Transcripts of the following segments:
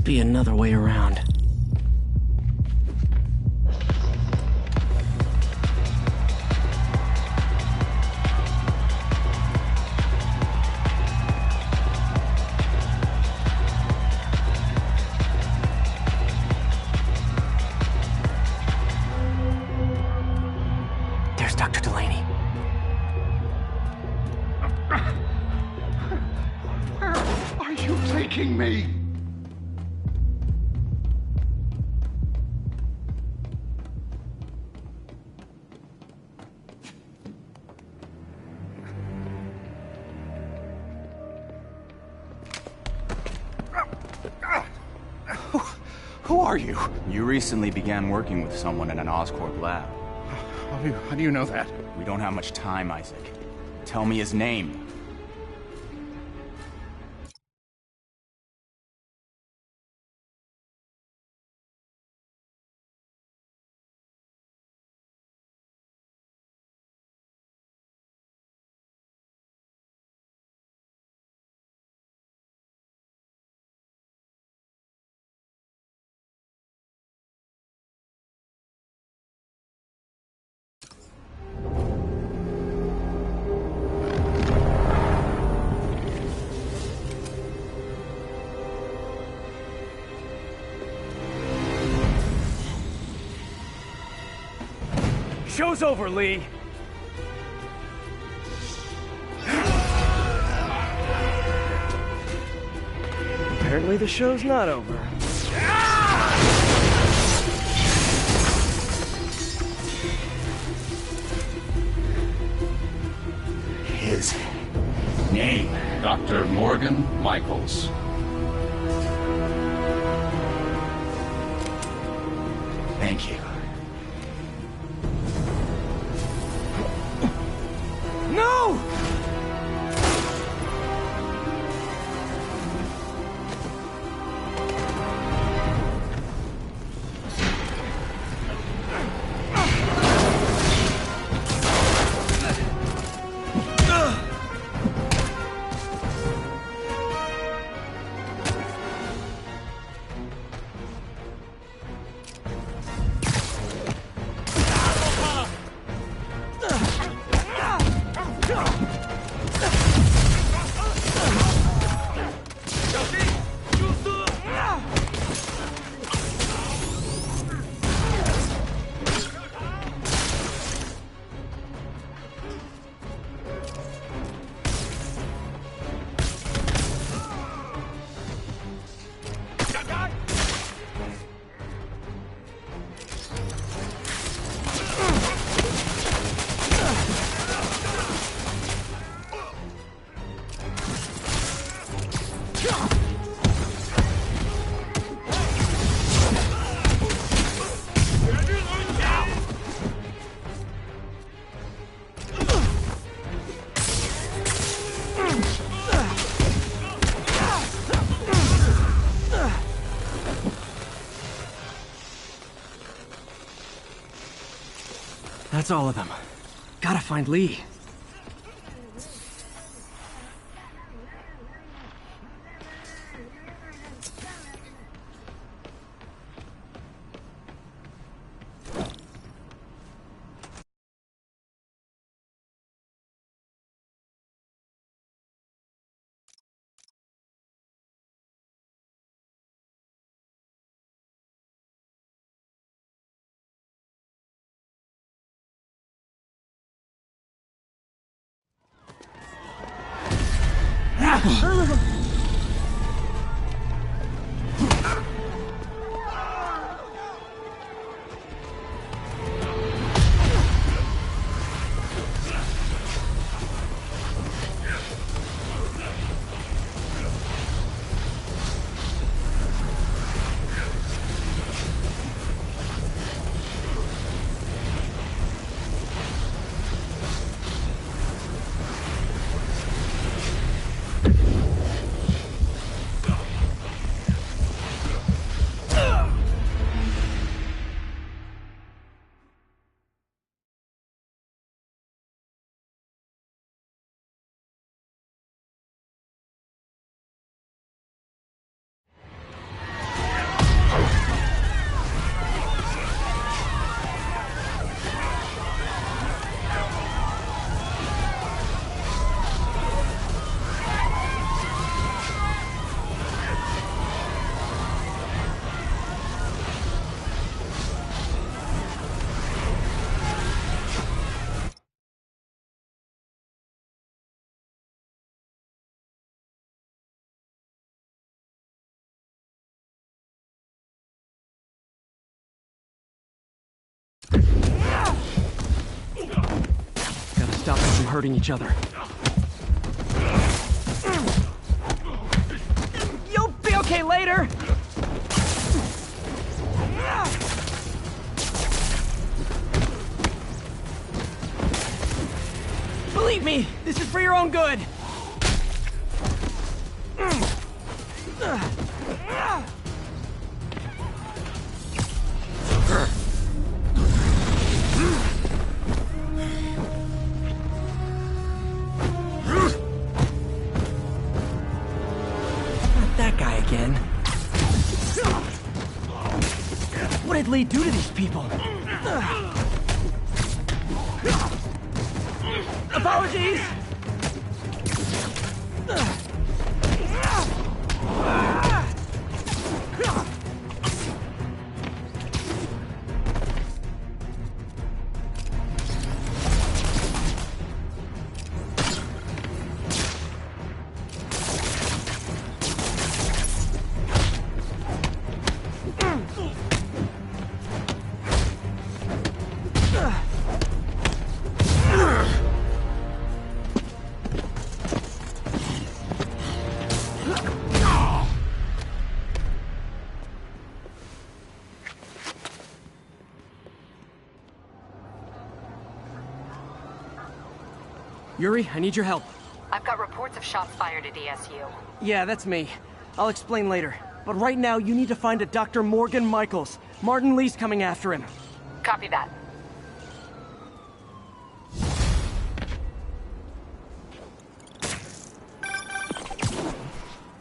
must be another way around. There's Dr. Delaney. Where are you taking me? Who are you? You recently began working with someone in an Oscorp lab. How do you know that? We don't have much time, Isaac. Tell me his name. Show's over, Lee. Apparently the show's not over. His name, Dr. Morgan Michaels. Thank you. No! That's all of them. Gotta find Lee. Gotta stop them from hurting each other. You'll be okay later! Believe me, this is for your own good! Not that guy again. What did Lee do to these people? Apologies! Yuri, I need your help. I've got reports of shots fired at ESU. Yeah, that's me. I'll explain later. But right now, you need to find a Dr. Morgan Michaels. Martin Lee's coming after him. Copy that.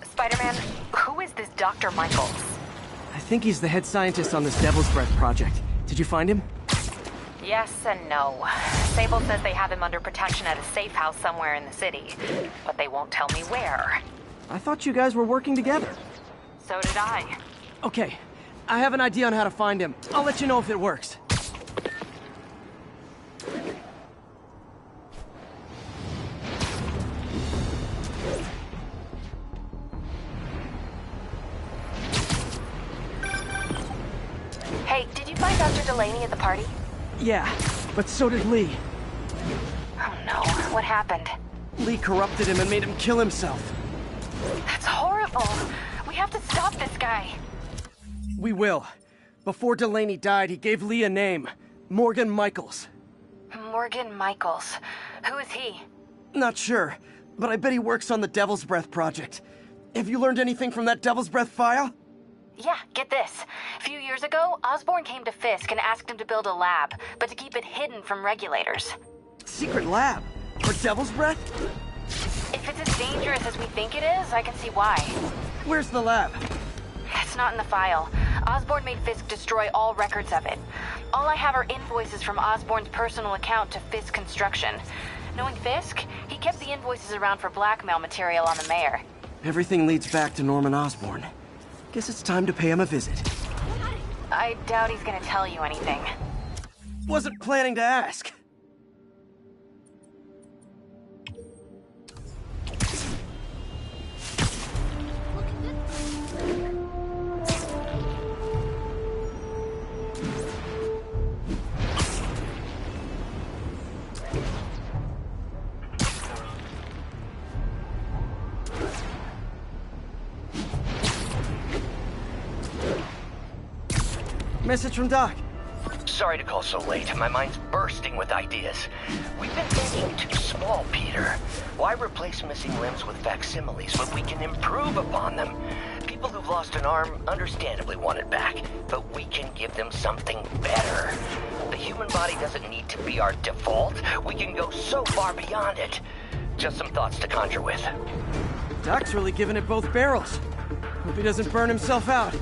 Spider-Man, who is this Dr. Michaels? I think he's the head scientist on this Devil's Breath project. Did you find him? Yes and no. Sable says they have him under protection at a safe house somewhere in the city, but they won't tell me where. I thought you guys were working together. So did I. Okay, I have an idea on how to find him. I'll let you know if it works. Hey, did you find Dr. Delaney at the party? Yeah, but so did Lee. Oh no, what happened? Lee corrupted him and made him kill himself. That's horrible. We have to stop this guy. We will. Before Delaney died, he gave Lee a name. Morgan Michaels. Morgan Michaels. Who is he? Not sure, but I bet he works on the Devil's Breath project. Have you learned anything from that Devil's Breath file? Yeah, get this. A few years ago, Osborn came to Fisk and asked him to build a lab, but to keep it hidden from regulators. Secret lab? For Devil's Breath? If it's as dangerous as we think it is, I can see why. Where's the lab? It's not in the file. Osborn made Fisk destroy all records of it. All I have are invoices from Osborn's personal account to Fisk Construction. Knowing Fisk, he kept the invoices around for blackmail material on the mayor. Everything leads back to Norman Osborn. Guess it's time to pay him a visit. I doubt he's gonna tell you anything. Wasn't planning to ask. Message from Doc. Sorry to call so late. My mind's bursting with ideas. We've been thinking too small, Peter. Why replace missing limbs with facsimiles when we can improve upon them? People who've lost an arm understandably want it back, but we can give them something better. The human body doesn't need to be our default. We can go so far beyond it. Just some thoughts to conjure with. Doc's really giving it both barrels. Hope he doesn't burn himself out.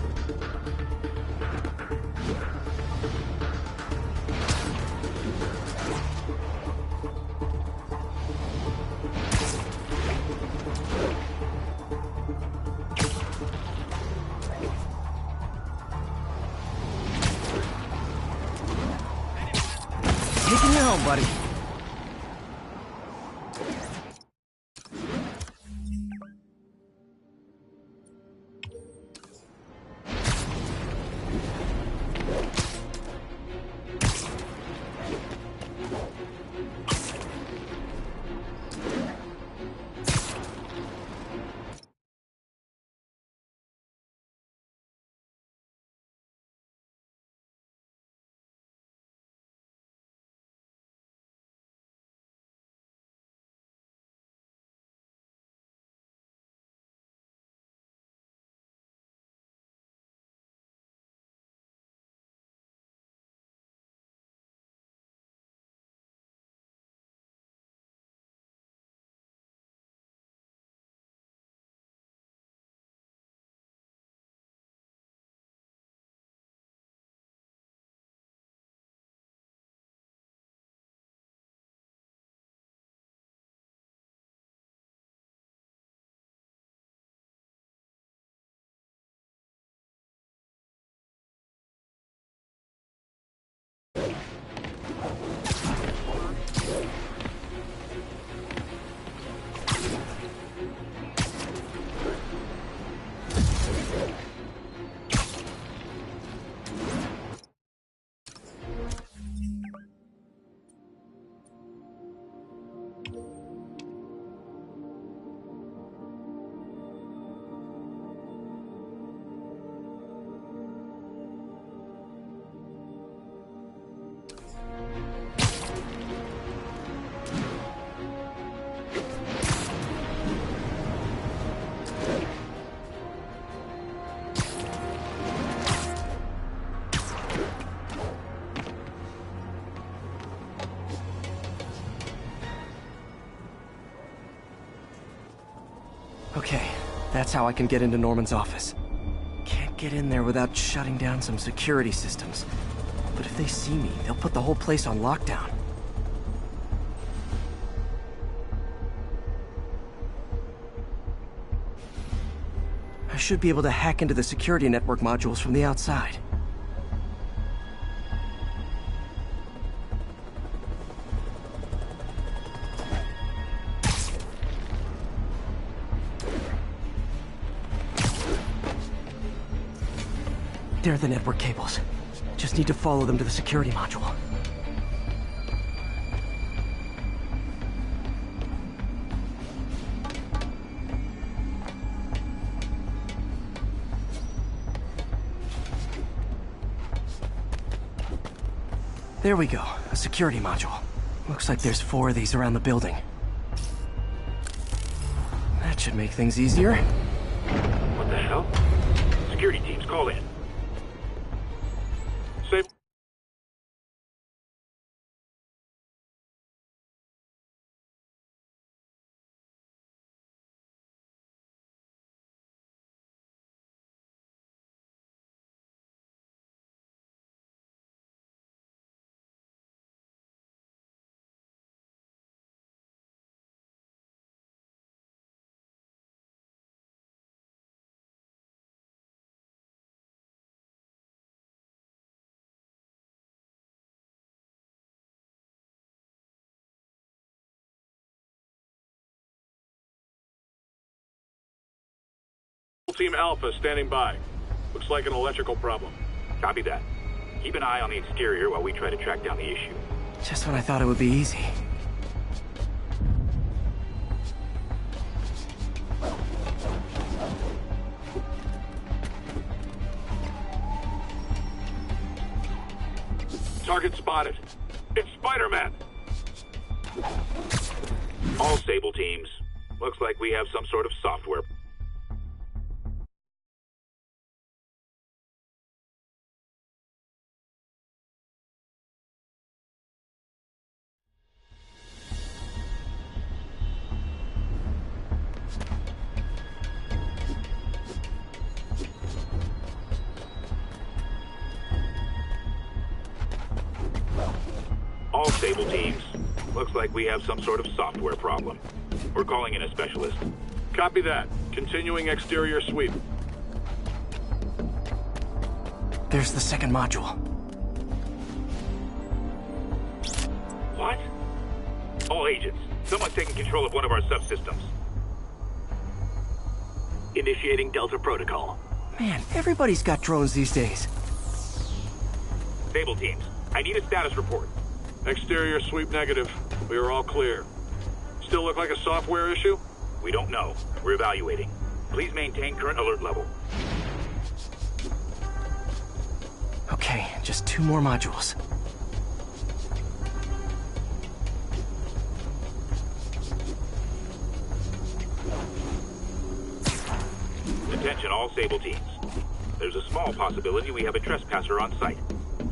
Taking you home, buddy. Okay, that's how I can get into Norman's office. Can't get in there without shutting down some security systems. But if they see me, they'll put the whole place on lockdown. I should be able to hack into the security network modules from the outside. There are the network cables. Just need to follow them to the security module. There we go, a security module. Looks like there's 4 of these around the building. That should make things easier. What the hell? Security teams, call in. Save. Team Alpha standing by. Looks like an electrical problem. Copy that. Keep an eye on the exterior while we try to track down the issue. Just when I thought it would be easy. Target spotted. It's Spiderman! All Sable teams. Looks like we have some sort of software. All Sable teams. Looks like we have some sort of software problem. We're calling in a specialist. Copy that. Continuing exterior sweep. There's the second module. What? All agents, someone's taking control of one of our subsystems. Initiating Delta Protocol. Man, everybody's got drones these days. Sable teams, I need a status report. Exterior sweep negative. We are all clear. Still look like a software issue? We don't know. We're evaluating. Please maintain current alert level. Okay, just 2 more modules. Attention all Sable teams. There's a small possibility we have a trespasser on site.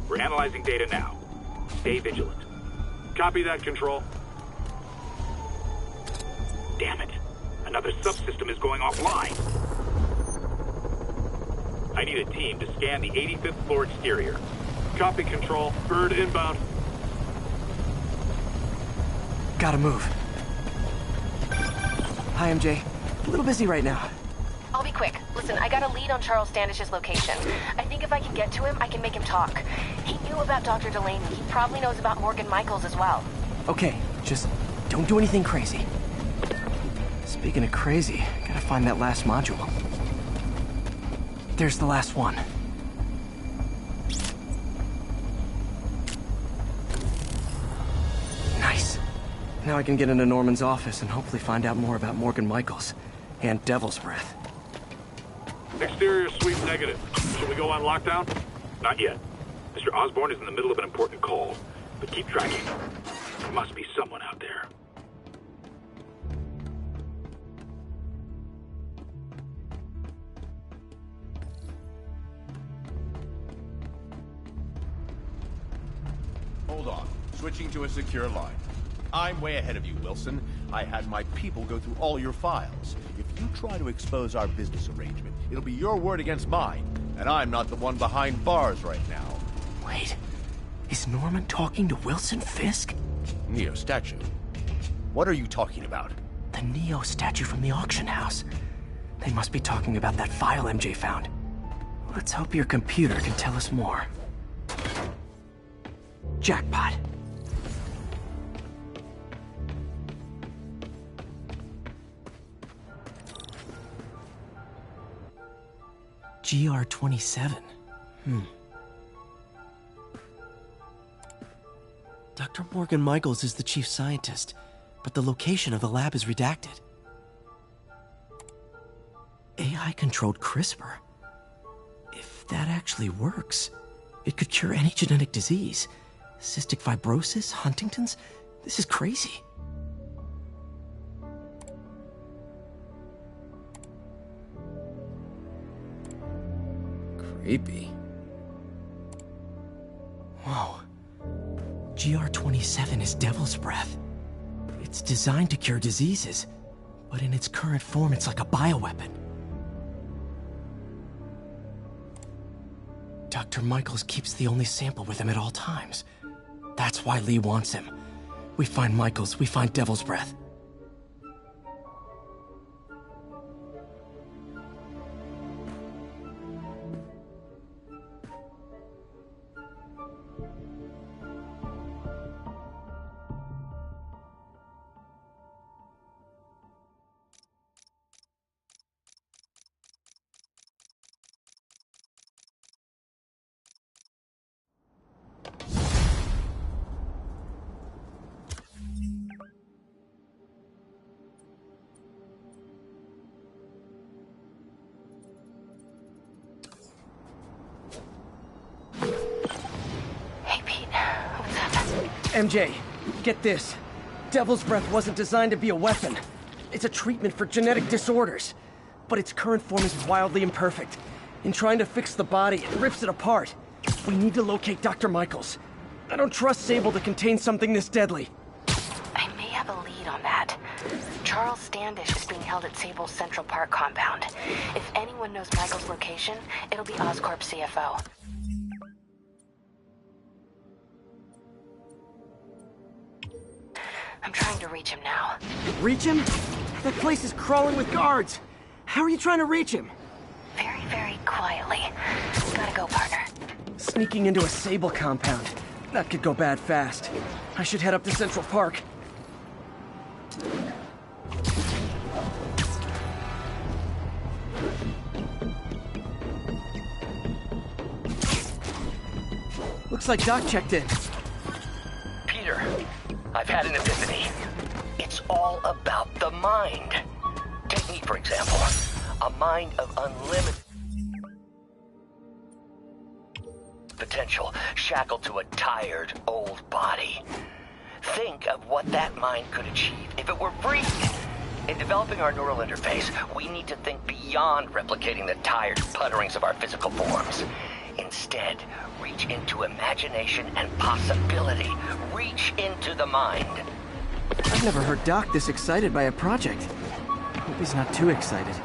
We're analyzing data now. Stay vigilant. Copy that, Control. Damn it. Another subsystem is going offline. I need a team to scan the 85th floor exterior. Copy, Control. Bird inbound. Gotta move. Hi, MJ. A little busy right now. I'll be quick. Listen, I got a lead on Charles Standish's location. I think if I can get to him, I can make him talk. He knew about Dr. Delaney. He probably knows about Morgan Michaels as well. Okay, just don't do anything crazy. Speaking of crazy, gotta find that last module. There's the last one. Nice. Now I can get into Norman's office and hopefully find out more about Morgan Michaels and Devil's Breath. Exterior sweep negative. Should we go on lockdown? Not yet. Mr. Osborn is in the middle of an important call, but keep tracking. There must be someone out there. Hold on. Switching to a secure line. I'm way ahead of you, Wilson. I had my people go through all your files. If you try to expose our business arrangement, it'll be your word against mine. And I'm not the one behind bars right now. Wait, is Norman talking to Wilson Fisk? Neo statue. What are you talking about? The Neo statue from the auction house. They must be talking about that file MJ found. Let's hope your computer can tell us more. Jackpot. GR-27. Dr. Morgan Michaels is the chief scientist, but the location of the lab is redacted. AI-controlled CRISPR. If that actually works, it could cure any genetic disease. Cystic fibrosis, Huntington's. This is crazy. Creepy. Whoa. GR-27 is Devil's Breath. It's designed to cure diseases, but in its current form, it's like a bioweapon. Dr. Michaels keeps the only sample with him at all times. That's why Lee wants him. We find Michaels, we find Devil's Breath. MJ, get this. Devil's Breath wasn't designed to be a weapon. It's a treatment for genetic disorders. But its current form is wildly imperfect. In trying to fix the body, it rips it apart. We need to locate Dr. Michaels. I don't trust Sable to contain something this deadly. I may have a lead on that. Charles Standish is being held at Sable's Central Park compound. If anyone knows Michael's location, it'll be Oscorp's CFO. I'm trying to reach him now. Reach him? That place is crawling with guards. How are you trying to reach him? Very, very quietly. Gotta go, partner. Sneaking into a Sable compound. That could go bad fast. I should head up to Central Park. Looks like Doc checked in. Peter, I've had an epiphany. It's all about the mind. Take me, for example. A mind of unlimited potential, shackled to a tired, old body. Think of what that mind could achieve if it were free. In developing our neural interface, we need to think beyond replicating the tired putterings of our physical forms. Instead, reach into imagination and possibility. Reach into the mind. I've never heard Doc this excited by a project. Hope he's not too excited.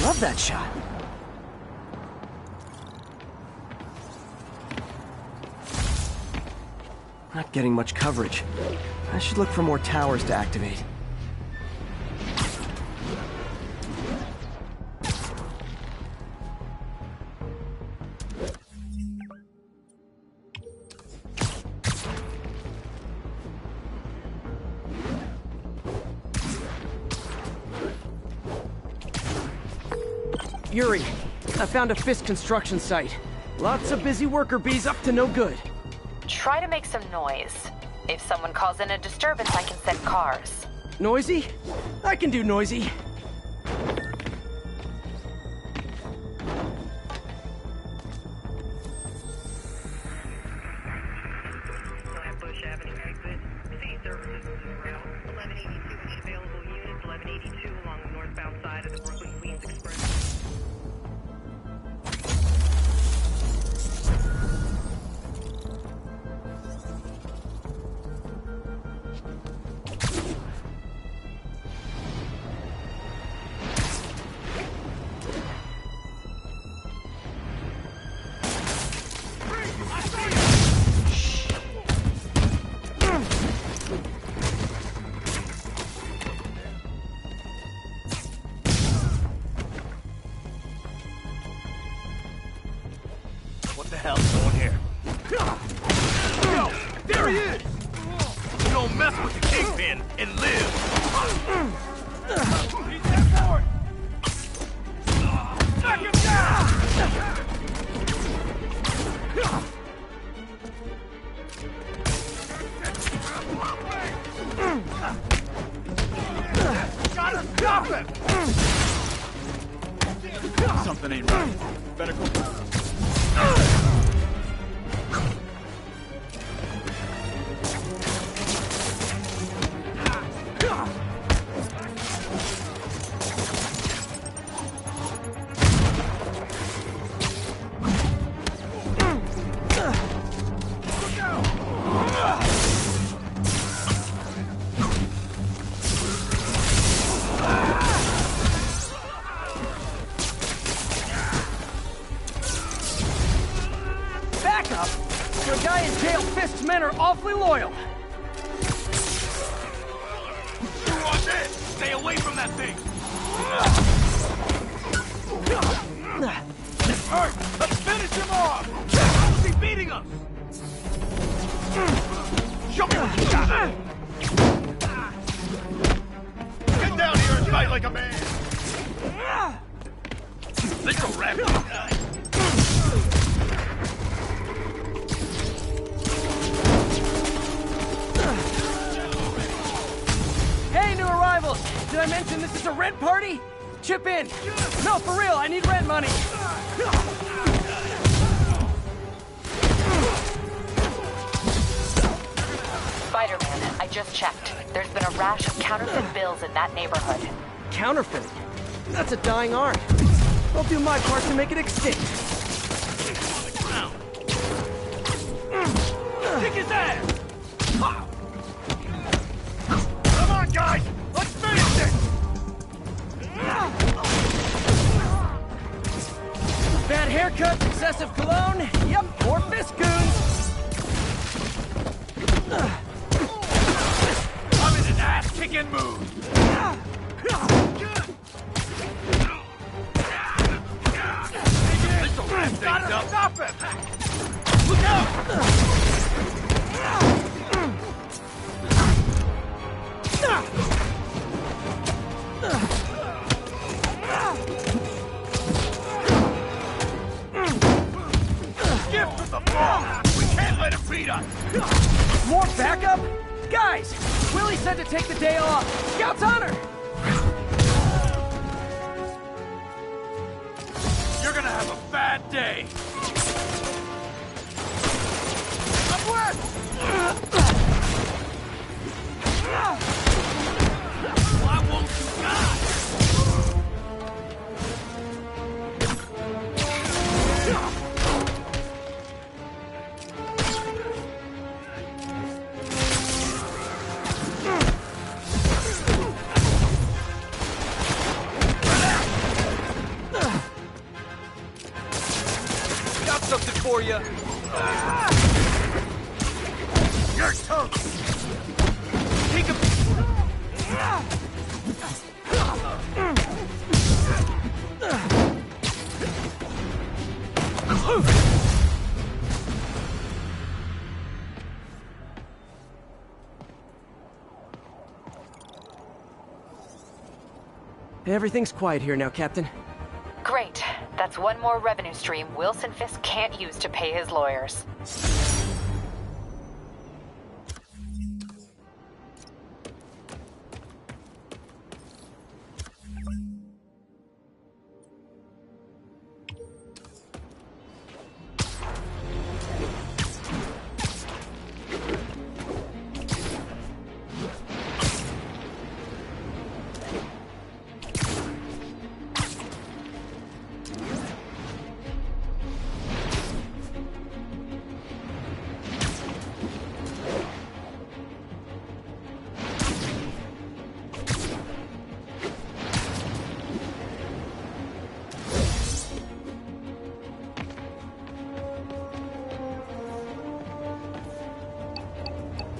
Love that shot. getting much coverage. I should look for more towers to activate. Yuri, I found a Fisk construction site. Lots of busy worker bees up to no good. Try to make some noise. If someone calls in a disturbance, I can send cars. Noisy? I can do noisy. Bush Avenue exit. City services moving route. 1182 each available units. 1182 along the northbound side of the Brooklyn Queens Express. What the hell's going here? Yo, there he is! You don't mess with the Kingpin and live! He's that forward! Knock him down! Gotta stop him! Something ain't right. Better go. Backup? For a guy in jail, Fisk's men are awfully loyal. You want this? Stay away from that thing! Alright, let's finish him off! How's he beating us? Show me what you got! Get down here and fight like a man! Let's go wrap this guy! Hey, new arrivals! Did I mention this is a rent party? Chip in! No, for real, I need rent money! Spider-Man, I just checked. There's been a rash of counterfeit bills in that neighborhood. Counterfeiting? That's a dying art. I'll do my part to make it extinct. Kick his ass! Come on, guys! Let's finish this! Bad haircut, excessive cologne. Yep, more Fisk goons. I'm in an ass-kicking mood! This'll wrap things up! Stop him! Look out! Give him the ball! We can't let him beat us! More backup? Guys, Willie said to take the day off. Scout's honor! You're gonna have a bad day! Up west! Why won't you die? Got something for you! You're toast! Take a... Everything's quiet here now, Captain. Great. That's one more revenue stream Wilson Fisk can't use to pay his lawyers.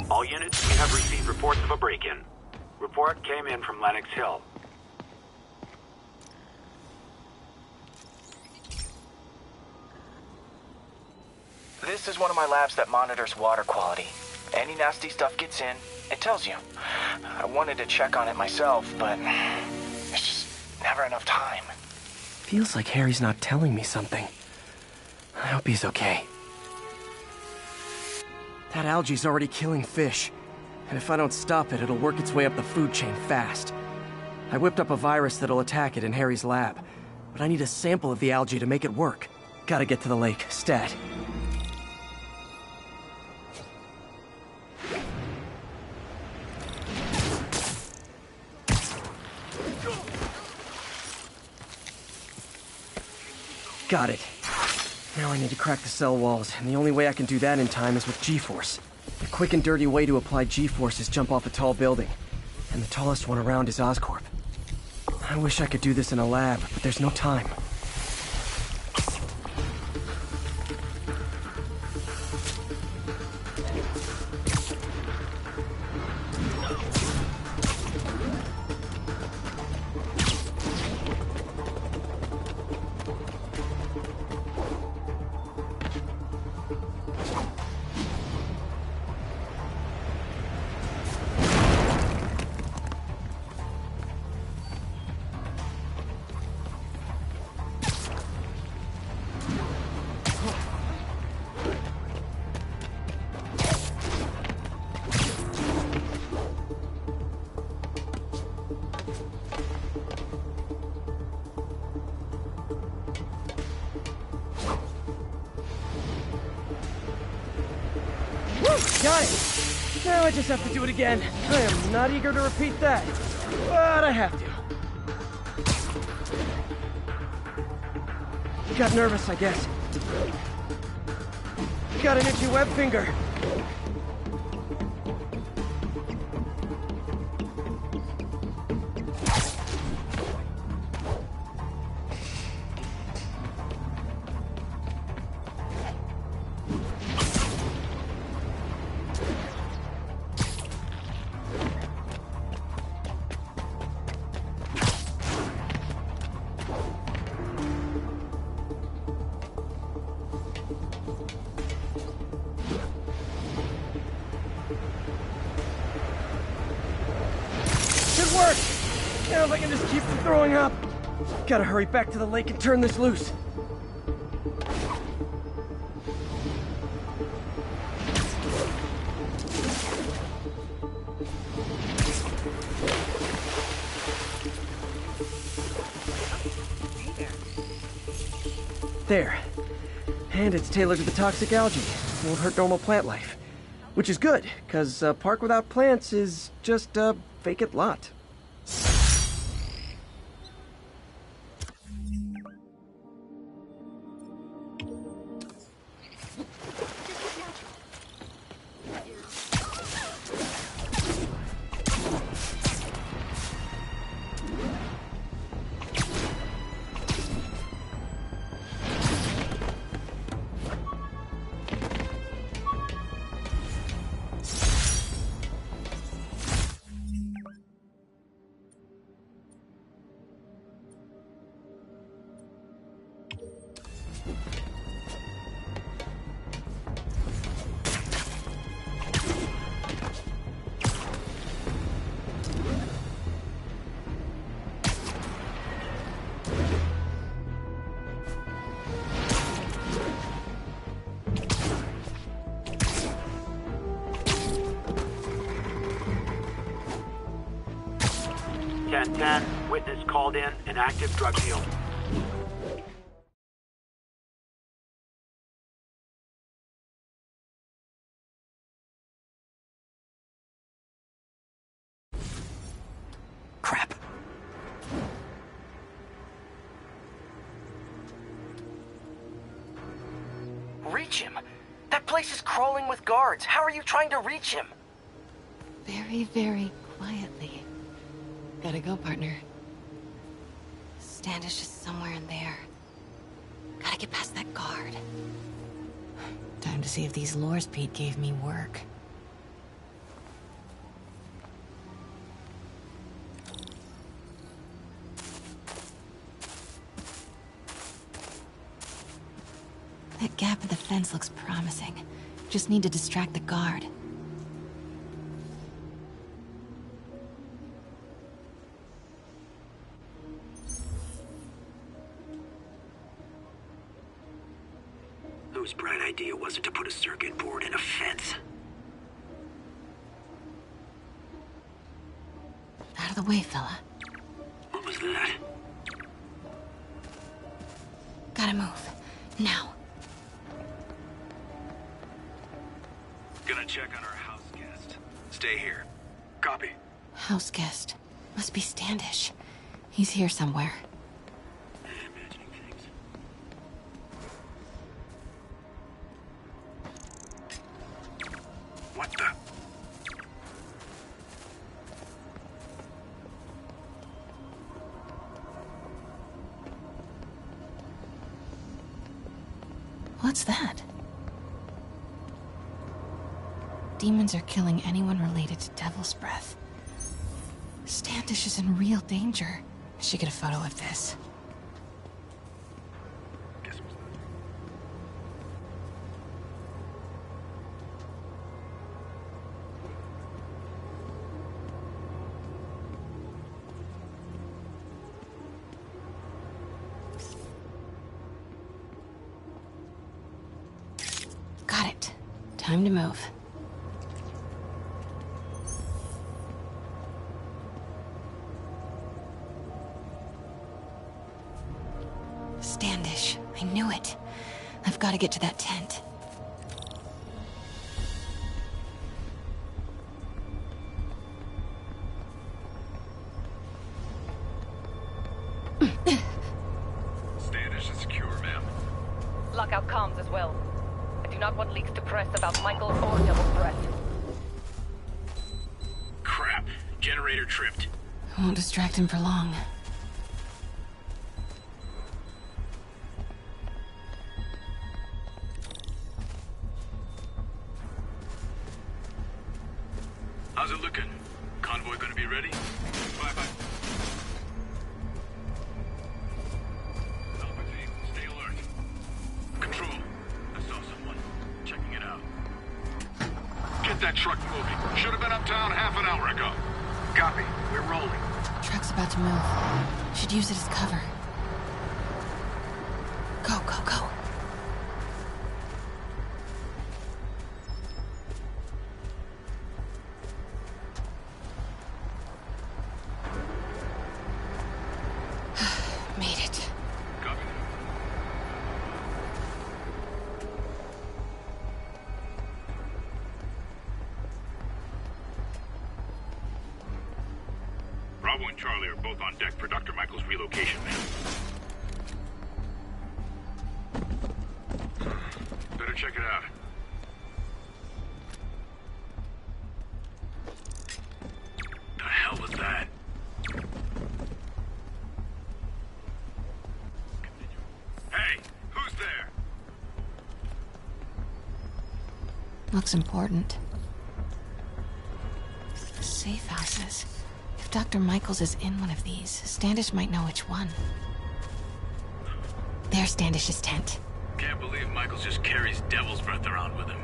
All units, we have received reports of a break-in. Report came in from Lenox Hill. This is one of my labs that monitors water quality. Any nasty stuff gets in, it tells you. I wanted to check on it myself, but there's just never enough time. Feels like Harry's not telling me something. I hope he's okay. That algae's already killing fish. And if I don't stop it, it'll work its way up the food chain fast. I whipped up a virus that'll attack it in Harry's lab. But I need a sample of the algae to make it work. Gotta get to the lake, stat. Got it. Now I need to crack the cell walls, and the only way I can do that in time is with G-force. The quick and dirty way to apply G-force is jump off a tall building. And the tallest one around is Oscorp. I wish I could do this in a lab, but there's no time. Got it! Now I just have to do it again. I am not eager to repeat that, but I have to. Got nervous, I guess. Got an itchy web finger. Work! Now if I can just keep from throwing up. Gotta hurry back to the lake and turn this loose. There. And it's tailored to the toxic algae. Won't hurt normal plant life. Which is good, because a park without plants is just a vacant lot. 10-10, witness called in, an active drug field. Crap. Reach him? That place is crawling with guards. How are you trying to reach him? Very, very quietly. Gotta go, partner. Standish is somewhere in there. Gotta get past that guard. Time to see if these lures Pete gave me work. That gap in the fence looks promising. Just need to distract the guard. Whose bright idea was it to put a circuit board in a fence? Out of the way, fella. What was that? Gotta move. Now. Gonna check on our house guest. Stay here. Copy. House guest. Must be Standish. He's here somewhere. Imagining things. What the? What's that? Demons are killing anyone related to Devil's Breath. Standish is in real danger. I should get a photo of this. Got it. Time to move. Standish. I knew it. I've got to get to that tent. Standish is secure, ma'am. Lockout comms as well. I do not want leaks to press about Michael or Devil's Breath. Crap. Generator tripped. I won't distract him for long. How's it looking? Convoy gonna be ready? Bye-bye. Alpha team, stay alert. Control. I saw someone. Checking it out. Get that truck moving. Should have been uptown half an hour ago. Copy. We're rolling. Truck's about to move. Should use it as cover. Go, go, go. Made it. Copy. Bravo and Charlie are both on deck for Dr. Michael's relocation, man. Better check it out. The hell was that? Hey, who's there? Looks important. Safe houses. If Dr. Michaels is in one of these, Standish might know which one. There's Standish's tent. Can't believe Michaels just carries Devil's Breath around with him.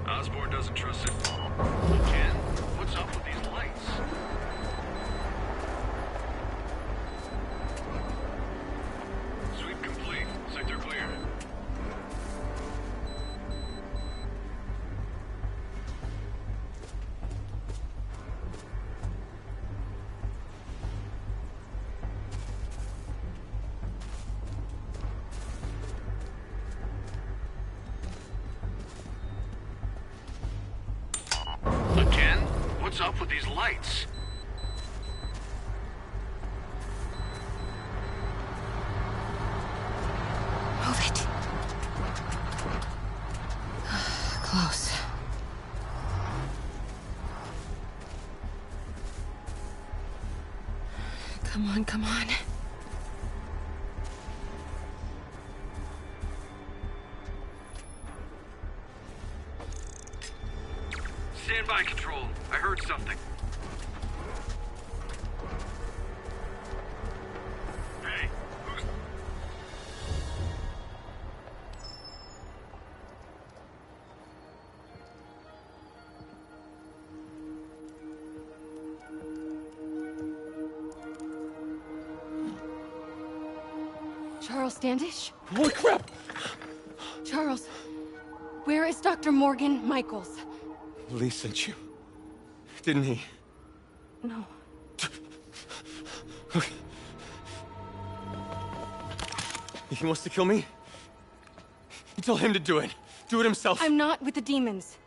Osborn doesn't trust it. Ken, what's up with these lights? Sweep complete. Sector clear. What's up with these lights? Move it. Close. Come on, come on. Stand by, Control. I heard something. Hey, who's... Charles Standish? Holy crap! Charles, where is Dr. Morgan Michaels? Lee sent you. Didn't he? No. He wants to kill me? You tell him to do it. Do it himself. I'm not with the demons.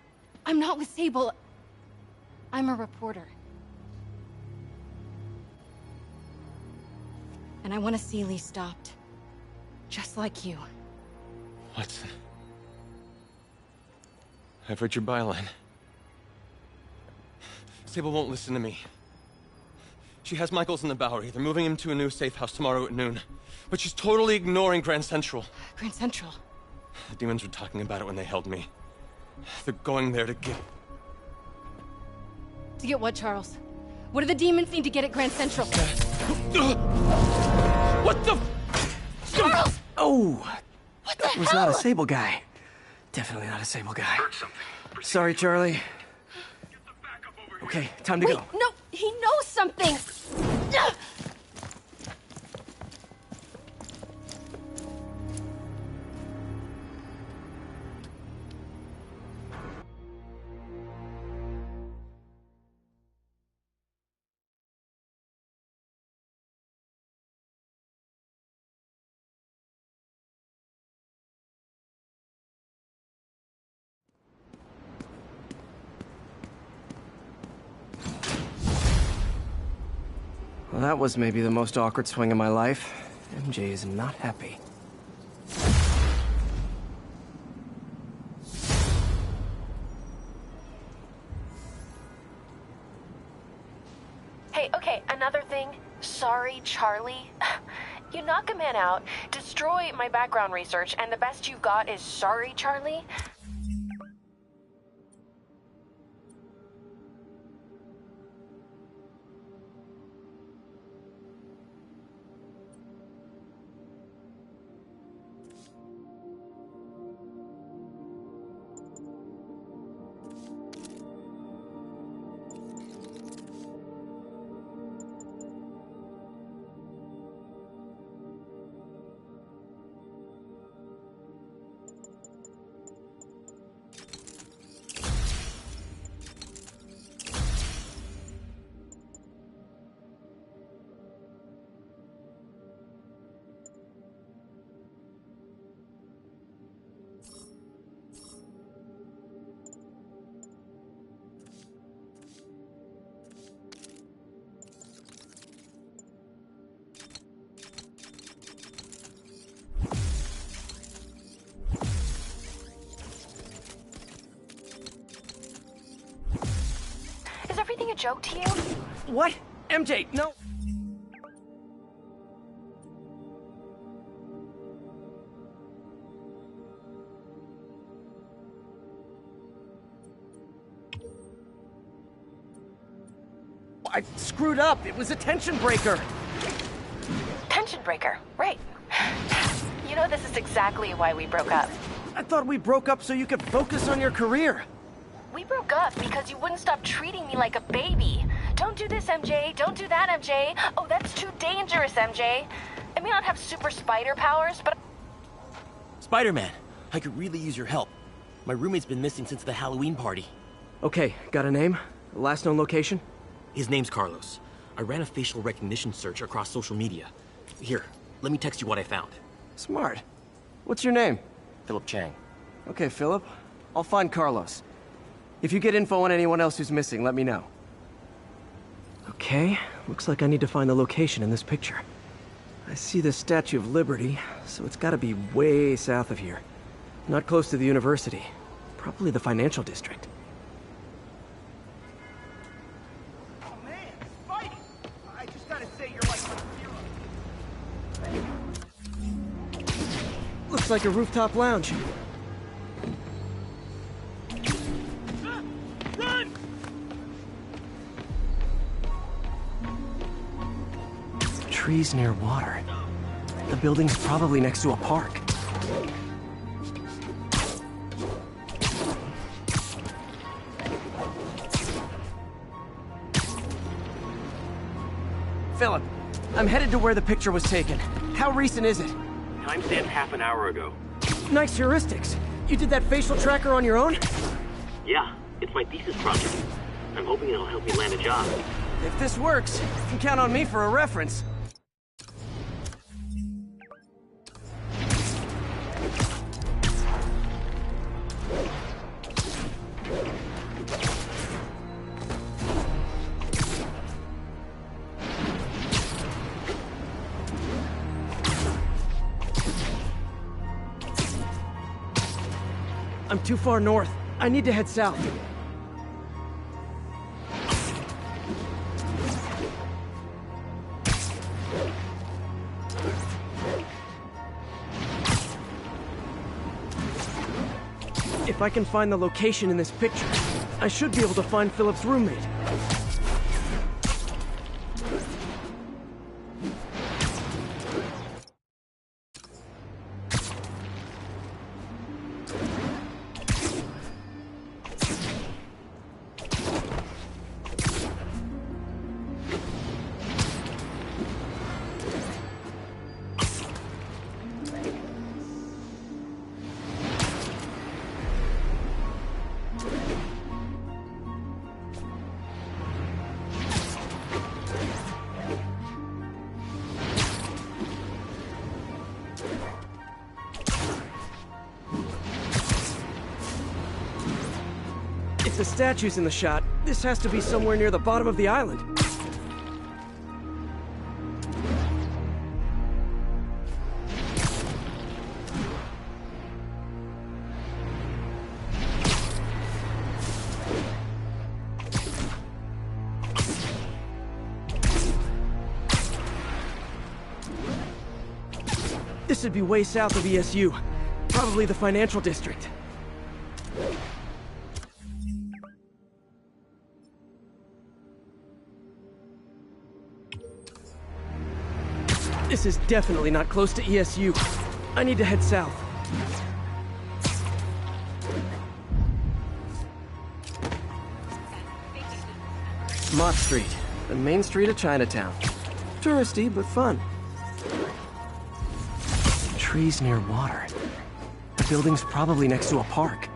I'm not with Sable. I'm a reporter. And I want to see Lee stopped. Just like you. Watson. I've read your byline. Sable won't listen to me. She has Michaels in the Bowery. They're moving him to a new safe house tomorrow at noon. But she's totally ignoring Grand Central. Grand Central? The demons were talking about it when they held me. They're going there to get... To get what, Charles? What do the demons need to get at Grand Central? What the... Charles! Oh! What the That was hell? not a Sable guy. Definitely not a Sable guy. Sorry, Charlie. Okay, time to Wait, go. no! He knows something! Well, that was maybe the most awkward swing of my life. MJ is not happy. Hey, okay, another thing. Sorry, Charlie. You knock a man out, destroy my background research, and the best you've got is sorry, Charlie? Is everything a joke to you? What? MJ, no! I screwed up. It was a tension breaker. Tension breaker, right. You know, this is exactly why we broke up. I thought we broke up so you could focus on your career. We broke up because you wouldn't stop treating me like a baby. Don't do this, MJ. Don't do that, MJ. Oh, that's too dangerous, MJ. I may not have super spider powers, but... Spider-Man, I could really use your help. My roommate's been missing since the Halloween party. Okay, got a name? Last known location? His name's Carlos. I ran a facial recognition search across social media. Here, let me text you what I found. Smart. What's your name? Philip Chang. Okay, Philip. I'll find Carlos. If you get info on anyone else who's missing, let me know. Okay, looks like I need to find the location in this picture. I see the Statue of Liberty, so it's gotta be way south of here. Not close to the university. Probably the financial district. Oh man, Spidey! I just gotta say you're like my hero. Looks like a rooftop lounge. Run! Trees near water. The building's probably next to a park. Philip, I'm headed to where the picture was taken. How recent is it? Timestamp half an hour ago. Nice heuristics. You did that facial tracker on your own? Yeah, it's my thesis project. I'm hoping it'll help me land a job. If this works, you can count on me for a reference. I'm too far north. I need to head south. If I can find the location in this picture, I should be able to find Philip's roommate. If the statue's in the shot, this has to be somewhere near the bottom of the island. This would be way south of ESU. Probably the financial district. This is definitely not close to ESU. I need to head south. Mott Street, the main street of Chinatown. Touristy, but fun. Trees near water. The building's probably next to a park.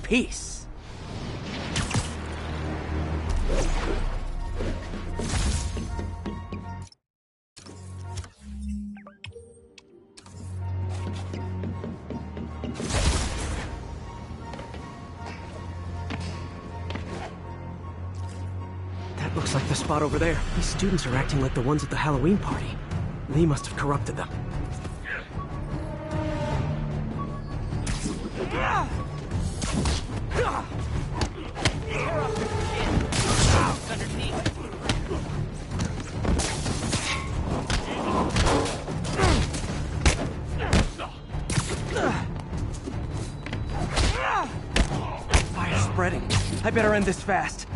Peace. That looks like the the spot over there. These students are acting like the ones at the Halloween party. Lee must have corrupted them. Fire's spreading. I better end this fast.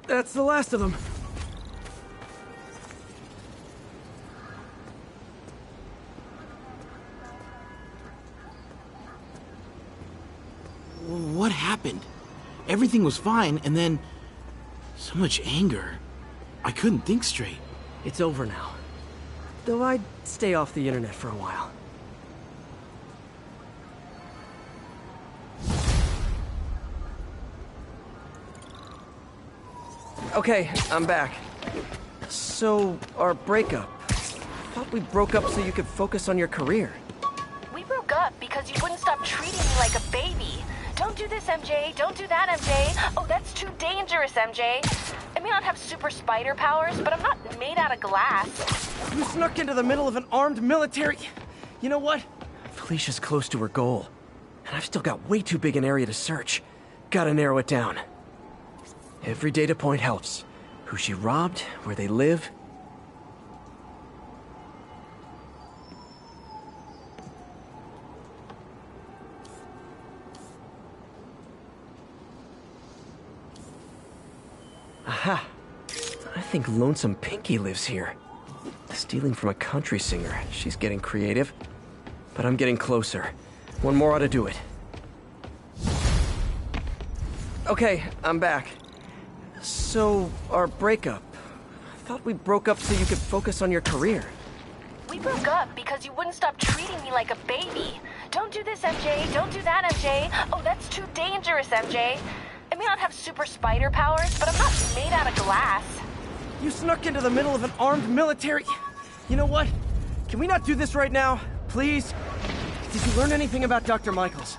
That's the last of them. What happened? Everything was fine, and then... so much anger. I couldn't think straight. It's over now. Though I'd stay off the internet for a while. Okay, I'm back. So, our breakup. I thought we broke up so you could focus on your career. We broke up because you wouldn't stop treating me like a baby. Don't do this, MJ. Don't do that, MJ. Oh, that's too dangerous, MJ. I may not have super spider powers, but I'm not made out of glass. You snuck into the middle of an armed military... You know what? Felicia's close to her goal. And I've still got way too big an area to search. Gotta narrow it down. Every data point helps. Who she robbed, where they live. Aha! I think Lonesome Pinky lives here. Stealing from a country singer. She's getting creative. But I'm getting closer. One more ought to do it. Okay, I'm back. So, our breakup. I thought we broke up so you could focus on your career. We broke up because you wouldn't stop treating me like a baby. Don't do this, MJ. Don't do that, MJ. Oh, that's too dangerous, MJ. I may not have super spider powers, but I'm not made out of glass. You snuck into the middle of an armed military... You know what? Can we not do this right now? Please? Did you learn anything about Dr. Michaels?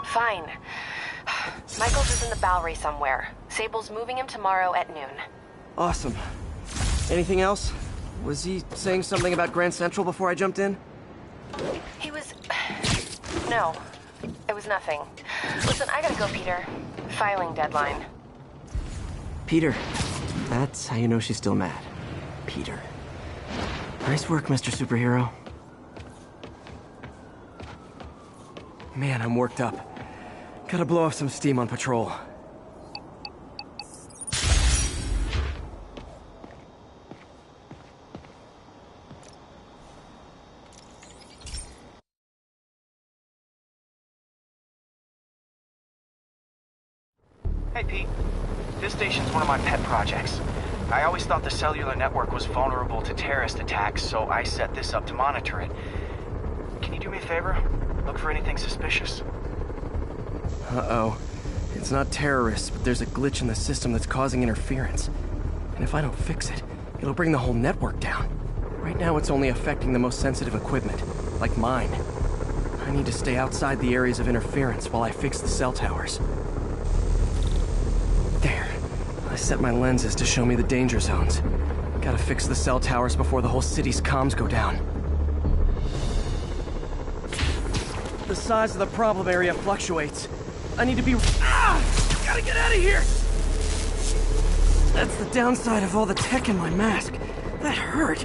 Fine. Michaels is in the Bowery somewhere. Sable's moving him tomorrow at noon. Awesome. Anything else? Was he saying something about Grand Central before I jumped in? He was... No. It was nothing. Listen, I gotta go, Peter. Filing deadline. Peter. That's how you know she's still mad. Peter. Nice work, Mr. Superhero. Man, I'm worked up. Gotta blow off some steam on patrol. Hey, Pete. This station's one of my pet projects. I always thought the cellular network was vulnerable to terrorist attacks, so I set this up to monitor it. Can you do me a favor? Look for anything suspicious. Uh-oh. It's not terrorists, but there's a glitch in the system that's causing interference. And if I don't fix it, it'll bring the whole network down. Right now, it's only affecting the most sensitive equipment, like mine. I need to stay outside the areas of interference while I fix the cell towers. There. I set my lenses to show me the danger zones. Gotta fix the cell towers before the whole city's comms go down. The size of the problem area fluctuates. I need to be... Gotta get out of here! That's the downside of all the tech in my mask. That hurt.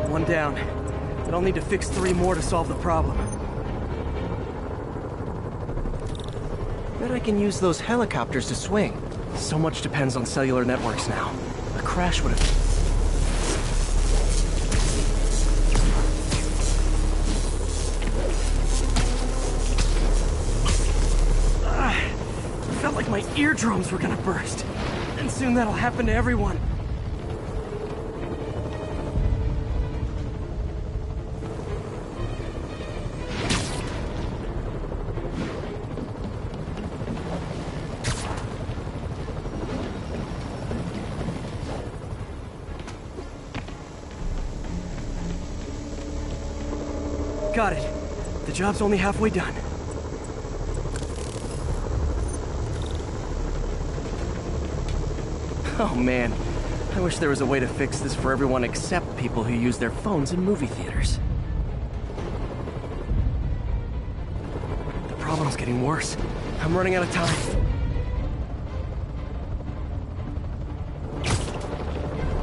One down. But I'll need to fix 3 more to solve the problem. Bet I can use those helicopters to swing. So much depends on cellular networks now. A crash would have... Felt like my eardrums were gonna burst. And soon that'll happen to everyone. Got it. The job's only halfway done. Oh man, I wish there was a way to fix this for everyone except people who use their phones in movie theaters. The problem's getting worse. I'm running out of time.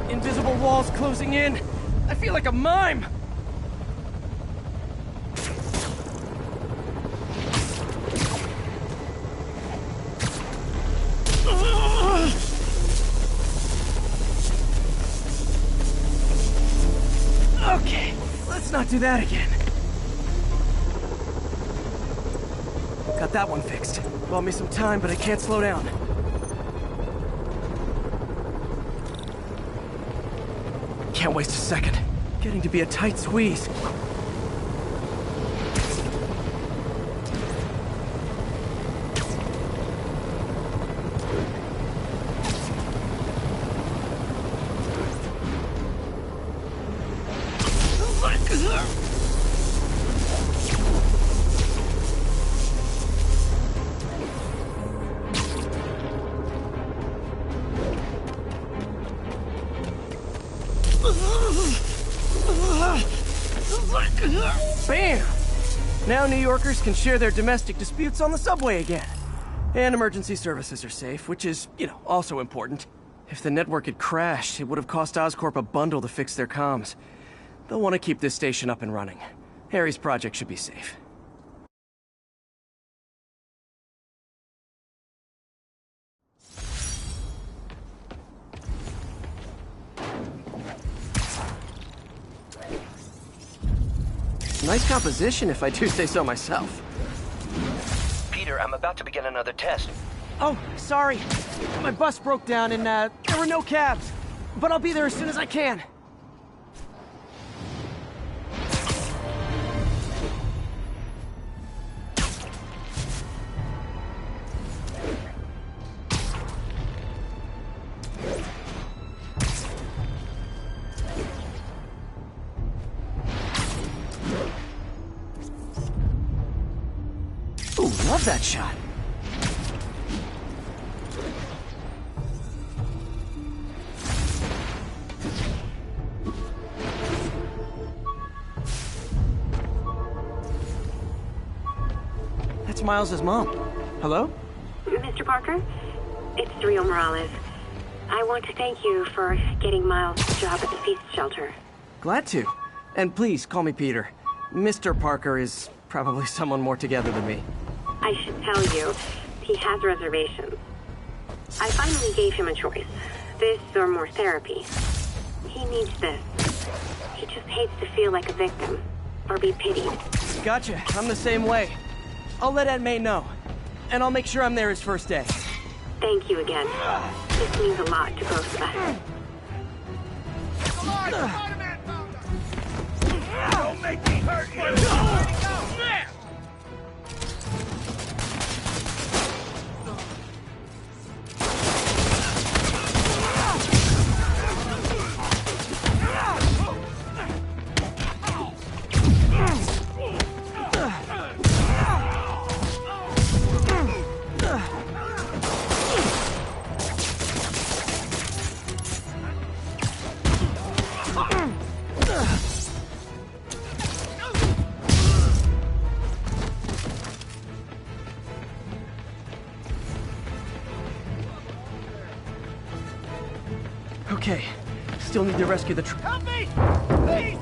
Invisible walls closing in. I feel like a mime. Okay, let's not do that again. Got that one fixed. Bought me some time, but I can't slow down. Can't waste a second. Getting to be a tight squeeze. Bam! Now New Yorkers can share their domestic disputes on the subway again. And emergency services are safe, which is, also important. If the network had crashed, it would have cost Oscorp a bundle to fix their comms. They'll want to keep this station up and running. Harry's project should be safe. Nice composition, if I do say so myself. Peter, I'm about to begin another test. Oh, sorry. My bus broke down and, there were no cabs. But I'll be there as soon as I can. Ooh, love that shot. That's Miles's mom. Hello? Mr. Parker? It's Rio Morales. I want to thank you for getting Miles a job at the feast shelter. Glad to. And please, call me Peter. Mr. Parker is probably someone more together than me. I should tell you, he has reservations. I finally gave him a choice. This or more therapy. He needs this. He just hates to feel like a victim. Or be pitied. Gotcha. I'm the same way. I'll let Aunt May know. And I'll make sure I'm there his first day. Thank you again. This means a lot to both of us. Spoderman found us! Don't make me hurt you! Okay. Still need to rescue the Help me! Please!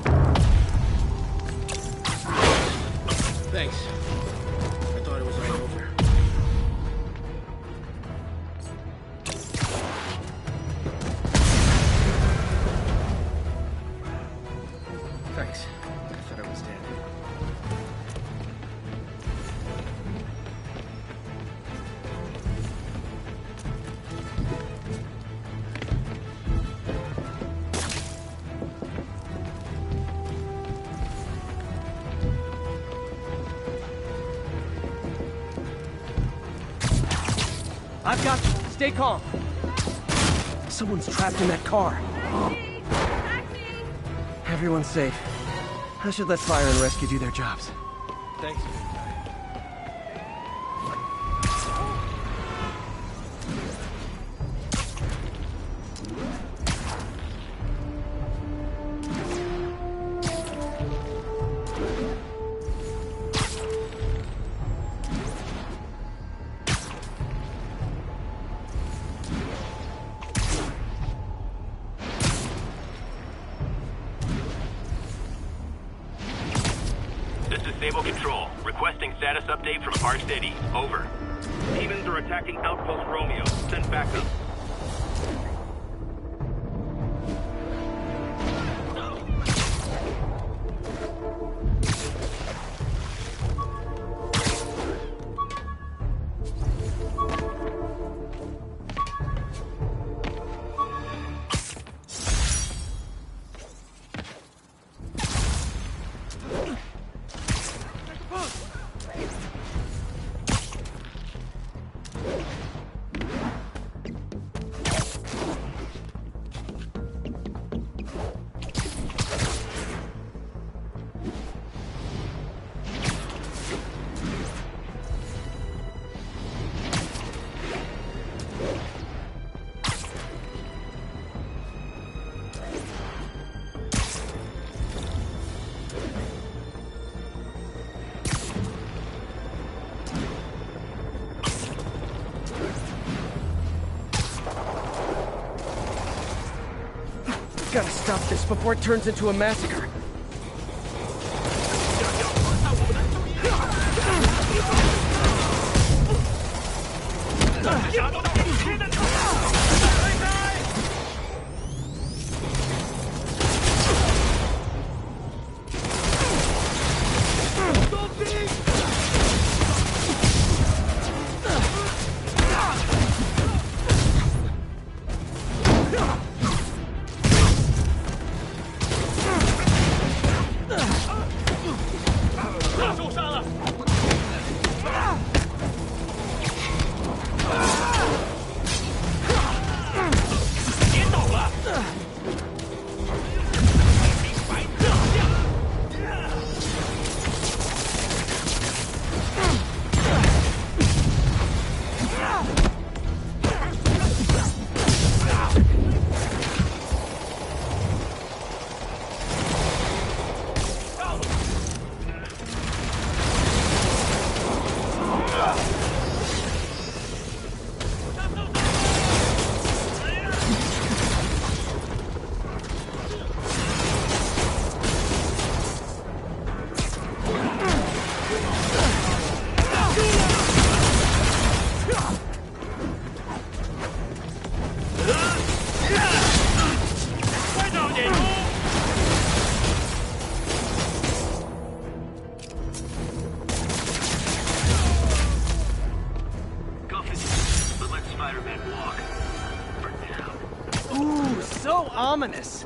Thanks. I thought it was all over. I've got you. Stay calm. Someone's trapped in that car. Everyone's safe. I should let fire and rescue do their jobs. Thanks. Control. Requesting status update from Park City. Over. Demons are attacking Outpost Romeo. Send backup. Gotta stop this before it turns into a massacre. Ooh, so ominous.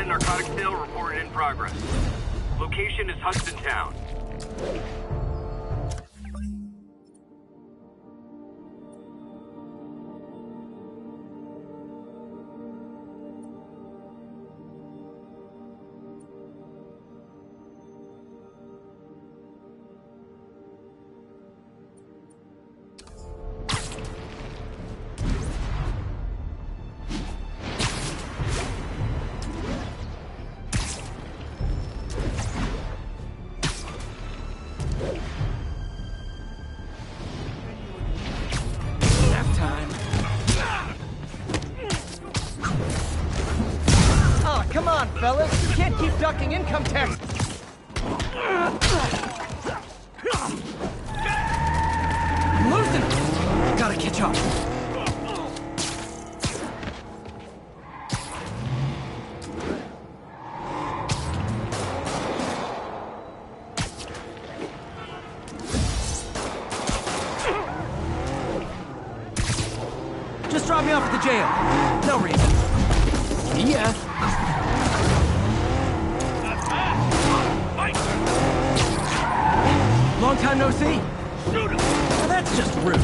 Narcotic sale reported in progress. Location is Hudson-town. Come on, fellas. You can't keep ducking income tax. drop me off at the jail. No reason. Yeah. Long time no see. Shoot him! Now that's just rude.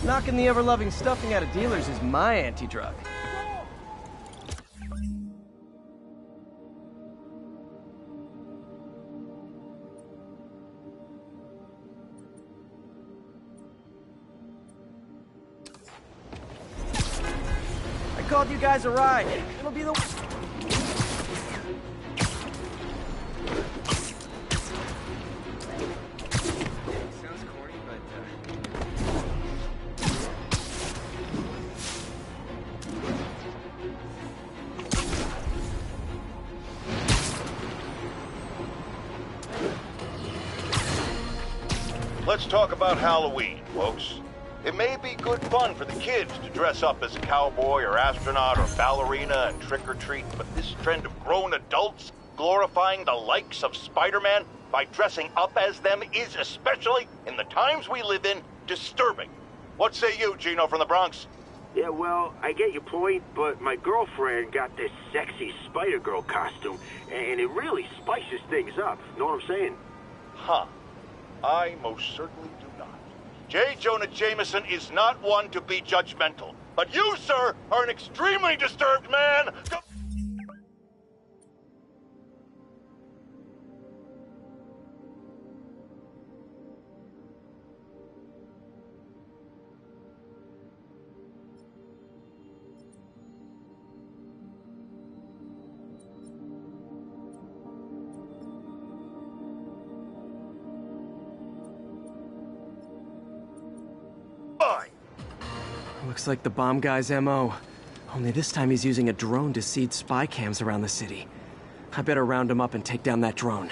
Knocking the ever-loving stuffing out of dealers is my anti-drug. I called you guys a ride. It'll be the... Sounds corny, but... Let's talk about Halloween, folks. It may be good fun for the kids to dress up as a cowboy or astronaut or ballerina and trick-or-treat, but this trend of grown adults glorifying the likes of Spider-Man by dressing up as them is, especially in the times we live in, disturbing. What say you, Gino from the Bronx? Yeah, well, I get your point, but my girlfriend got this sexy Spider-Girl costume, and it really spices things up. Know what I'm saying? Huh. I most certainly do not. J. Jonah Jameson is not one to be judgmental. But you, sir, are an extremely disturbed man. Looks like the bomb guy's MO. Only this time he's using a drone to seed spy cams around the city. I better round him up and take down that drone.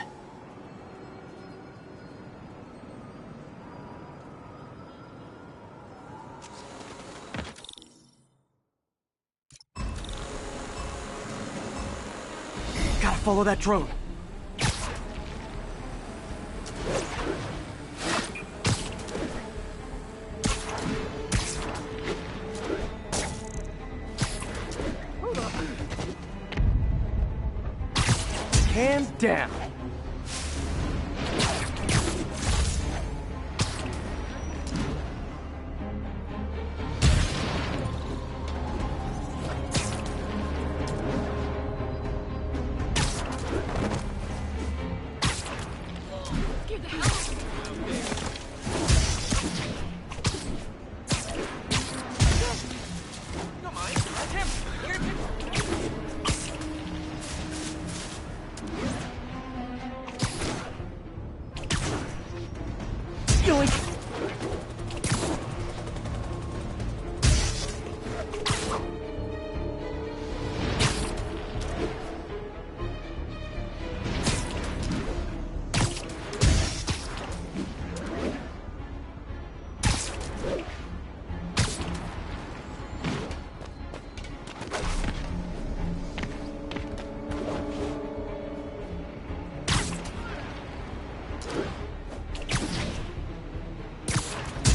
Gotta follow that drone. Hands down.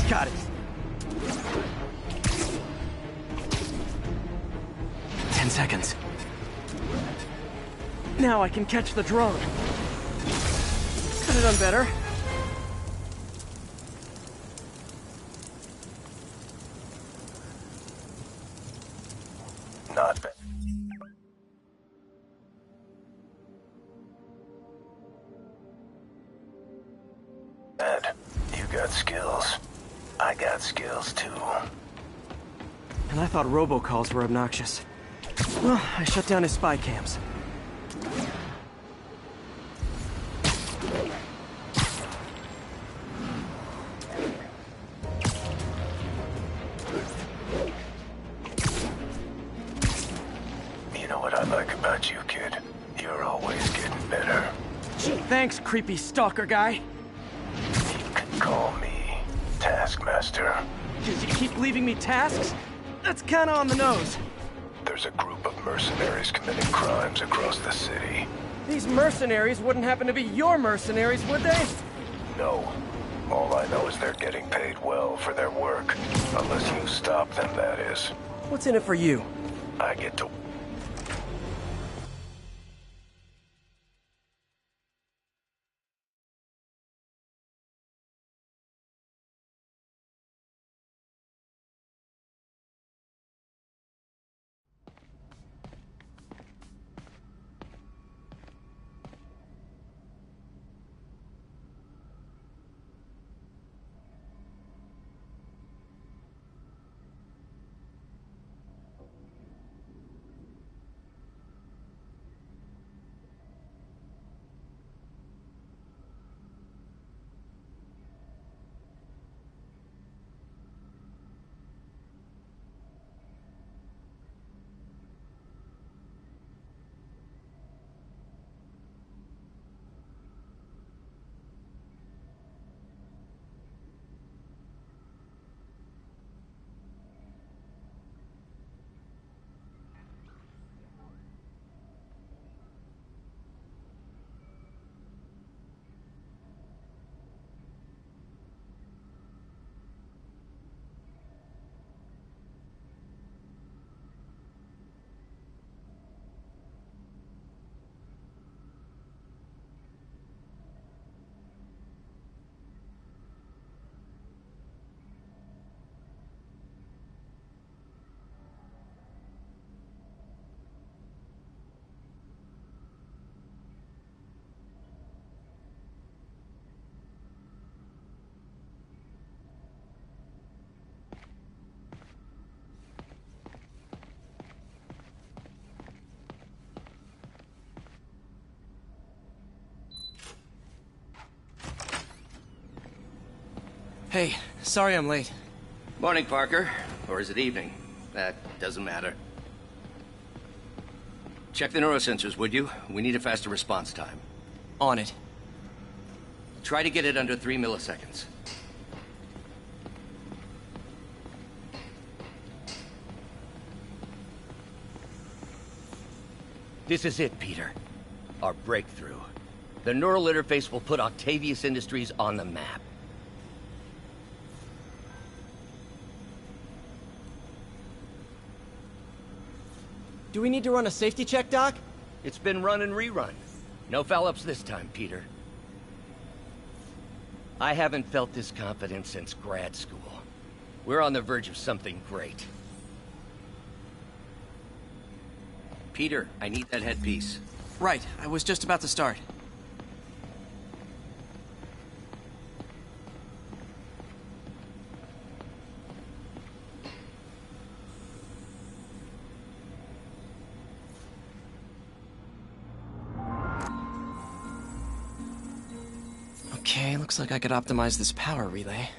Got it. 10 seconds. Now I can catch the drone. Could have done better. Not bad. You got skills. I got skills too. And I thought robocalls were obnoxious. Well, I shut down his spy cams. You know what I like about you, kid? You're always getting better. Thanks, creepy stalker guy. You can call me Taskmaster. You keep leaving me tasks? That's kinda on the nose. The there's a group of mercenaries committing crimes across the city. These mercenaries wouldn't happen to be your mercenaries, would they? No. All I know is they're getting paid well for their work. Unless you stop them, that is. What's in it for you? I get to... Hey, sorry I'm late. Morning, Parker. Or is it evening? That doesn't matter. Check the neurosensors, would you? We need a faster response time. On it. Try to get it under 3 milliseconds. This is it, Peter. Our breakthrough. The neural interface will put Octavius Industries on the map. Do we need to run a safety check, Doc? It's been run and rerun. No foul-ups this time, Peter. I haven't felt this confident since grad school. We're on the verge of something great. Peter, I need that headpiece. Right, I was just about to start. Okay, looks like I could optimize this power relay.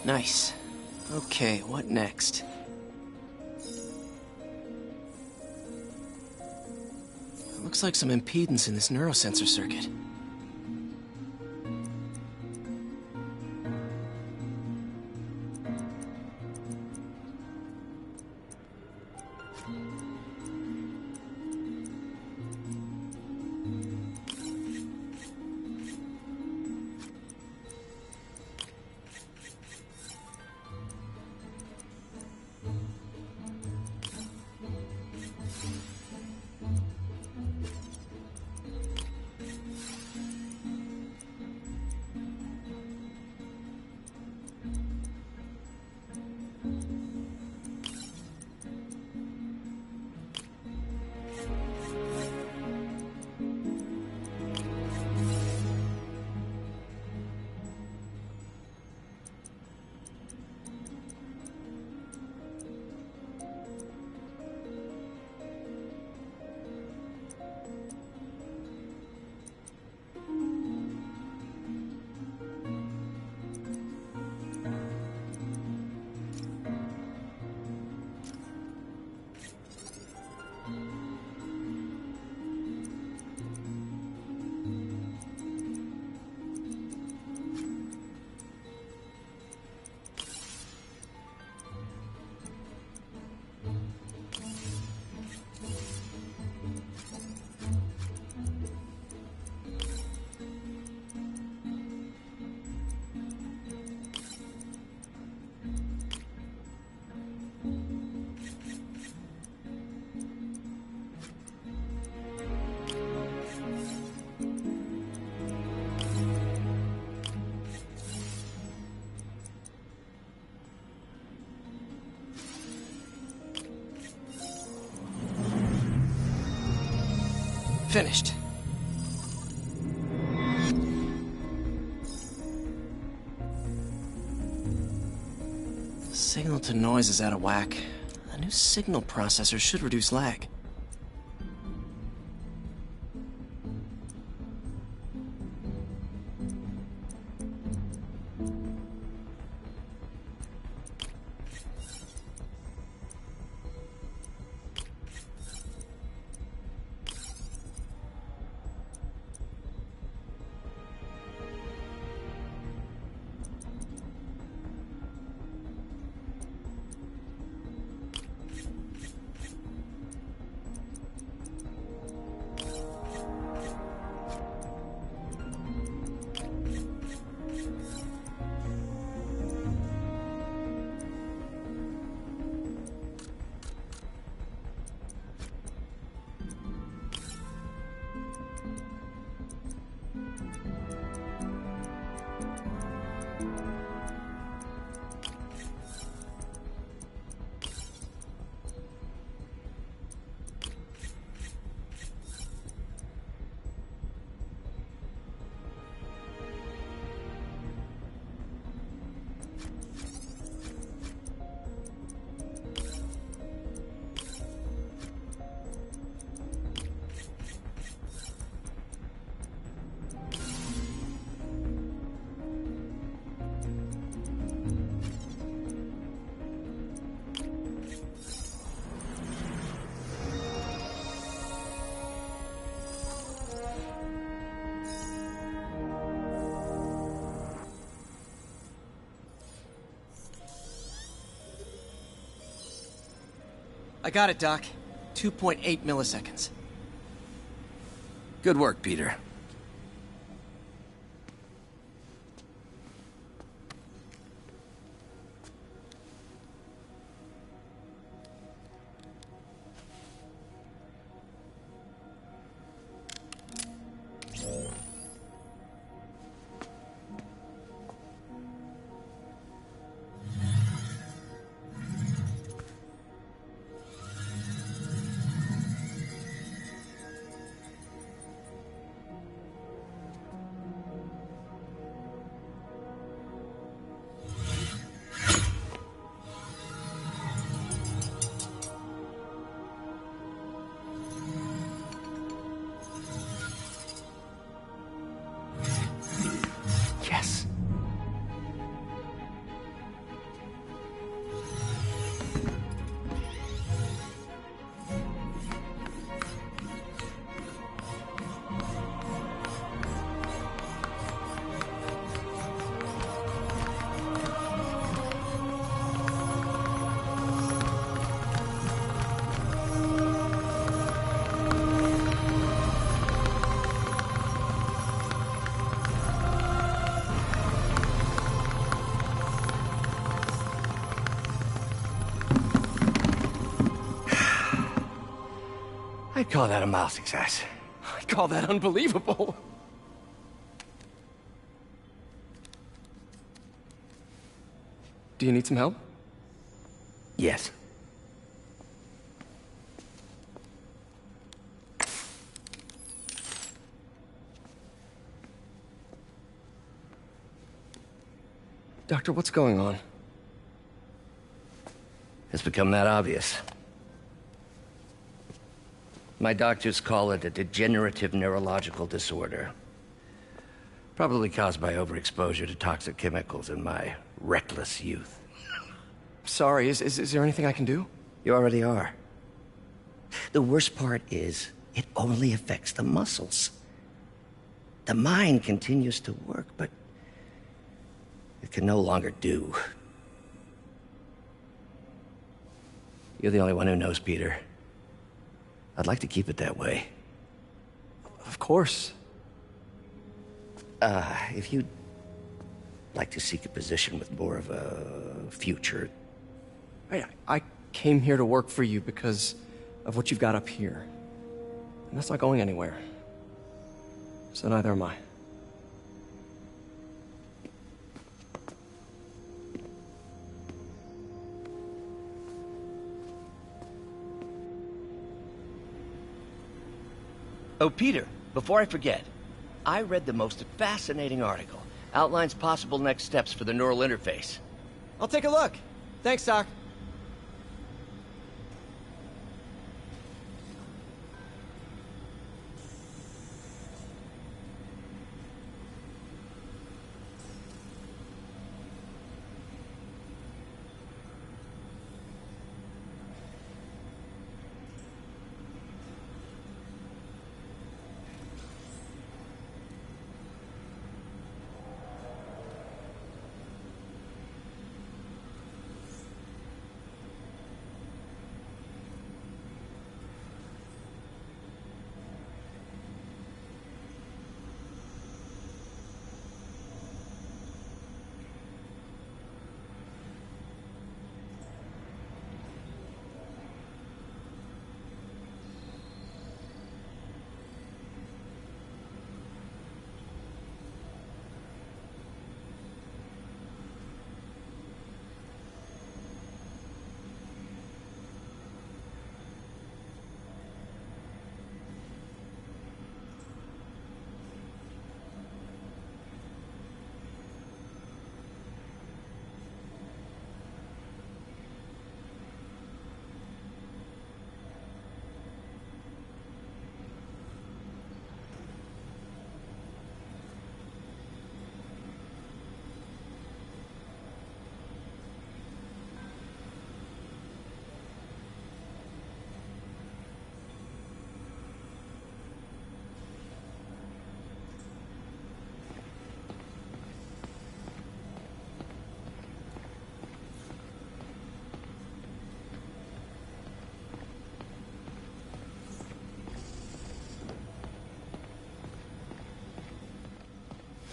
Nice. Okay, what next? Looks like some impedance in this neurosensor circuit. Finished. Signal to noise is out of whack. A new signal processor should reduce lag. I got it, Doc. 2.8 milliseconds. Good work, Peter. I'd call that a mild success. I'd call that unbelievable. Do you need some help? Yes. Doctor, what's going on? It's become that obvious. My doctors call it a degenerative neurological disorder. Probably caused by overexposure to toxic chemicals in my reckless youth. Sorry, is there anything I can do? You already are. The worst part is, it only affects the muscles. The mind continues to work, but it can no longer do. You're the only one who knows, Peter. I'd like to keep it that way. Of course. If you'd like to seek a position with more of a future... I came here to work for you because of what you've got up here. And that's not going anywhere. So neither am I. Oh, Peter, before I forget, I read the most fascinating article. Outlines possible next steps for the neural interface. I'll take a look. Thanks, Doc.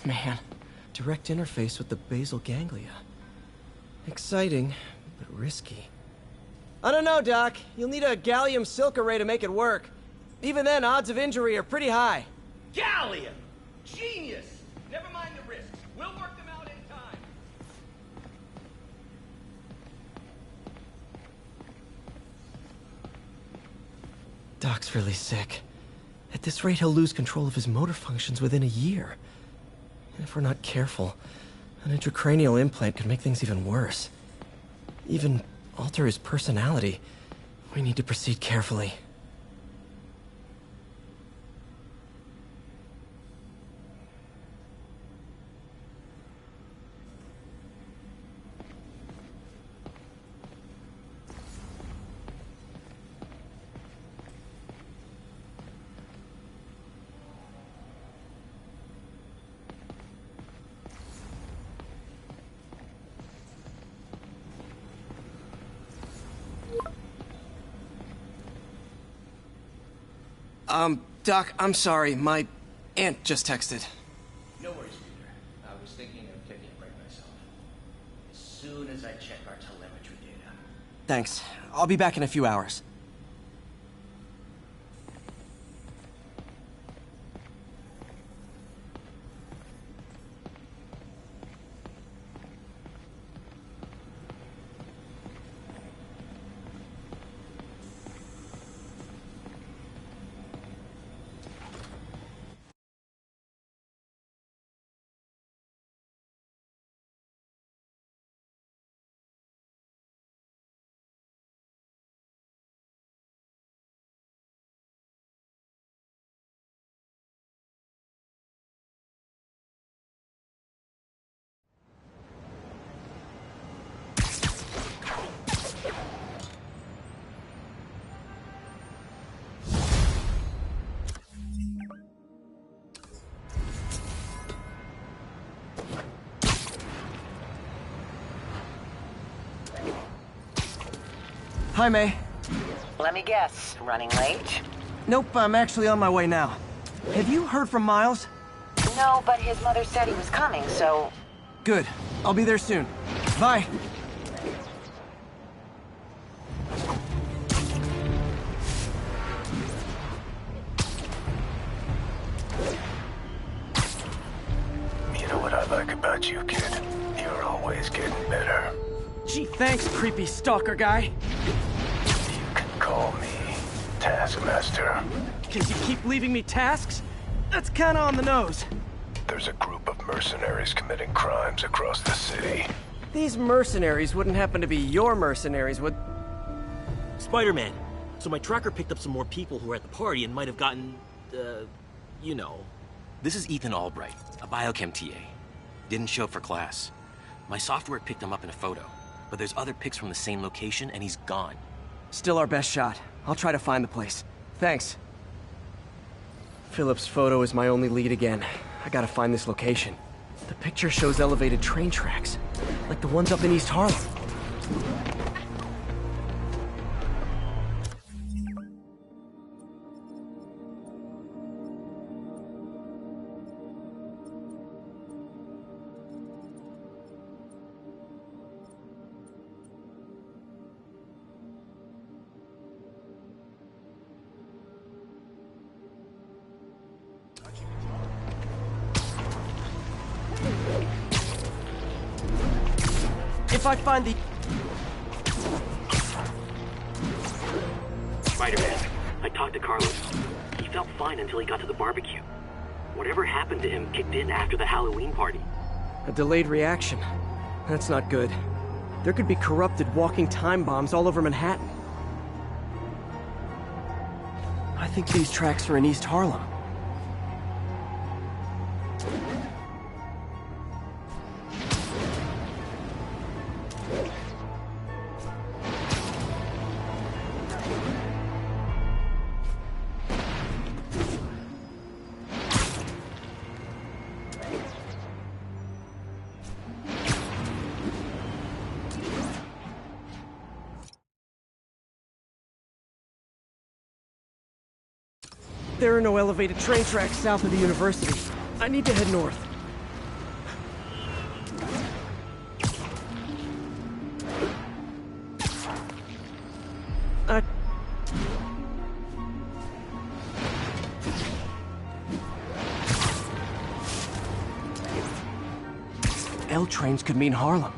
Man, direct interface with the basal ganglia. Exciting, but risky. I don't know, Doc. You'll need a gallium silk array to make it work. Even then, odds of injury are pretty high. Gallium! Genius! Never mind the risks. We'll work them out in time. Doc's really sick. At this rate, he'll lose control of his motor functions within a year. And if we're not careful, an intracranial implant could make things even worse. Even alter his personality. We need to proceed carefully. Doc, I'm sorry. My aunt just texted. No worries, Peter. I was thinking of taking a break myself. As soon as I check our telemetry data. Thanks. I'll be back in a few hours. Hi, May. Let me guess, running late? Nope, I'm actually on my way now. Have you heard from Miles? No, but his mother said he was coming, so... Good. I'll be there soon. Bye. You know what I like about you, kid? You're always getting better. Gee, thanks, creepy stalker guy. You can call me Taskmaster. Can you keep leaving me tasks? That's kinda on the nose. There's a group of mercenaries committing crimes across the city. These mercenaries wouldn't happen to be your mercenaries, would... Spider-Man. So my tracker picked up some more people who were at the party and might have gotten, you know. This is Ethan Albright, a biochem TA. Didn't show up for class. My software picked him up in a photo, but there's other pics from the same location and he's gone. Still our best shot. I'll try to find the place. Thanks. Philip's photo is my only lead again. I gotta find this location. The picture shows elevated train tracks, like the ones up in East Harlem. If I find the... Spider-Man, I talked to Carlos. He felt fine until he got to the barbecue. Whatever happened to him kicked in after the Halloween party. A delayed reaction. That's not good. There could be corrupted walking time bombs all over Manhattan. I think these tracks are in East Harlem. There are no elevated train tracks south of the university. I need to head north. L trains could mean Harlem.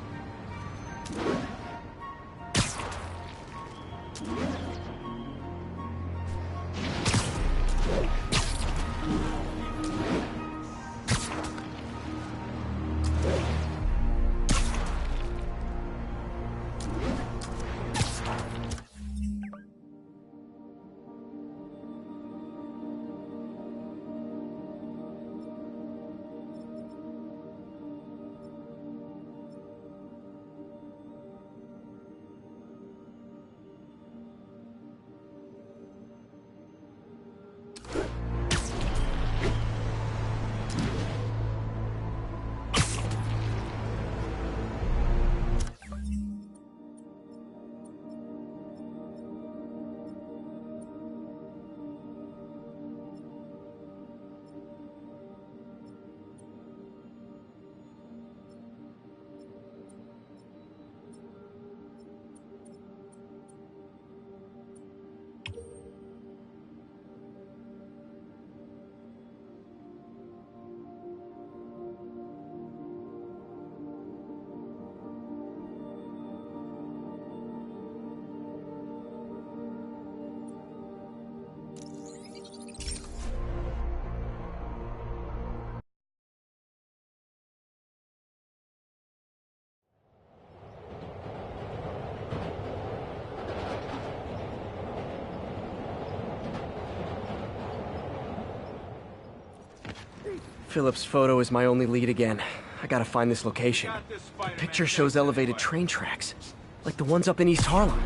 Philip's photo is my only lead again. I gotta find this location. The picture shows elevated train tracks, like the ones up in East Harlem.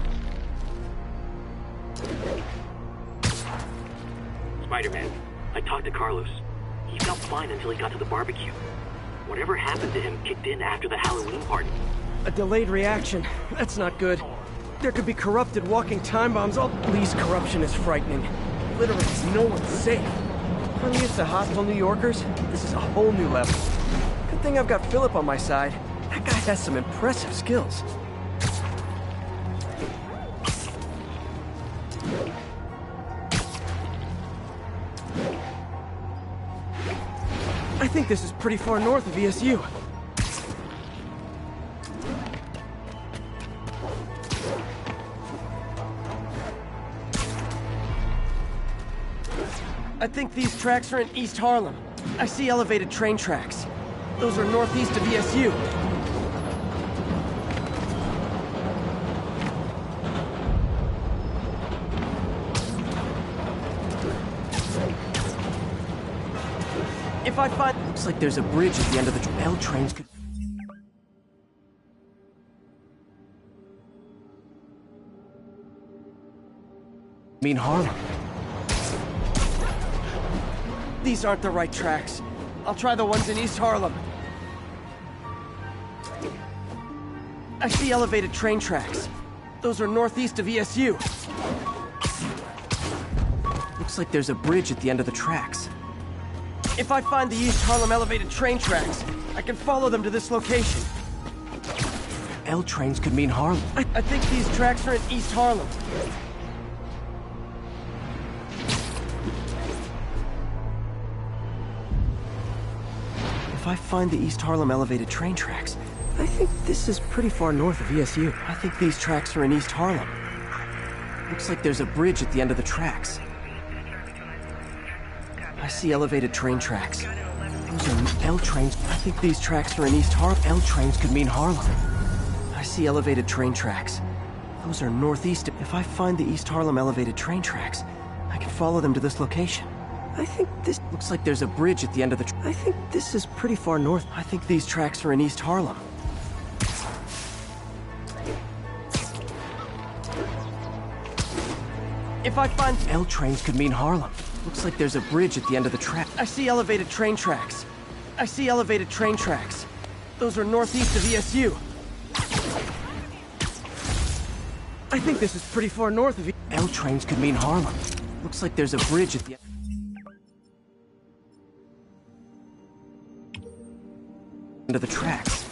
Spider-Man, I talked to Carlos. He felt fine until he got to the barbecue. Whatever happened to him kicked in after the Halloween party. A delayed reaction. That's not good. There could be corrupted walking time bombs. All police corruption is frightening. Literally, no one's safe. I'm used to hostile New Yorkers. This is a whole new level. Good thing I've got Philip on my side. That guy has some impressive skills. I think this is pretty far north of ESU. I think these tracks are in East Harlem. I see elevated train tracks. Those are northeast of ESU. If I find... Looks like there's a bridge at the end of the... L trains could... mean Harlem. These aren't the right tracks. I'll try the ones in East Harlem. I see elevated train tracks. Those are northeast of ESU. Looks like there's a bridge at the end of the tracks. If I find the East Harlem elevated train tracks, I can follow them to this location. L trains could mean Harlem. I think these tracks are in East Harlem. If I find the East Harlem elevated train tracks, I think this is pretty far north of ESU. I think these tracks are in East Harlem. Looks like there's a bridge at the end of the tracks. I see elevated train tracks. Those are L trains. I think these tracks are in East Harlem. L trains could mean Harlem. I see elevated train tracks. Those are northeast. If I find the East Harlem elevated train tracks, I can follow them to this location. I think this looks like there's a bridge at the end of the... I think this is pretty far north. I think these tracks are in East Harlem. If I find... L trains could mean Harlem. Looks like there's a bridge at the end of the track. I see elevated train tracks. I see elevated train tracks. Those are northeast of ESU. I think this is pretty far north of... L trains could mean Harlem. Looks like there's a bridge at the... end of the tracks.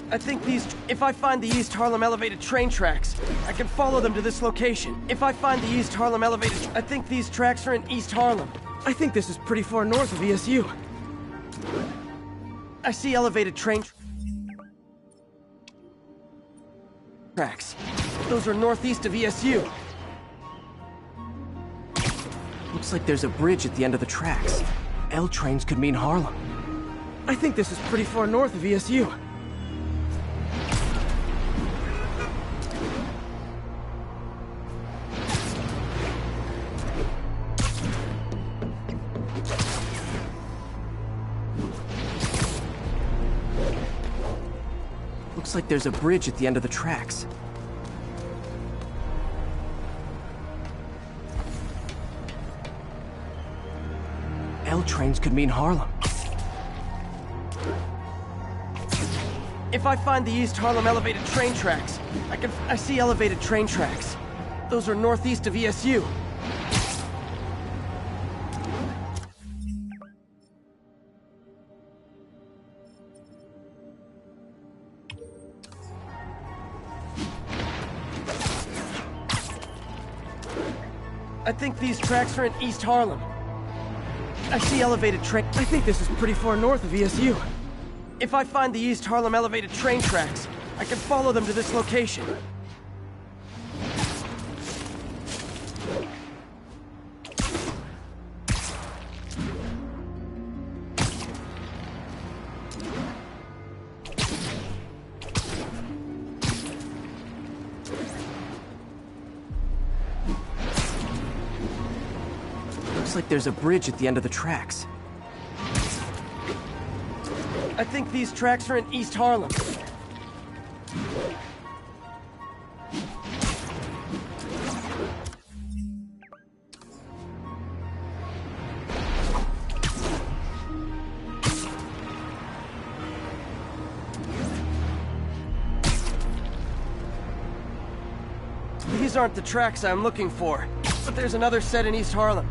I think these... If I find the East Harlem elevated train tracks, I can follow them to this location. If I find the East Harlem elevated... I think these tracks are in East Harlem. I think this is pretty far north of ESU. I see elevated train... tracks. Those are northeast of ESU. Looks like there's a bridge at the end of the tracks. L trains could mean Harlem. I think this is pretty far north of ESU. Looks like there's a bridge at the end of the tracks. L trains could mean Harlem. If I find the East Harlem elevated train tracks, I see elevated train tracks. Those are northeast of ESU. I think these tracks are in East Harlem. I see elevated train... I think this is pretty far north of ESU. If I find the East Harlem elevated train tracks, I can follow them to this location. Looks like there's a bridge at the end of the tracks. I think these tracks are in East Harlem. These aren't the tracks I'm looking for, but there's another set in East Harlem.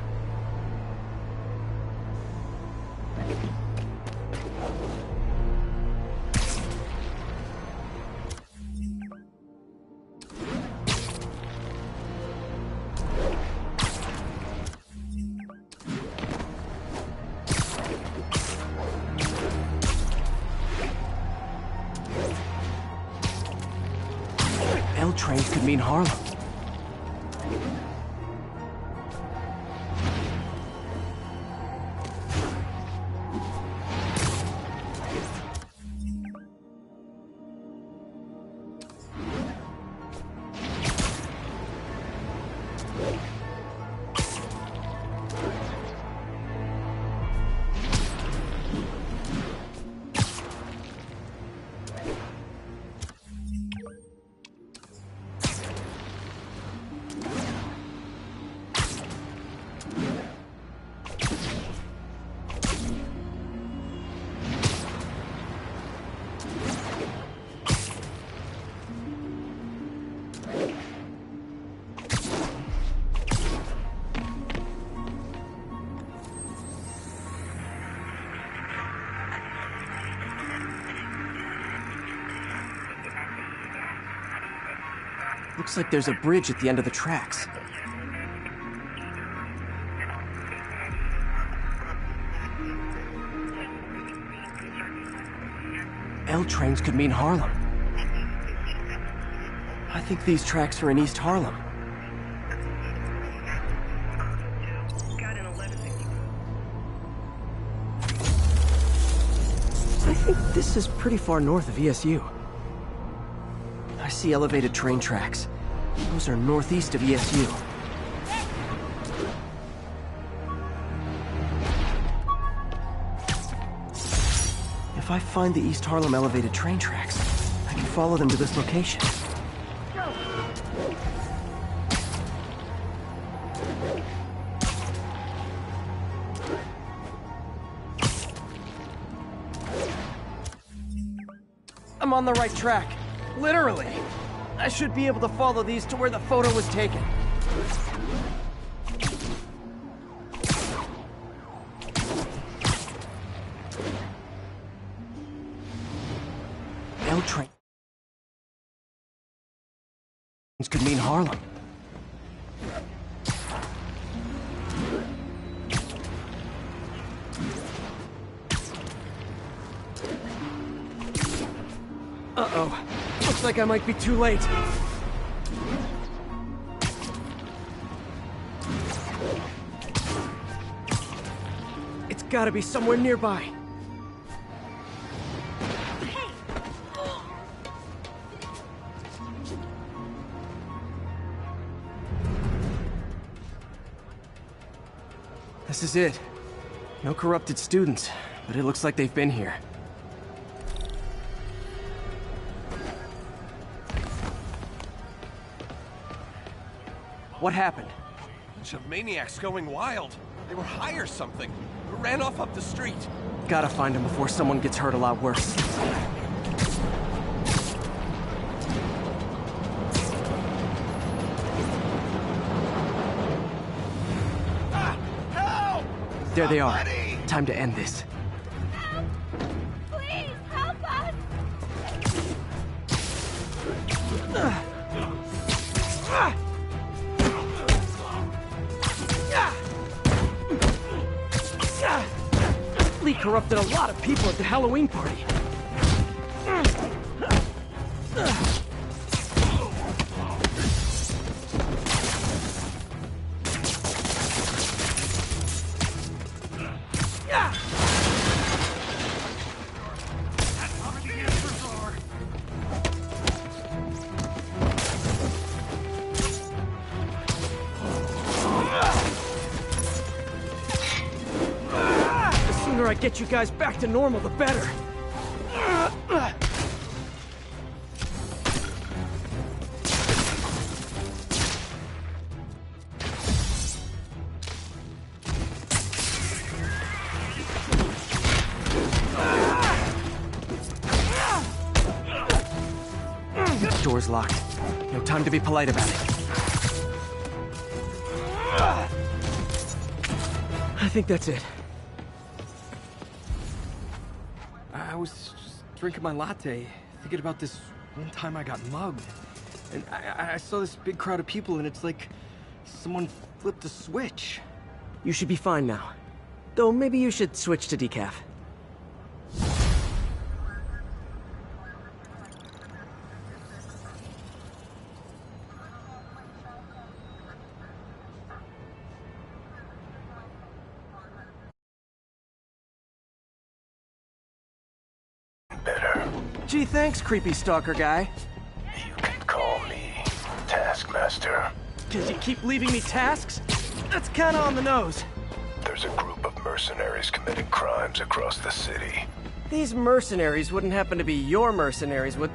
L trains could mean Harlem. Looks like there's a bridge at the end of the tracks. L trains could mean Harlem. I think these tracks are in East Harlem. I think this is pretty far north of ESU. I see elevated train tracks. Those are northeast of ESU. If I find the East Harlem elevated train tracks, I can follow them to this location. I'm on the right track. Literally. I should be able to follow these to where the photo was taken. L trains could mean Harlem. Uh-oh. Looks like I might be too late. It's gotta be somewhere nearby. This is it. No corrupted students, but it looks like they've been here. What happened? Bunch of maniacs going wild. They were high or something. Ran off up the street. Gotta find them before someone gets hurt a lot worse. Help! There they are. Time to end this. Please, help us! Lee corrupted a lot of people at the Halloween party. The sooner I get you guys back to normal, the better. Door's locked. No time to be polite about it. I think that's it. I was just drinking my latte, thinking about this one time I got mugged. And I saw this big crowd of people, and it's like someone flipped a switch. You should be fine now. Though maybe you should switch to decaf. Gee, thanks, creepy stalker guy. You can call me Taskmaster. 'Cause you keep leaving me tasks? That's kinda on the nose. There's a group of mercenaries committing crimes across the city. These mercenaries wouldn't happen to be your mercenaries, would...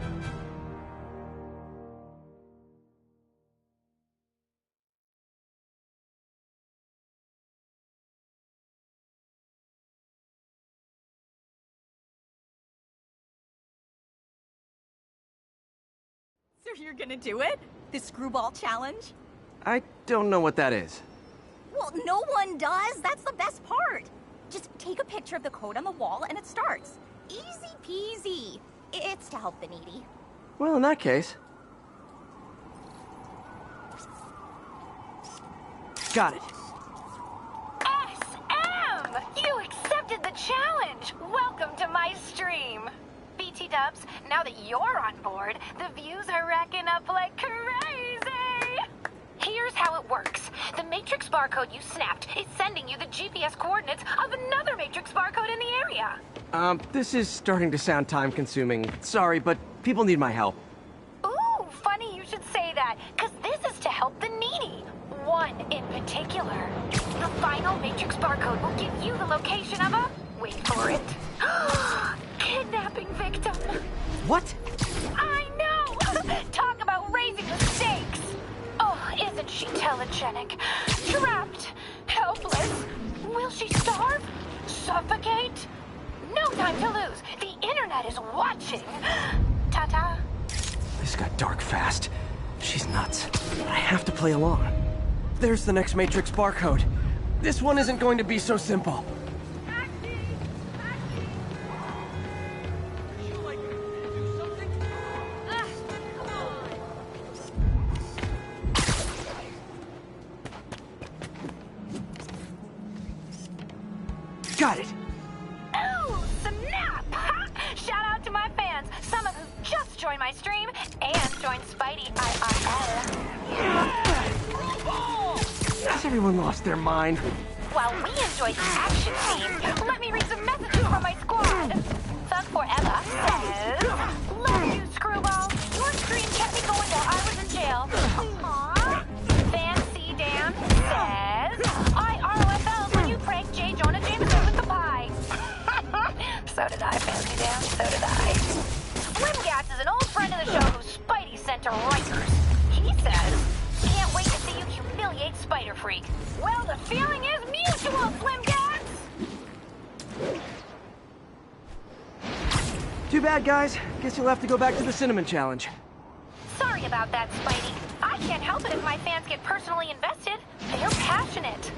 So you're gonna do it? This screwball challenge? I don't know what that is. Well, no one does. That's the best part. Just take a picture of the code on the wall and it starts. Easy peasy. It's to help the needy. Well, in that case... Got it. SM! You accepted the challenge! Welcome to my stream. BT Dubs, now that you're on board, the views are racking up like crazy! Here's how it works. The Matrix barcode you snapped is sending you the GPS coordinates of another Matrix barcode in the area. This is starting to sound time-consuming. Sorry, but people need my help. Ooh, funny you should say that, because this is to help the needy. One in particular. The final Matrix barcode will give you the location of a... wait for it. Kidnapping victim. What? I know! Talk about raising the stakes! Oh, isn't she telegenic? Trapped. Helpless. Will she starve? Suffocate? No time to lose. The internet is watching. Ta-ta. This got dark fast. She's nuts. But I have to play along. There's the next Matrix barcode. This one isn't going to be so simple. Got it. Ooh, snap! Shout out to my fans, some of who just joined my stream and joined Spidey IRL. Has everyone lost their mind? While we enjoy the action scene, let me read some messages from my squad. Thug Forever says, love you, Screwball. Your stream kept me going while I was in jail. Aww. Fancy Dan says, I ROFL when you pranked J. Jonah Jameson with the pie. So did I, Fancy Dan. So did I. Slim Gats is an old friend of the show who Spidey sent to Rikers. He says, can't wait to see you humiliate Spider Freak. Well, the feeling is mutual, Slim Gats! Too bad, guys. Guess you'll have to go back to the Cinnamon Challenge. Sorry about that, Spidey. I can't help it if my fans get personally invested. They're passionate.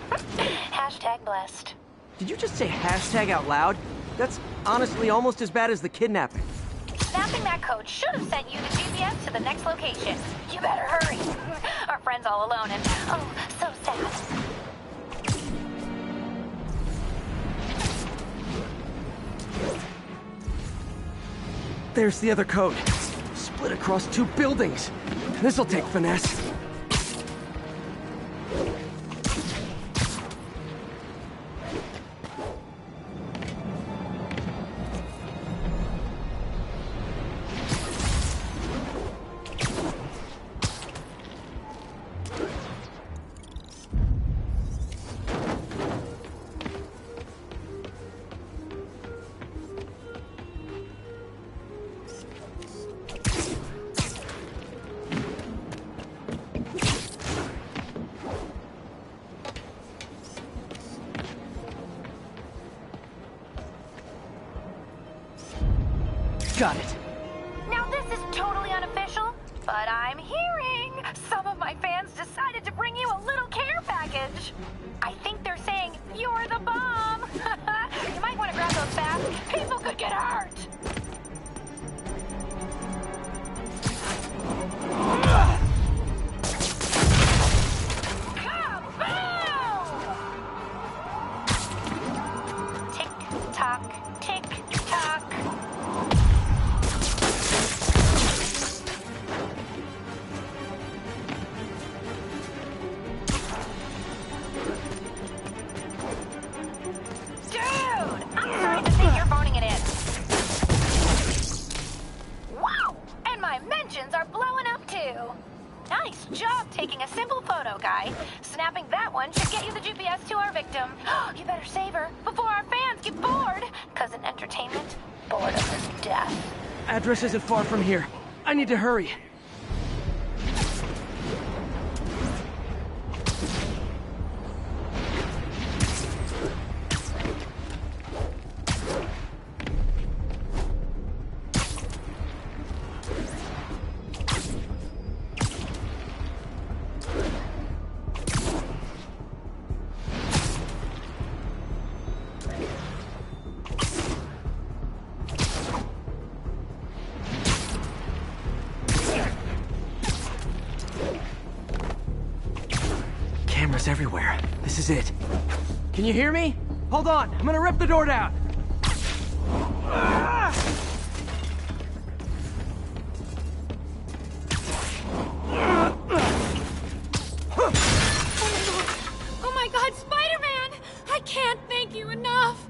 Hashtag blessed. Did you just say hashtag out loud? That's honestly almost as bad as the kidnapping. Snapping that code should have sent you the GPS to the next location. You better hurry. Our friend's all alone and, oh, so sad. There's the other code. Split across 2 buildings. This'll take finesse. Got it. Now this is totally unofficial, but I'm hearing some of my fans decided to bring you a little care package. I think they're saying You're the bomb! You might want to grab those fast. People could get hurt! Tick-tock, tick-tock. Dude! I'm starting to think you're phoning it in. Wow! And my mentions are blowing up too. Nice job taking a simple photo, guy. Snapping that one should get you the GPS to our victim. You better save her before our fans get bored. Cause in entertainment, boredom is death. Address isn't far from here. I need to hurry. Cameras everywhere. This is it. Can you hear me? Hold on, I'm gonna rip the door down. Oh my god, Spider-Man! I can't thank you enough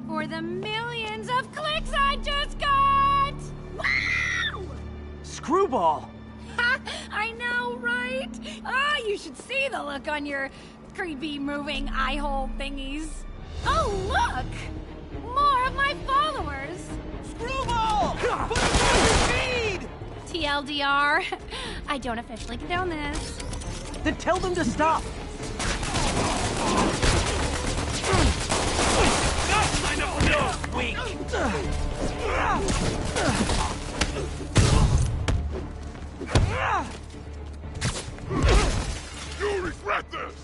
for the millions of clicks I just got! Wow! Screwball! Ha! I know, right? Ah, you should see the look on your creepy moving eye hole thingies. Oh, look! More of my followers! Screwball! Put it on your feed! TLDR, I don't officially condone this. Then tell them to stop! Sign up for no! Weak! You'll regret this!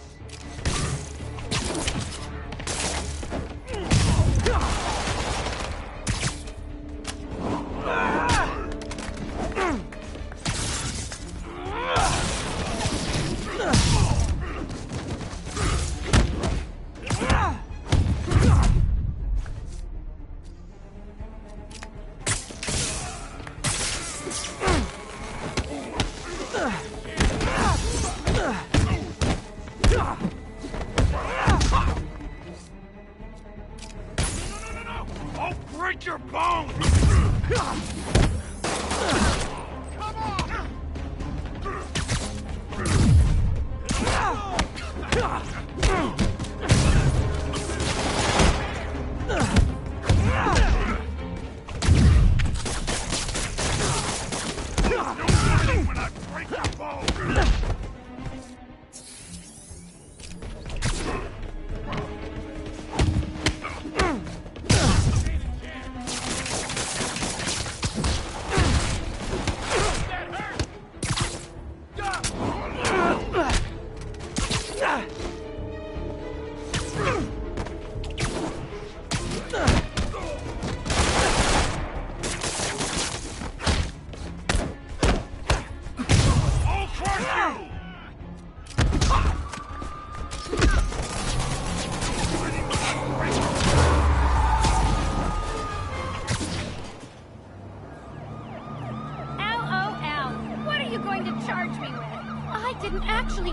I'll break your bones! When I break your bones!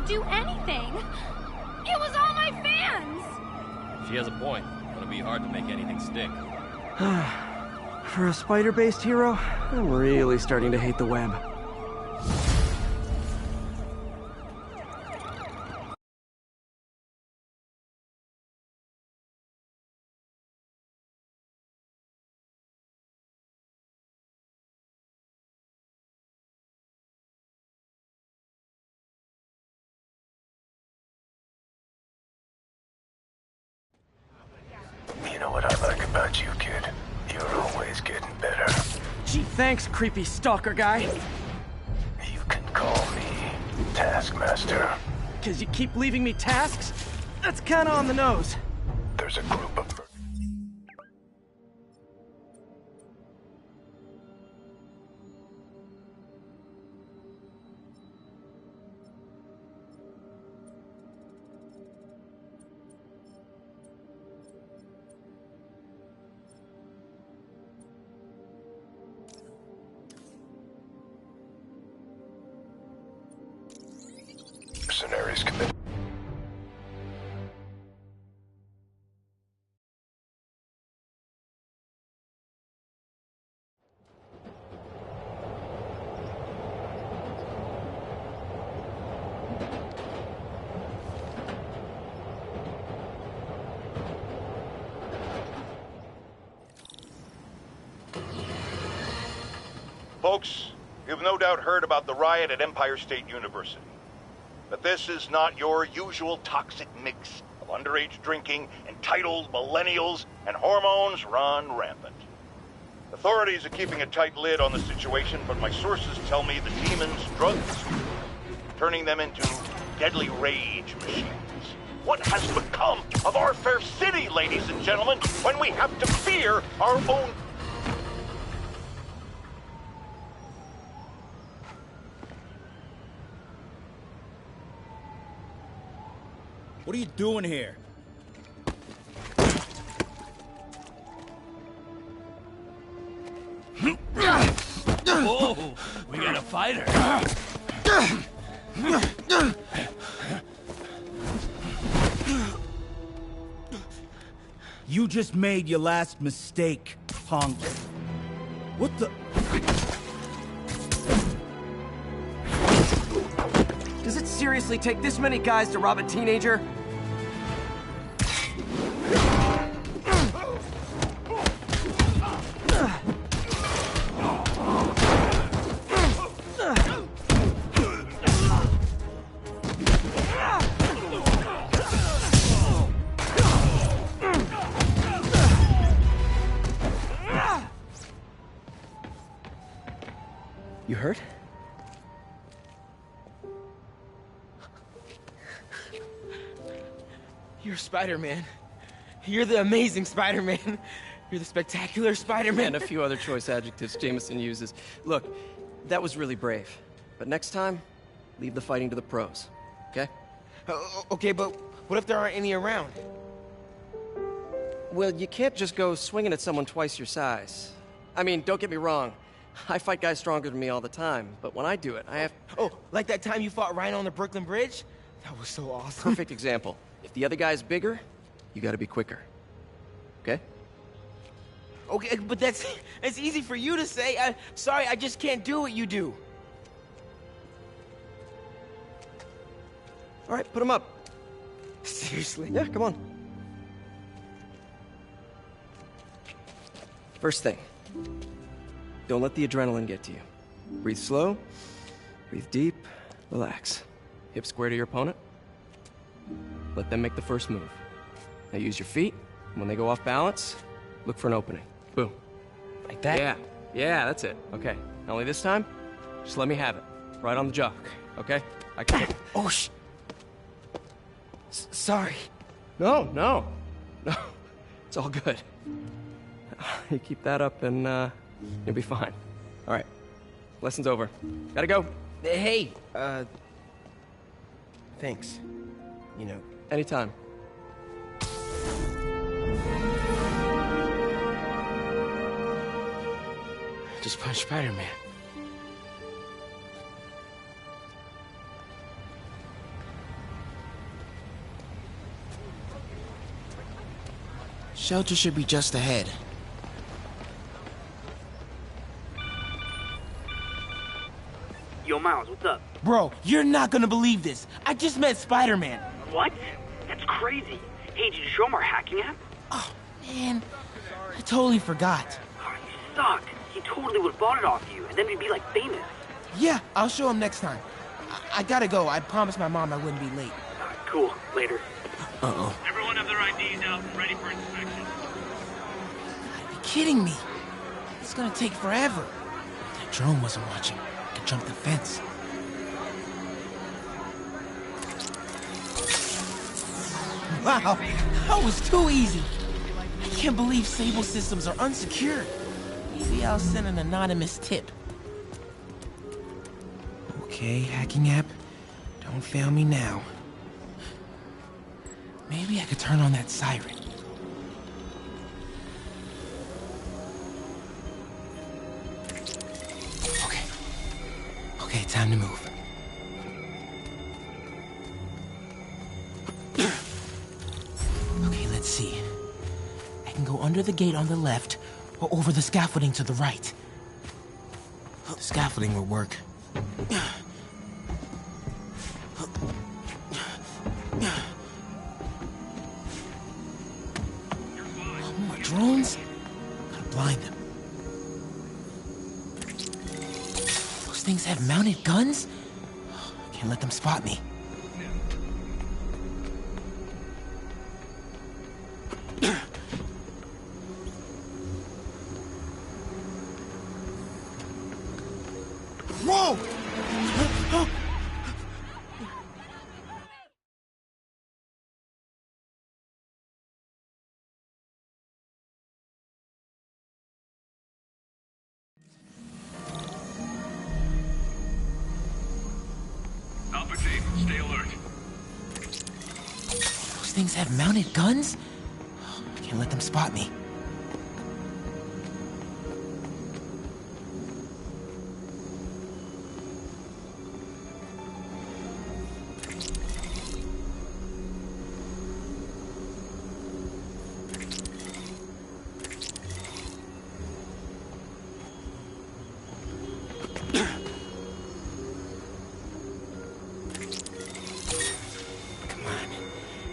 Do anything. It was all my fans. She has a point. It'll be hard to make anything stick. For a spider-based hero, I'm really starting to hate the web. You know what I like about you, kid? You're always getting better. Gee, thanks, creepy stalker guy. You can call me Taskmaster. 'Cause you keep leaving me tasks? That's kinda on the nose. There's a group of... mercenaries commit. Folks, you've no doubt heard about the riot at Empire State University. But this is not your usual toxic mix of underage drinking, entitled millennials, and hormones run rampant. Authorities are keeping a tight lid on the situation, but my sources tell me the demons drug the students, turning them into deadly rage machines. What has become of our fair city, ladies and gentlemen, when we have to fear our own... What are you doing here? Oh, we got a fighter. You just made your last mistake, punk. What the... Does it seriously take this many guys to rob a teenager? You hurt? You're Spider-Man. You're the amazing Spider-Man. You're the spectacular Spider-Man. And a few other choice adjectives Jameson uses. Look, that was really brave. But next time, leave the fighting to the pros, okay? Okay, but what if there aren't any around? Well, you can't just go swinging at someone twice your size. I mean, don't get me wrong. I fight guys stronger than me all the time, but when I do it, I have... Oh, like that time you fought Rhino on the Brooklyn Bridge? That was so awesome. Perfect example. If the other guy's bigger, you gotta be quicker. Okay? Okay, but that's easy for you to say. Sorry, I just can't do what you do. All right, put him up. Seriously? Yeah, come on. First thing, don't let the adrenaline get to you. Breathe slow, breathe deep, relax. Hip square to your opponent. Let them make the first move. Now use your feet, and when they go off balance, look for an opening. Boom. Like that? Yeah, yeah, that's it. Okay, now only this time, just let me have it. Right on the jaw, okay? I can... Oh, sorry. No, it's all good. You keep that up and, you'll be fine. All right, lesson's over. Gotta go. Hey, thanks. You know. Anytime. Just punch Spider-Man. Shelter should be just ahead. Yo, Miles, what's up? Bro, you're not gonna believe this. I just met Spider-Man. What? That's crazy. Hey, did you show him our hacking app? Oh, man. I totally forgot. Oh, you suck. He totally would have bought it off you, and then we'd be, like, famous. Yeah, I'll show him next time. I gotta go. I promised my mom I wouldn't be late. All right, cool. Later. Uh-oh. Everyone have their IDs out and ready for inspection. Are you kidding me? It's gonna take forever. If that drone wasn't watching, I could jump the fence. Wow, that was too easy. I can't believe Sable systems are unsecured. Maybe I'll send an anonymous tip. Okay, hacking app. Don't fail me now. Maybe I could turn on that siren. Okay. Okay, time to move. Okay, let's see. I can go under the gate on the left, or over the scaffolding to the right. The scaffolding will work. More drones? Gotta blind them. Those things have mounted guns? Can't let them spot me. Whoa! Alpha team, stay alert. Those things have mounted guns? Can't let them spot me.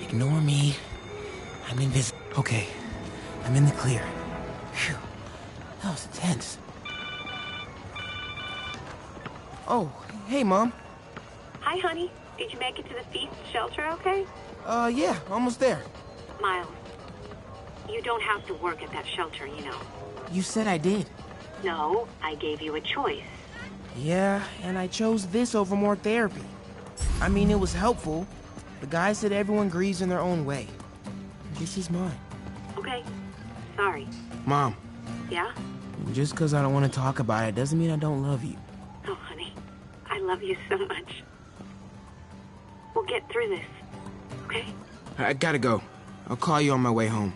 Ignore me. I'm invisible. Okay, I'm in the clear. Phew, that was intense. Oh, hey, Mom. Hi, honey. Did you make it to the feast shelter okay? Yeah, almost there. Miles, you don't have to work at that shelter, you know. You said I did. No, I gave you a choice. Yeah, and I chose this over more therapy. I mean, it was helpful. The guy said everyone grieves in their own way. This is mine. Okay. Sorry. Mom, Yeah? just because I don't want to talk about it doesn't mean I don't love you. Oh, honey. I love you so much. We'll get through this. Okay? I gotta go. I'll call you on my way home.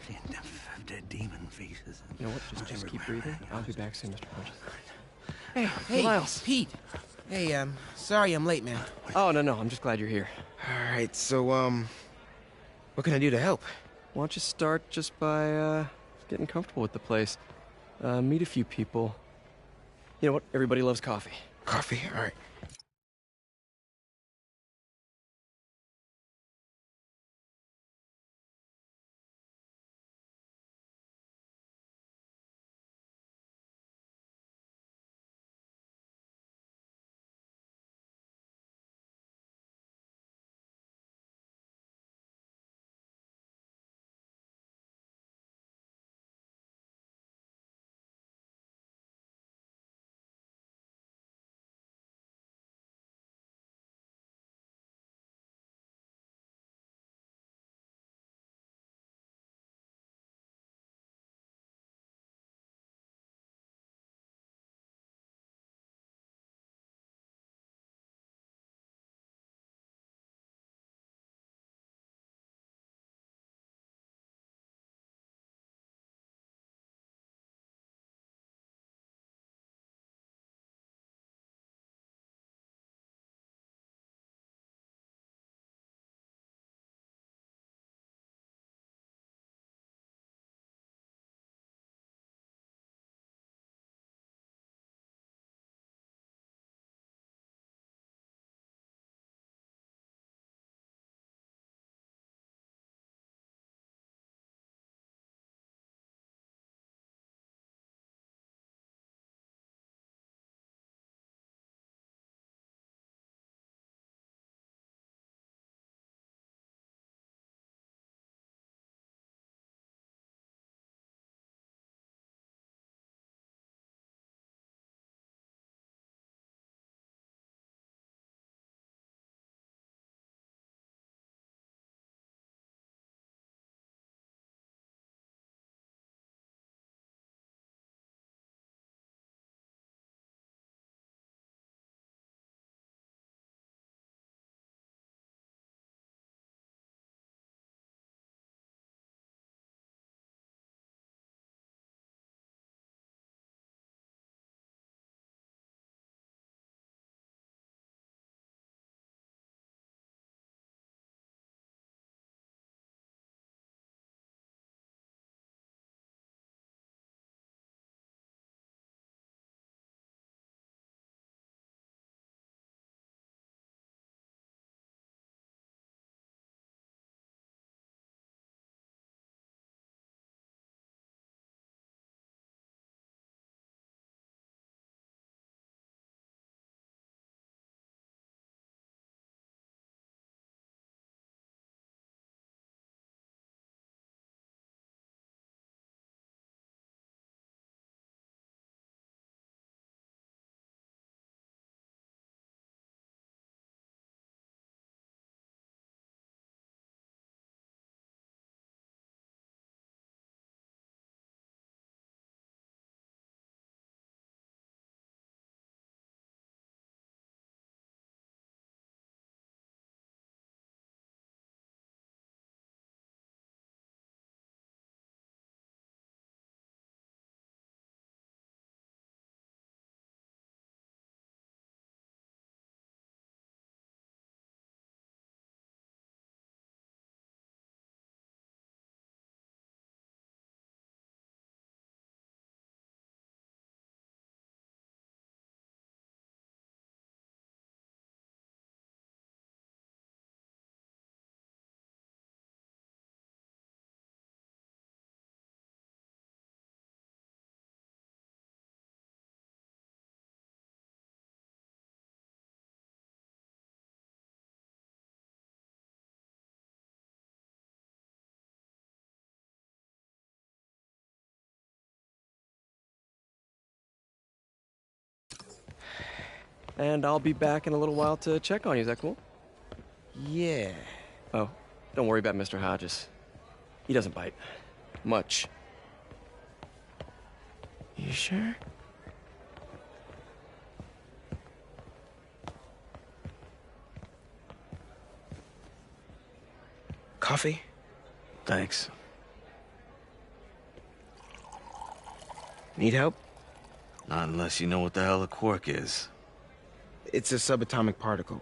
Seeing dead demon faces. You know what? Just keep breathing. I'll be back soon, Mr. Punch. Hey, Miles. Pete. Hey, sorry I'm late, man. Oh, no, I'm just glad you're here. All right, so, what can I do to help? Why don't you start just by, getting comfortable with the place. Meet a few people. You know what? Everybody loves coffee. Coffee? All right. And I'll be back in a little while to check on you. Is that cool? Yeah. Oh, don't worry about Mr. Hodges. He doesn't bite. Much. You sure? Coffee? Thanks. Need help? Not unless you know what the hell a quark is. It's a subatomic particle.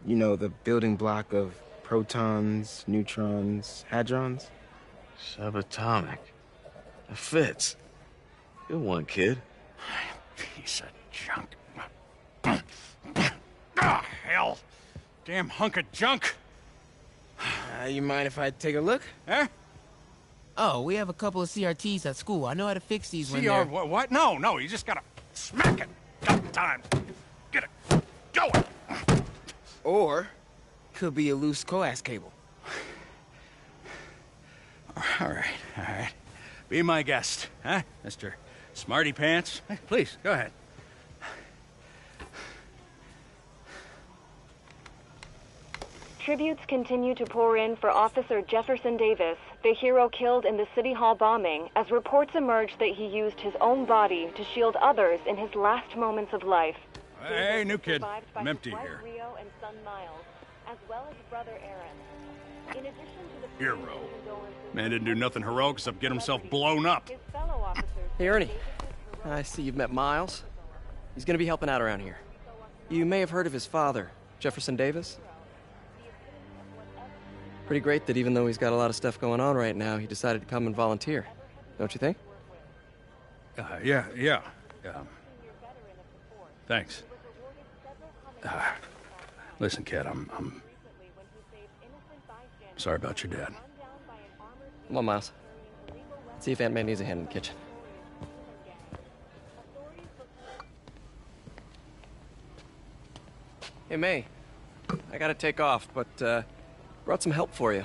You know, the building block of protons, neutrons, hadrons? Subatomic. It fits. Good one, kid. Piece of junk. Ah, hell. Damn hunk of junk. You mind if I take a look? Huh? Oh, we have a couple of CRTs at school. I know how to fix these when CR they're... what? No, you just gotta smack it. Got time. Get it. Going. Or, could be a loose coax cable. All right. Be my guest, huh, Mr. Smarty Pants? Please, go ahead. Tributes continue to pour in for Officer Jefferson Davis, the hero killed in the City Hall bombing, as reports emerge that he used his own body to shield others in his last moments of life. Hey, new kid. I'm empty here. Rio and son Miles, as well as brother Aaron. In addition to the Hero. Man didn't do nothing heroic except get himself blown up. his fellow officers, Hey, Ernie. I see you've met Miles. He's gonna be helping out around here. You may have heard of his father, Jefferson Davis. Pretty great that even though he's got a lot of stuff going on right now, he decided to come and volunteer. Don't you think? Yeah. Thanks. Listen, kid, I'm sorry about your dad. Come on, Miles. Let's see if Aunt May needs a hand in the kitchen. Hey, May. I gotta take off, but, brought some help for you.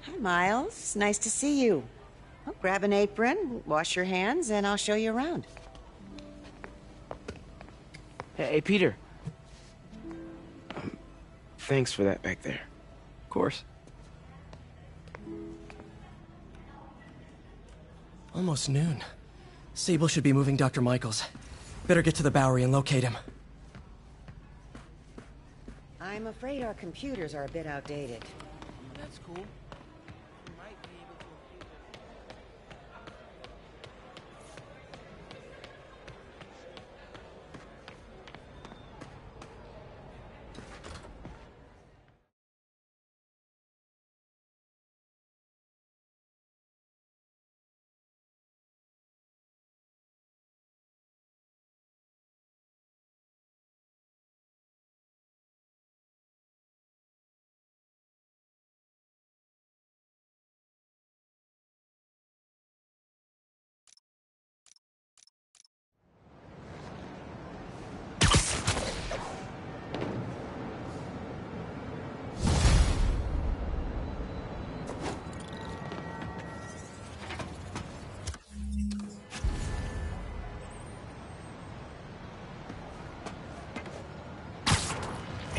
Hi, Miles. Nice to see you. Well, grab an apron, wash your hands, and I'll show you around. Hey, Peter. Thanks for that back there. Of course. Almost noon. Sable should be moving Dr. Michaels. Better get to the Bowery and locate him. I'm afraid our computers are a bit outdated. That's cool.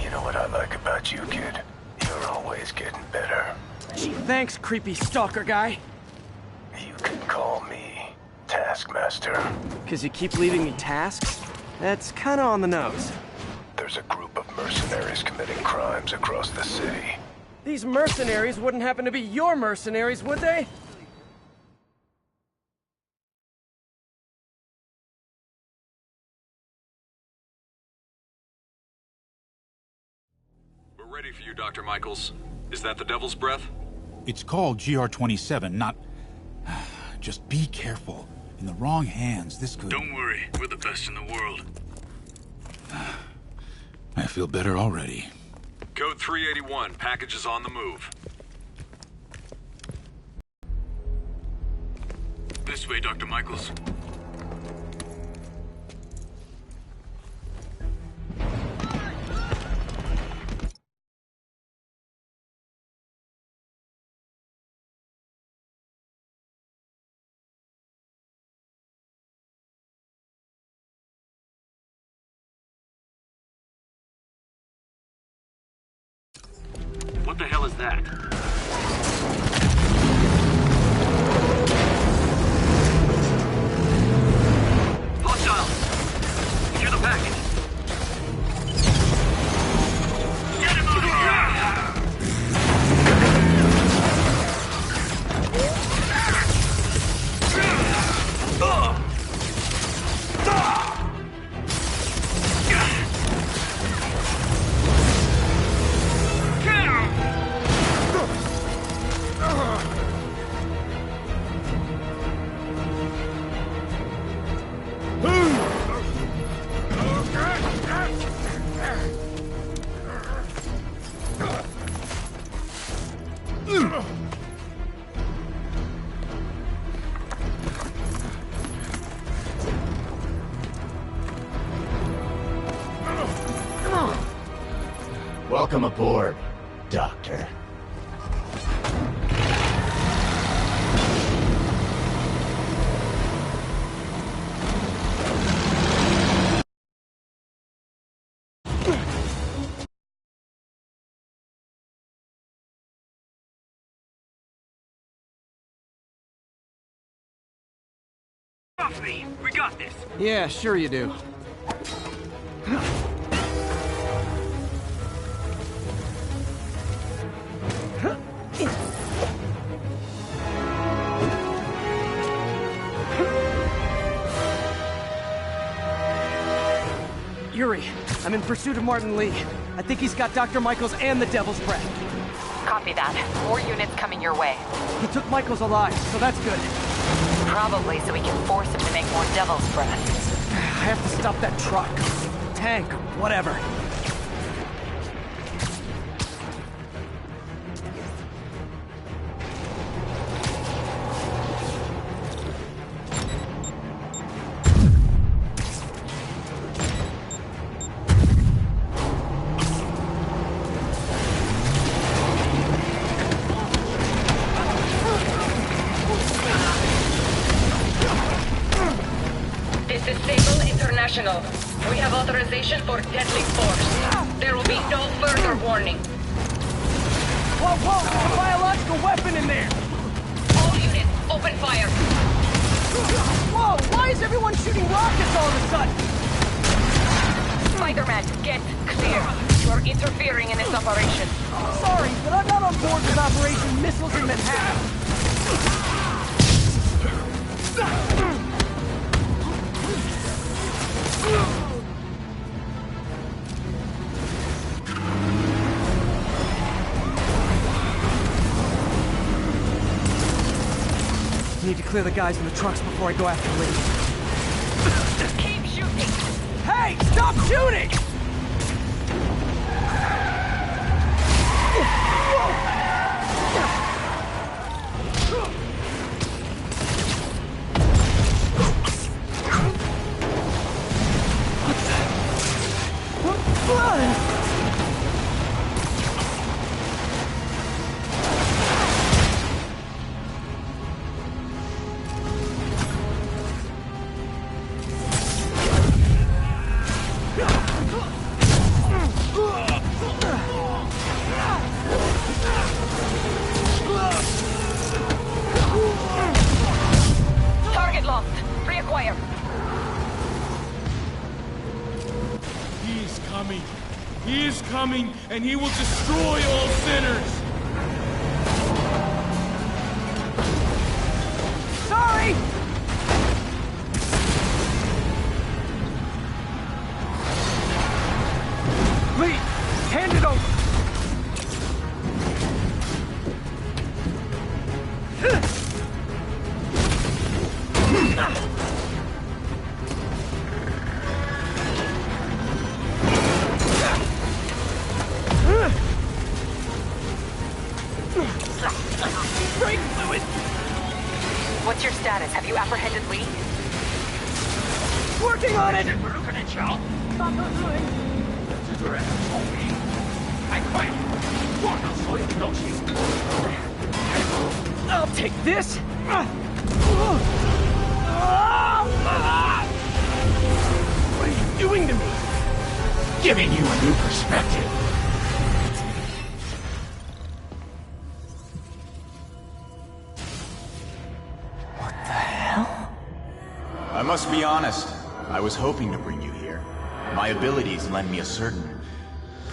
You know what I like about you, kid? You're always getting better. Gee, thanks, creepy stalker guy. You can call me Taskmaster. 'Cause you keep leaving me tasks? That's kinda on the nose. There's a group of mercenaries committing crimes across the city. These mercenaries wouldn't happen to be your mercenaries, would they? We're ready for you, Dr. Michaels. Is that the Devil's Breath? It's called GR-27, not... Just be careful. In the wrong hands, this could... Don't worry, we're the best in the world. I feel better already. Code 381, package is on the move. This way, Dr. Michaels. What the hell is that? Hostile! Secure the package. Get him out of Welcome aboard, Doctor. Off me! We got this! Yeah, sure you do. Yuri, I'm in pursuit of Martin Lee. I think he's got Dr. Michaels and the Devil's Breath. Copy that. More units coming your way. He took Michaels alive, so that's good. Probably so we can force him to make more Devil's Breath. I have to stop that truck. Tank, whatever. We have authorization for deadly force. There will be no further warning. Whoa, whoa! There's a biological weapon in there! All units, open fire! Whoa! Why is everyone shooting rockets all of a sudden? Spider-Man, get clear. You're interfering in this operation. Sorry, but I'm not on board with Operation Missiles in Manhattan. Need to clear the guys in the trucks before I go after Lee. Keep shooting! Hey! Stop shooting! Target locked. Reacquire. He's coming. He is coming, and he will destroy all sinners. Sorry! Lee, hand it over! Brake fluid! What's your status? Have you apprehended Lee? Working on it! I'll take this! What are you doing to me? Giving you a new perspective. must be honest. I was hoping to bring you here. My abilities lend me a certain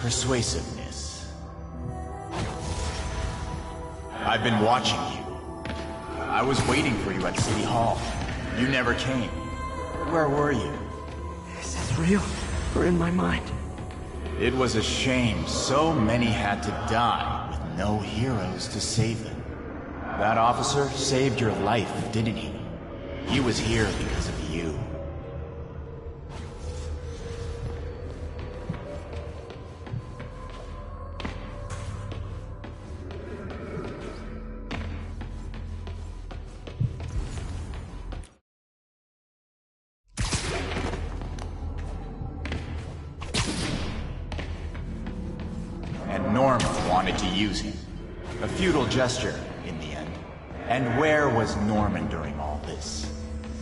persuasiveness. I've been watching you. I was waiting for you at City Hall. You never came. Where were you? Is this real or in my mind? It was a shame so many had to die with no heroes to save them. That officer saved your life, didn't he? He was here because of you. And Norman wanted to use him. A futile gesture, in the end. And where was Norman during all this?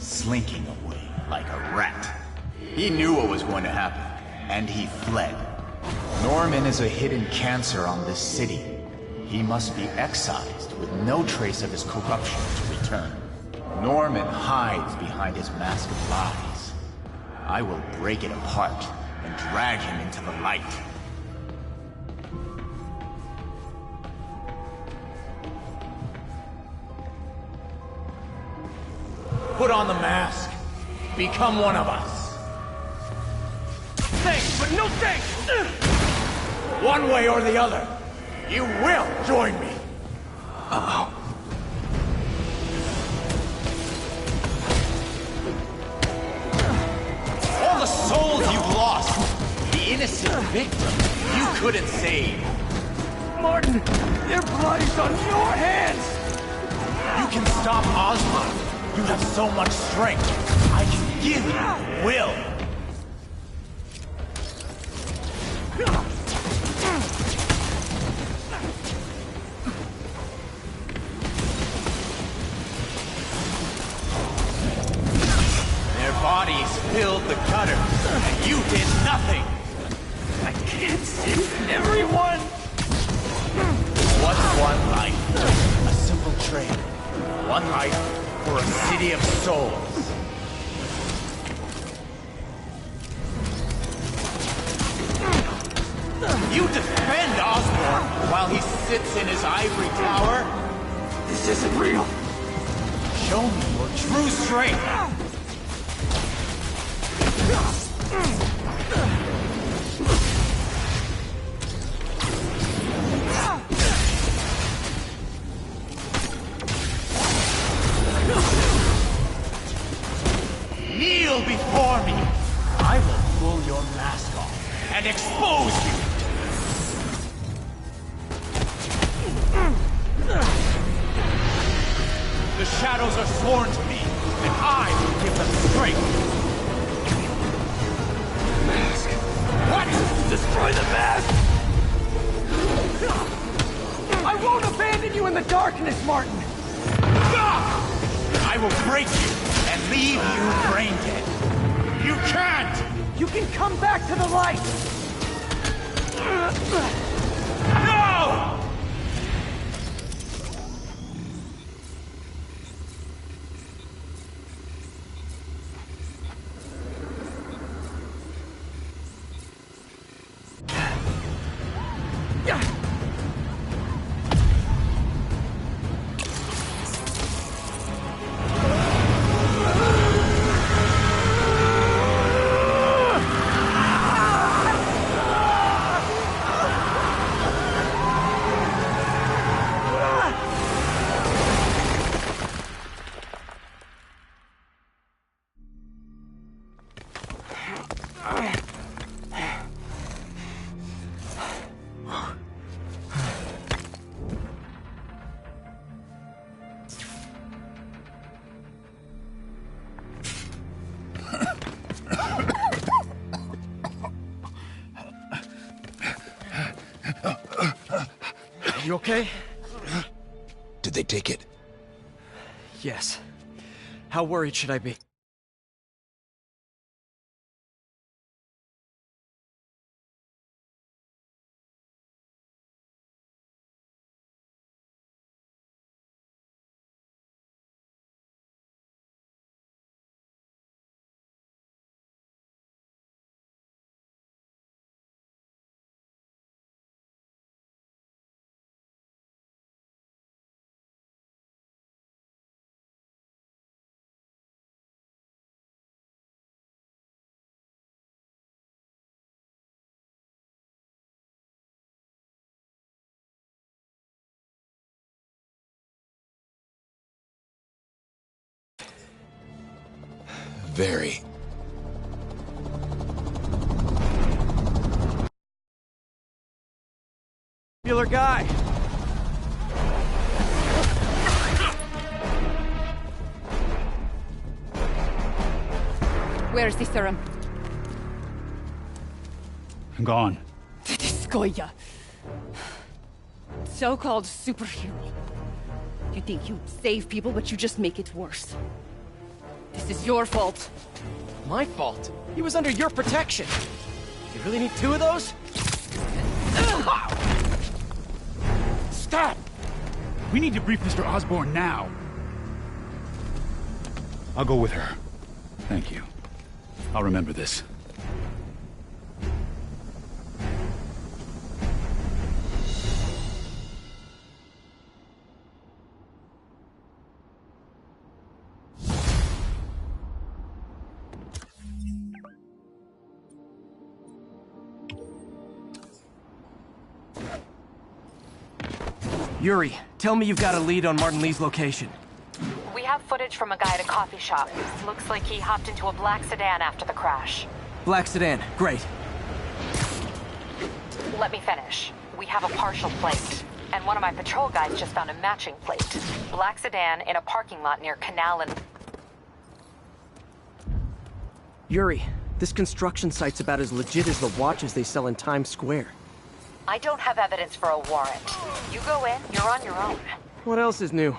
Slinking away like a rat. He knew what was going to happen, and he fled. Norman is a hidden cancer on this city. He must be excised with no trace of his corruption to return. Norman hides behind his mask of lies. I will break it apart and drag him into the light. Put on the mask. Become one of us. Thanks, but no thanks! One way or the other, you will join me. Uh-oh. All the souls you've lost, the innocent victim you couldn't save. Martin, their blood is on your hands! You can stop Osborn. You have so much strength. I can give you will. Their bodies filled the gutter, and you did nothing. I can't save everyone! What's one life? A simple trade. One life for a city of souls. You defend Osborn while he sits in his ivory tower? This isn't real. Show me your true strength. Kneel before me. I will pull your mask off and expose you. The shadows are sworn to me, and I will give them strength. Mask. What? Destroy the mask! I won't abandon you in the darkness, Martin! I will break you and leave you brain dead. You can't! You can come back to the light! No! You okay? Did they take it? Yes. How worried should I be? Very. Killer guy. Where's the serum? I'm gone. Skoya. So-called superhero. You think you save people, but you just make it worse. This is your fault. My fault? He was under your protection. You really need 2 of those? Stop! We need to brief Mr. Osborn now. I'll go with her. Thank you. I'll remember this. Yuri, tell me you've got a lead on Martin Lee's location. We have footage from a guy at a coffee shop. Looks like he hopped into a black sedan after the crash. Black sedan, great. Let me finish. We have a partial plate. And one of my patrol guys just found a matching plate. Black sedan in a parking lot near Canal and... Yuri, this construction site's about as legit as the watches they sell in Times Square. I don't have evidence for a warrant. You go in, you're on your own. What else is new?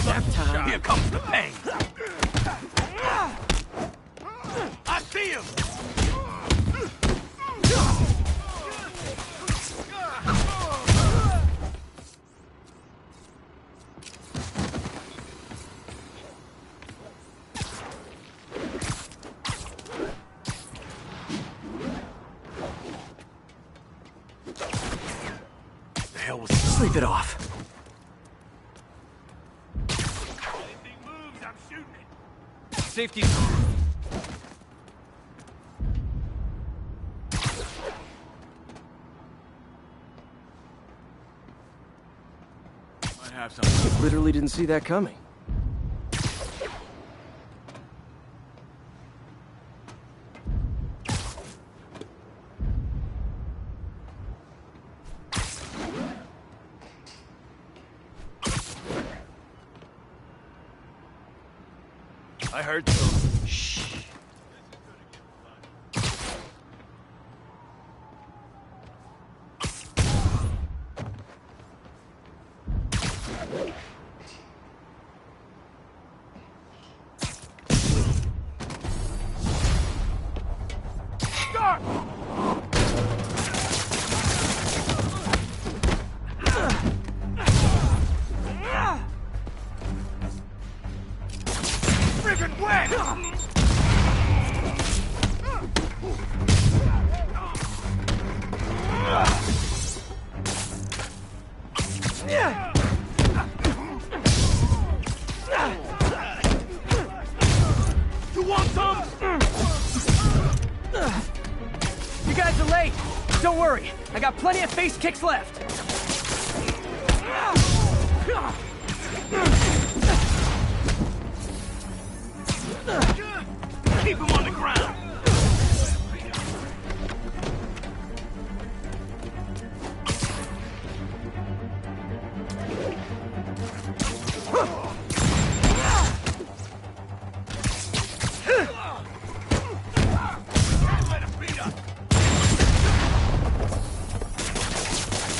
Nap time. Here comes the pain. I see him. Sleep it off. Anything moves, I'm shooting it. Safety. Might have something. Literally didn't see that coming. I heard something. Shh. Start! Friggin' wet! You want some? You guys are late. Don't worry. I got plenty of face kicks left. Keep him on the ground.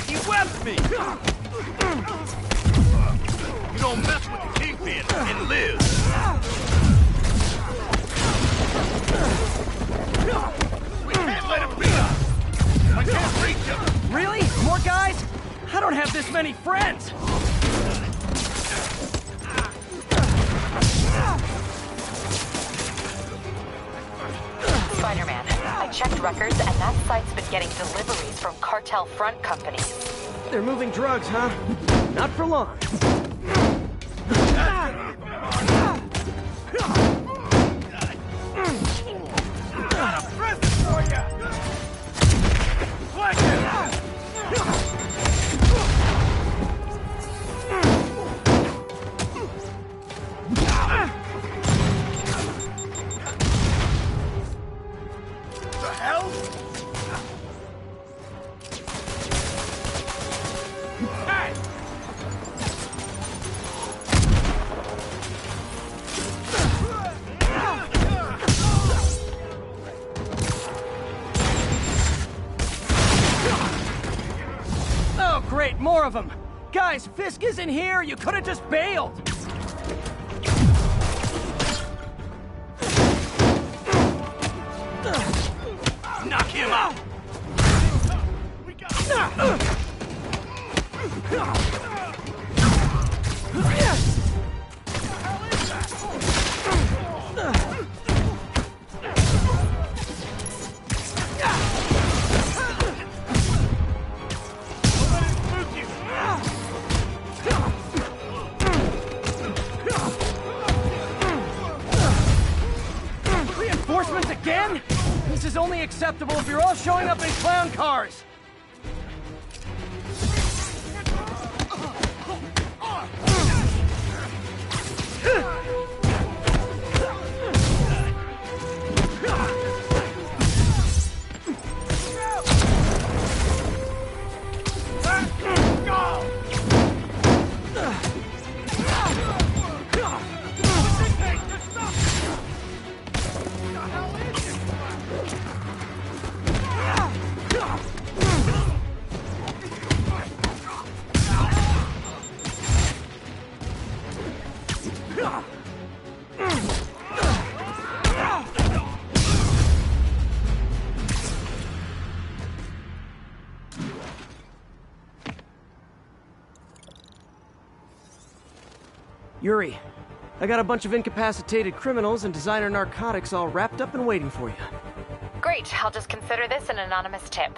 He wept me. You don't mess with the kingpin and live. We can't let him beat us. I can't reach him. Really? More guys? I don't have this many friends. Spider-Man, I checked records and that site's been getting deliveries from cartel front companies. They're moving drugs, huh? Not for long. Got a present for ya. Flash it. of them! Guys, Fisk isn't here! You could've just bailed! Knock him out! Reinforcements again? This is only acceptable if you're all showing up in clown cars! Yuri, I got a bunch of incapacitated criminals and designer narcotics all wrapped up and waiting for you. Great, I'll just consider this an anonymous tip.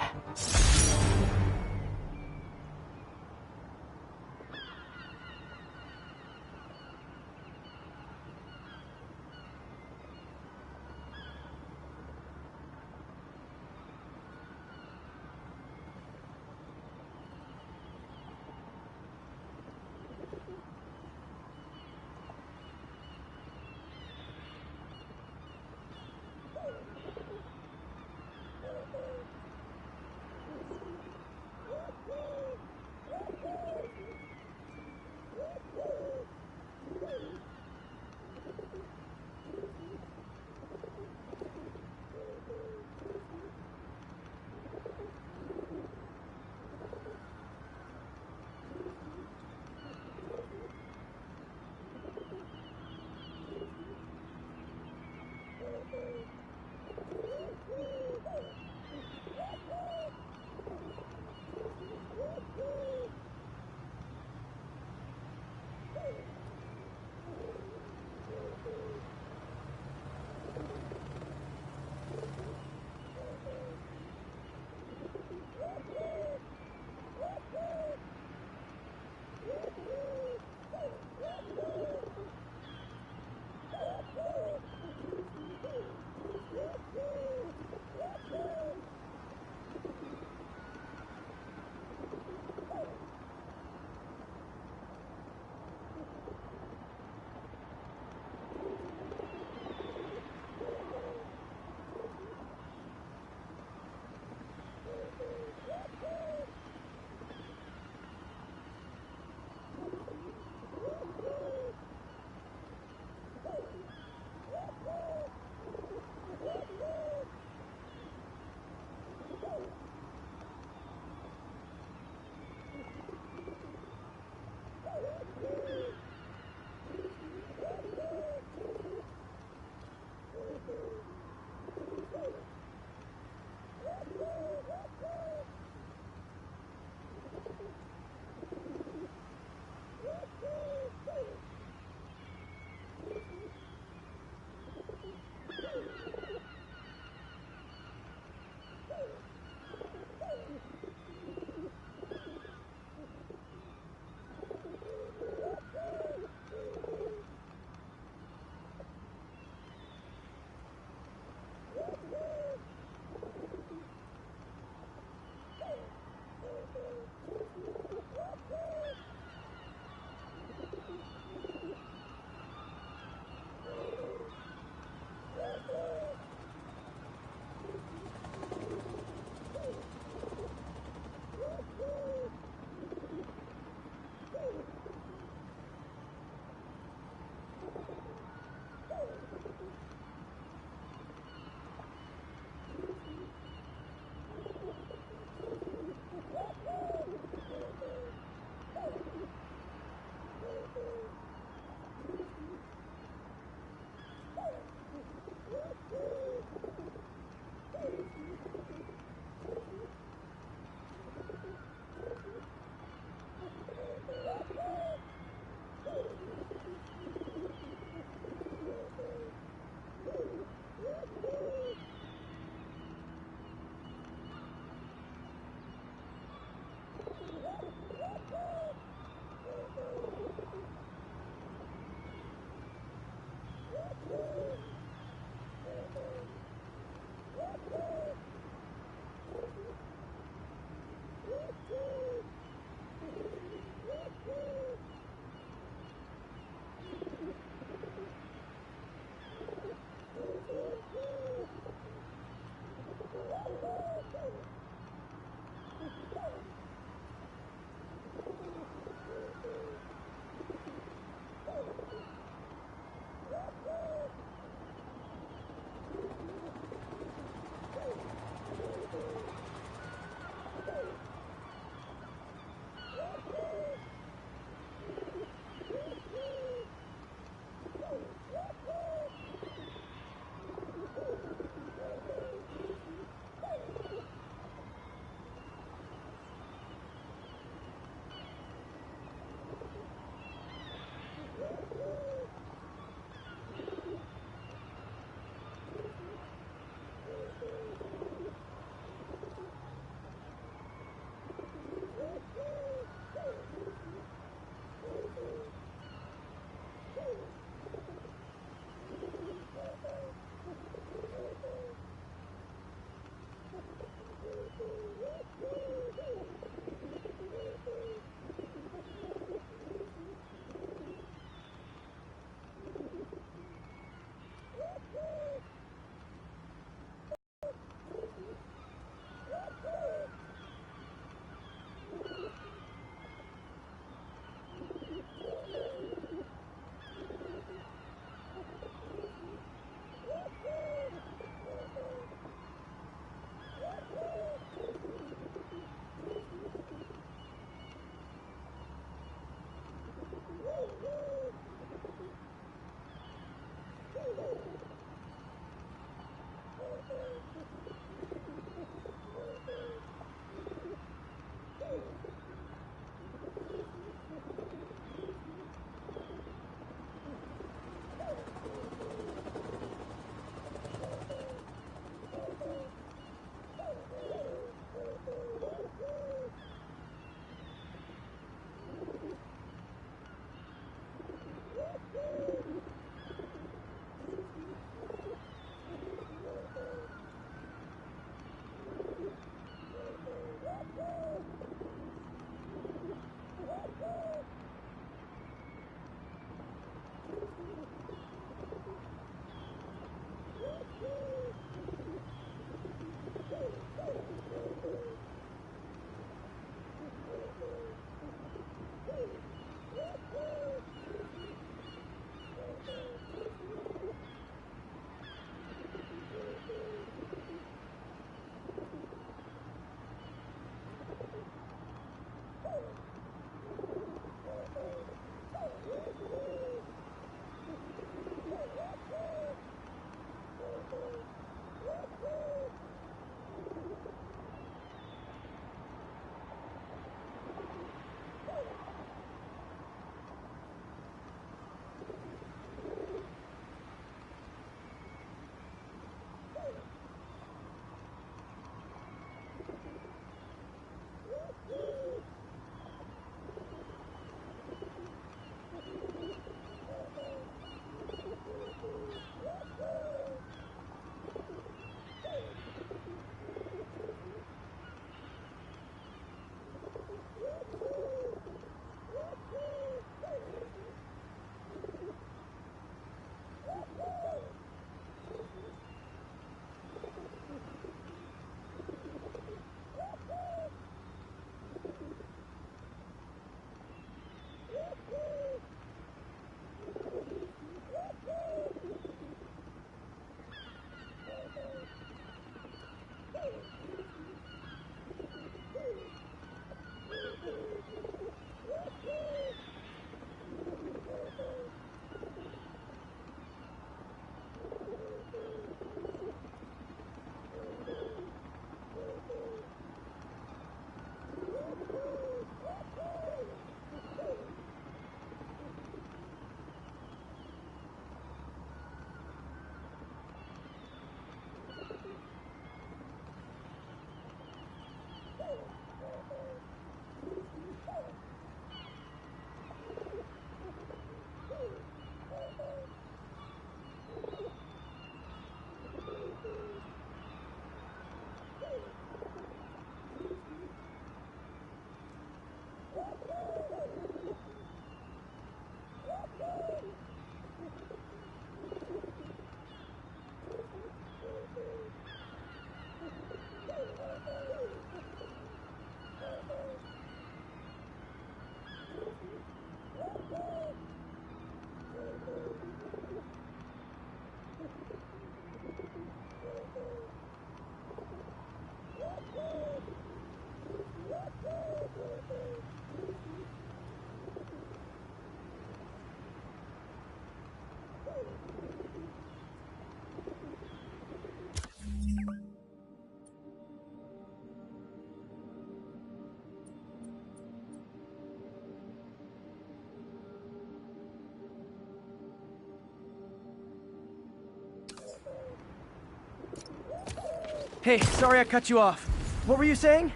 Hey, sorry I cut you off. What were you saying?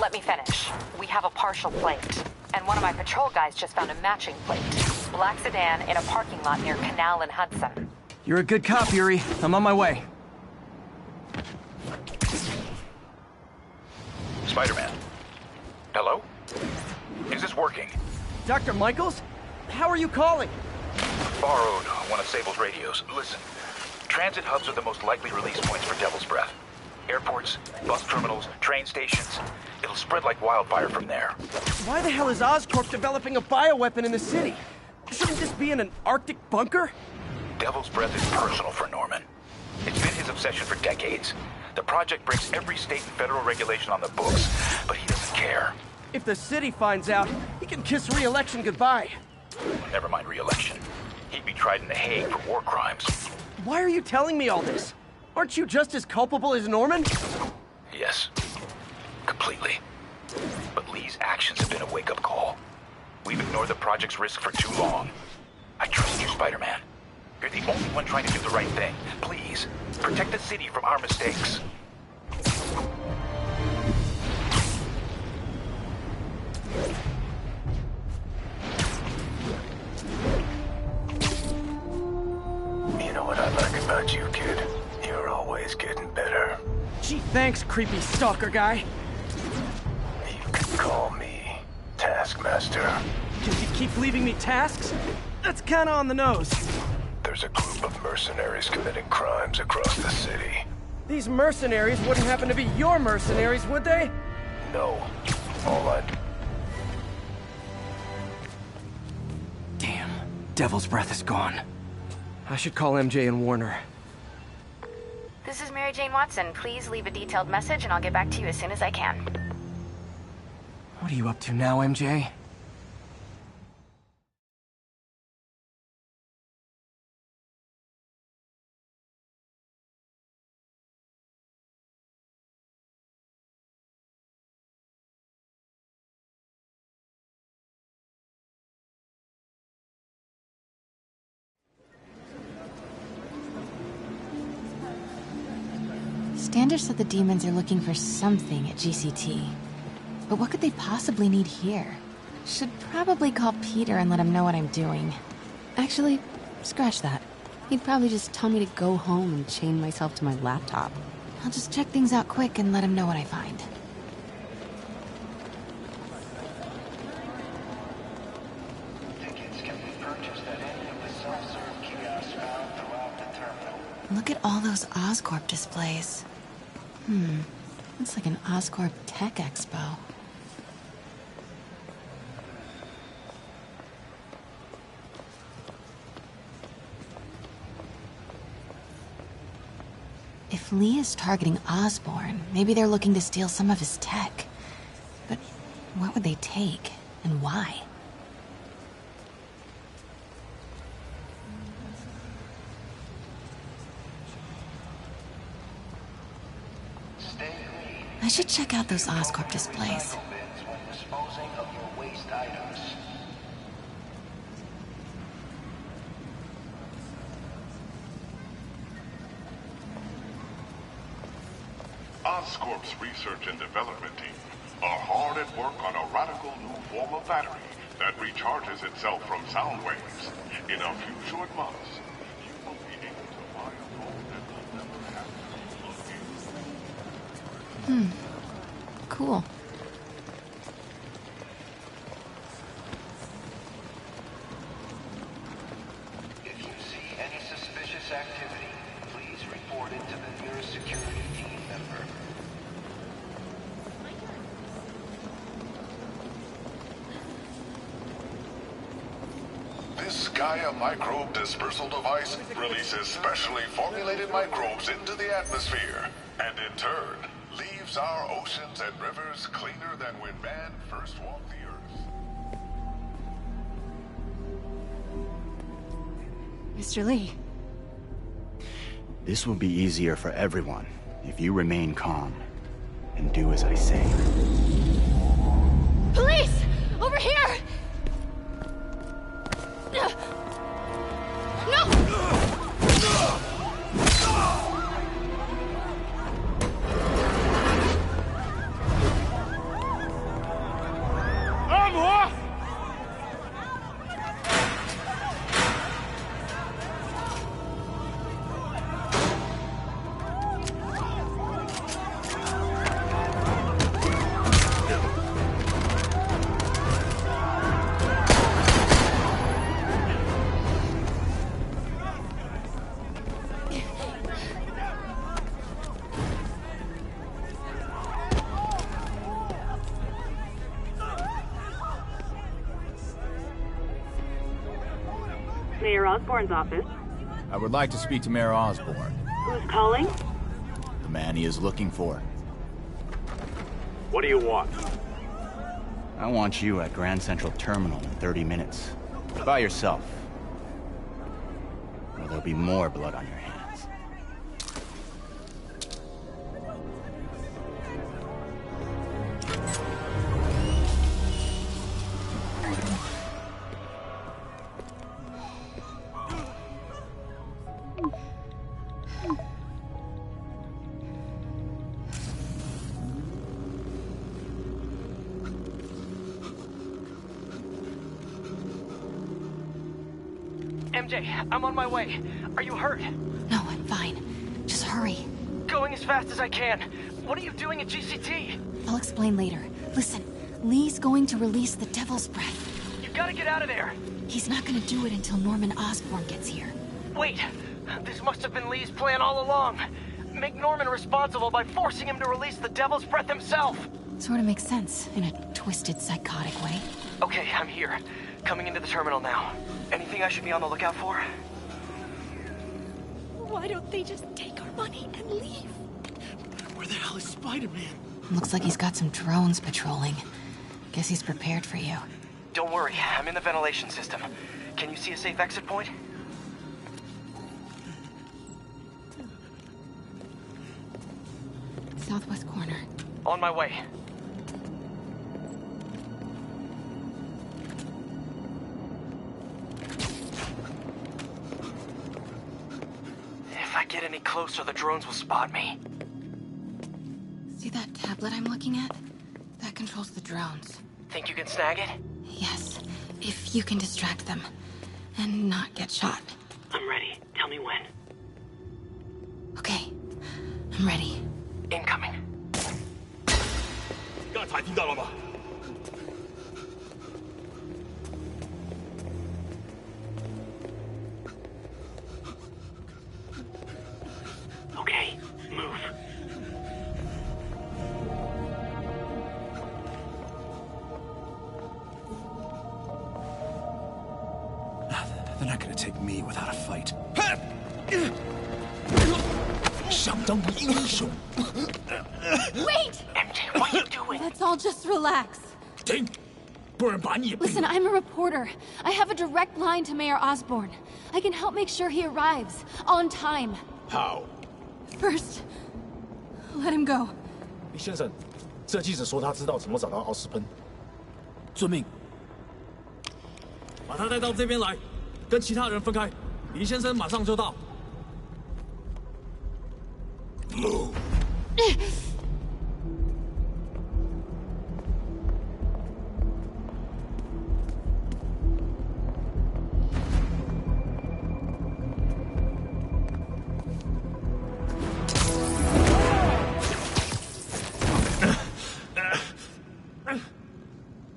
Let me finish. We have a partial plate. And one of my patrol guys just found a matching plate. Black sedan in a parking lot near Canal and Hudson. You're a good cop, Yuri. I'm on my way. Spider-Man. Hello? Is this working? Dr. Michaels? How are you calling? Borrowed one of Sable's radios. Listen, transit hubs are the most likely release points for Devil's Breath. Airports, bus terminals, train stations. It'll spread like wildfire from there. Why the hell is Oscorp developing a bioweapon in the city? Shouldn't this be in an Arctic bunker? Devil's Breath is personal for Norman. It's been his obsession for decades. The project breaks every state and federal regulation on the books, but he doesn't care. If the city finds out, he can kiss re-election goodbye. Never mind re-election. He'd be tried in The Hague for war crimes. Why are you telling me all this? Aren't you just as culpable as Norman? Yes. Completely. But Lee's actions have been a wake-up call. We've ignored the project's risk for too long. I trust you, Spider-Man. You're the only one trying to do the right thing. Please, protect the city from our mistakes. You know what I like about you, kid? You're always getting better. Gee, thanks, creepy stalker guy. You can call me Taskmaster. Because you keep leaving me tasks? That's kinda on the nose. There's a group of mercenaries committing crimes across the city. These mercenaries wouldn't happen to be your mercenaries, would they? No. All I... Damn. Devil's Breath is gone. I should call MJ and Warner. This is Mary Jane Watson. Please leave a detailed message and I'll get back to you as soon as I can. What are you up to now, MJ? Standish said the demons are looking for something at GCT. But what could they possibly need here? Should probably call Peter and let him know what I'm doing. Actually, scratch that. He'd probably just tell me to go home and chain myself to my laptop. I'll just check things out quick and let him know what I find. Tickets can be purchased at any of the self-serve kiosks found throughout the terminal. Look at all those Oscorp displays. It's like an Oscorp Tech Expo. If Lee is targeting Osborn, maybe they're looking to steal some of his tech. But what would they take, and why? I should check out those Oscorp displays. When disposing of your waste items. Oscorp's research and development team are hard at work on a radical new form of battery that recharges itself from sound waves. In a few short months, you will be able to buy a phone that will never have to plug in. Cool. If you see any suspicious activity, please report it to the nearest security team member. This Gaia microbe dispersal device releases specially formulated microbes into the atmosphere, and in turn, leaves our oceans and rivers cleaner than when man first walked the earth. Mr. Lee. This will be easier for everyone if you remain calm and do as I say. Police! Over here! No! Mayor Osborn's office. I would like to speak to Mayor Osborn. Who's calling? The man he is looking for. What do you want? I want you at Grand Central Terminal in 30 minutes. By yourself. Or there'll be more blood on your hands. MJ, I'm on my way. Are you hurt? No, I'm fine. Just hurry. Going as fast as I can. What are you doing at GCT? I'll explain later. Listen, Lee's going to release the Devil's Breath. You gotta get out of there. He's not gonna do it until Norman Osborn gets here. Wait, this must have been Lee's plan all along. Make Norman responsible by forcing him to release the Devil's Breath himself. Sort of makes sense, in a twisted, psychotic way. Okay, I'm here. Coming into the terminal now. Anything I should be on the lookout for? Why don't they just take our money and leave? Where the hell is Spider-Man? Looks like he's got some drones patrolling. Guess he's prepared for you. Don't worry, I'm in the ventilation system. Can you see a safe exit point? Southwest corner. On my way. If I get any closer, the drones will spot me. See that tablet I'm looking at? That controls the drones. Think you can snag it? Yes, if you can distract them. And not get shot. I'm ready. Tell me when. Okay, I'm ready. Incoming. 刚才听到了吗？ Okay, move. They're not gonna take me without a fight. 想当英雄。 Wait! MJ, what are you doing? Let's all just relax. 停，不然把你也毙了。 Listen, I'm a reporter. I have a direct line to Mayor Osborn. I can help make sure he arrives on time. How? First, let him go. 李先生，这记者说他知道怎么找到奥斯喷。遵命。把他带到这边来，跟其他人分开。李先生马上就到。Move.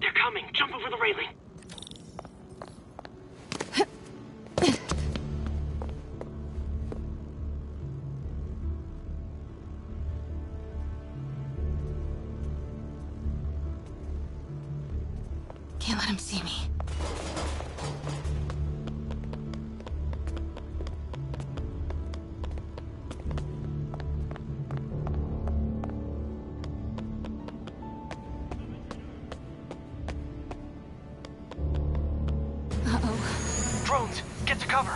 They're coming. Jump over the railing. Can't let him see me. Uh-oh. Drones, get to cover.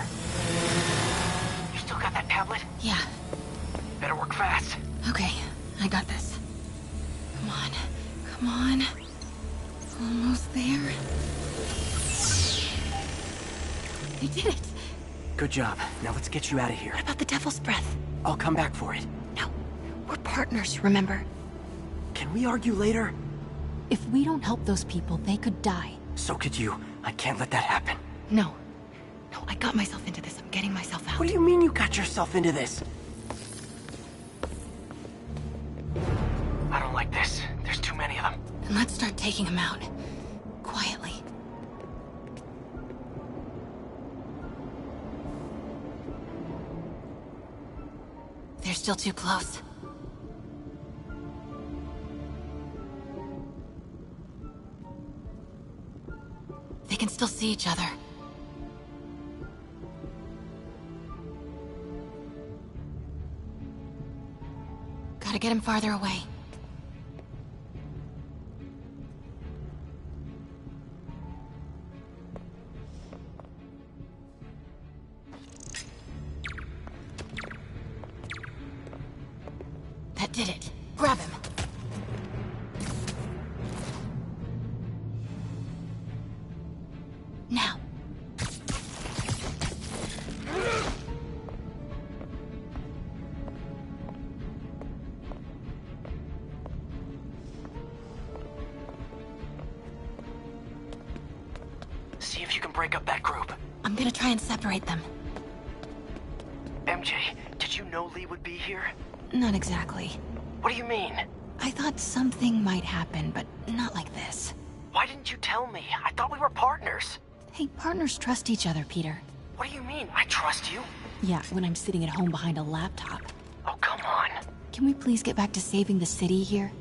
You still got that tablet? Yeah. Better work fast. Okay, I got this. Come on. Come on. Almost there. They did it! Good job. Now let's get you out of here. What about the Devil's Breath? I'll come back for it. No, we're partners, remember? Can we argue later? If we don't help those people, they could die. So could you. I can't let that happen. No. No, I got myself into this. I'm getting myself out. What do you mean you got yourself into this? I don't like this. There's too many of them. Then let's start taking them out. Quietly. They're still too close. They can still see each other. Gotta get him farther away. That did it. Grab him. Now. See if you can break up that group. I'm gonna try and separate them. MJ, did you know Lee would be here? Not exactly. What do you mean? I thought something might happen, but not like this. Why didn't you tell me? I thought we were partners. Hey, partners trust each other, Peter. What do you mean? I trust you. Yeah, when I'm sitting at home behind a laptop. Oh, come on. Can we please get back to saving the city here?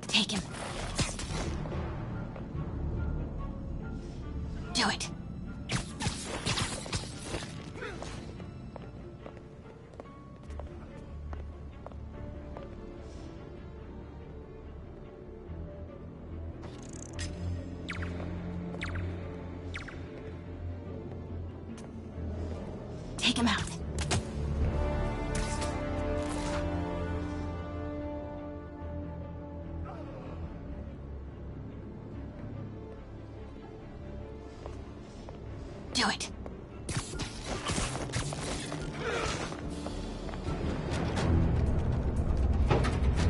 Take him. Do it. Take him out. Do it.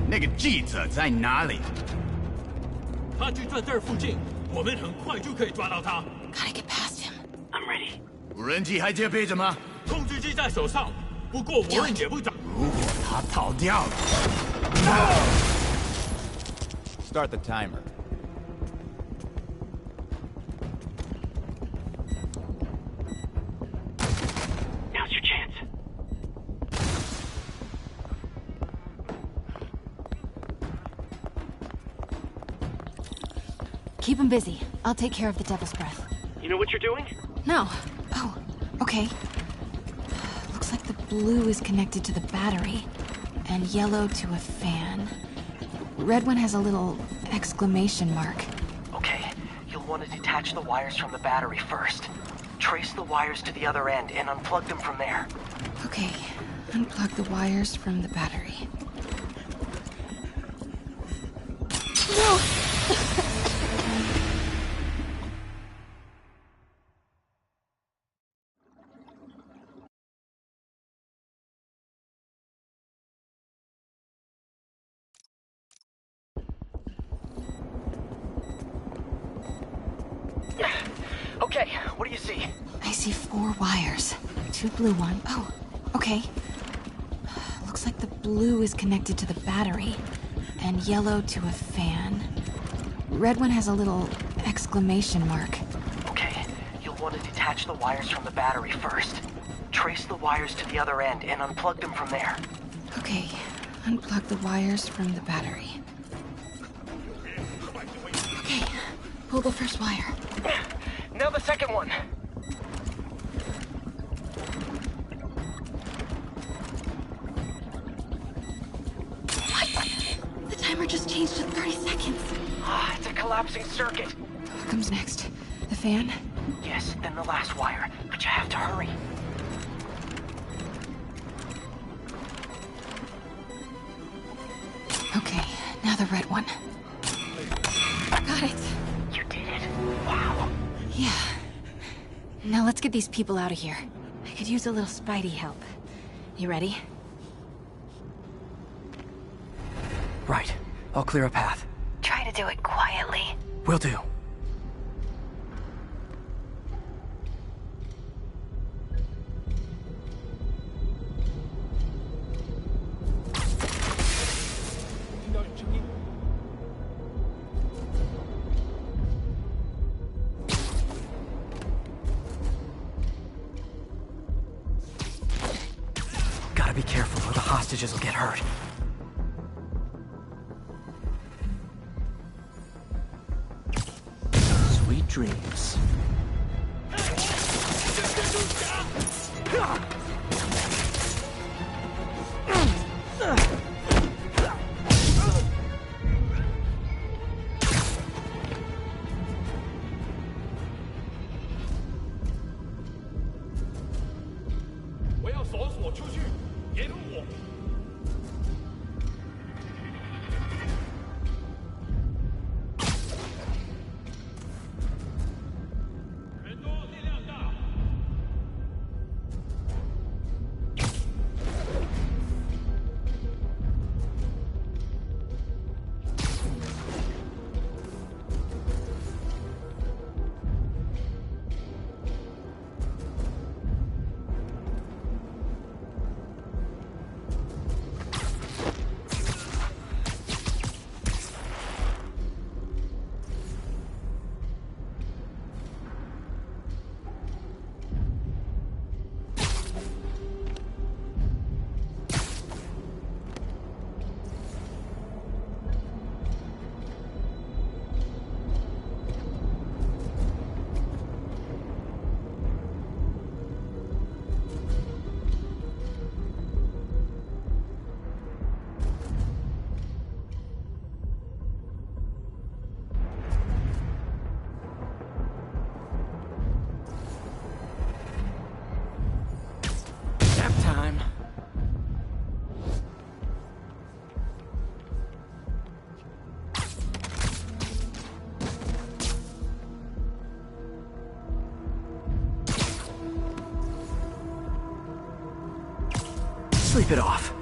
那个记者在哪里？他就在这儿附近，我们很快就可以抓到他。Gotta get past him. I'm ready. 无人机还接备着吗？控制机在手上，不过我们也不长。如果他逃掉了 Start the timer. Now's your chance. Keep him busy. I'll take care of the Devil's Breath. You know what you're doing? No. Oh, okay. Looks like the blue is connected to the battery, and yellow to a fan. Red one has a little exclamation mark. Okay, you'll want to detach the wires from the battery first. Trace the wires to the other end and unplug them from there. Okay, unplug the wires from the battery. No! Okay, what do you see? I see 4 wires. 2 blue one. Oh, okay. Looks like the blue is connected to the battery, and yellow to a fan. Red one has a little exclamation mark. Okay, you'll want to detach the wires from the battery first. Trace the wires to the other end and unplug them from there. Okay, unplug the wires from the battery. Okay, pull the first wire. Now the second one. What? The timer just changed to 30 seconds. It's a collapsing circuit. What comes next? The fan? Yes, then the last wire. But you have to hurry. Okay, now the red one. Got it. You did it. Wow. Yeah. Now let's get these people out of here. I could use a little Spidey help. You ready? Right. I'll clear a path. Try to do it quietly. Will do. Gotta be careful or the hostages will get hurt. Sweet dreams. Time. Sleep it off.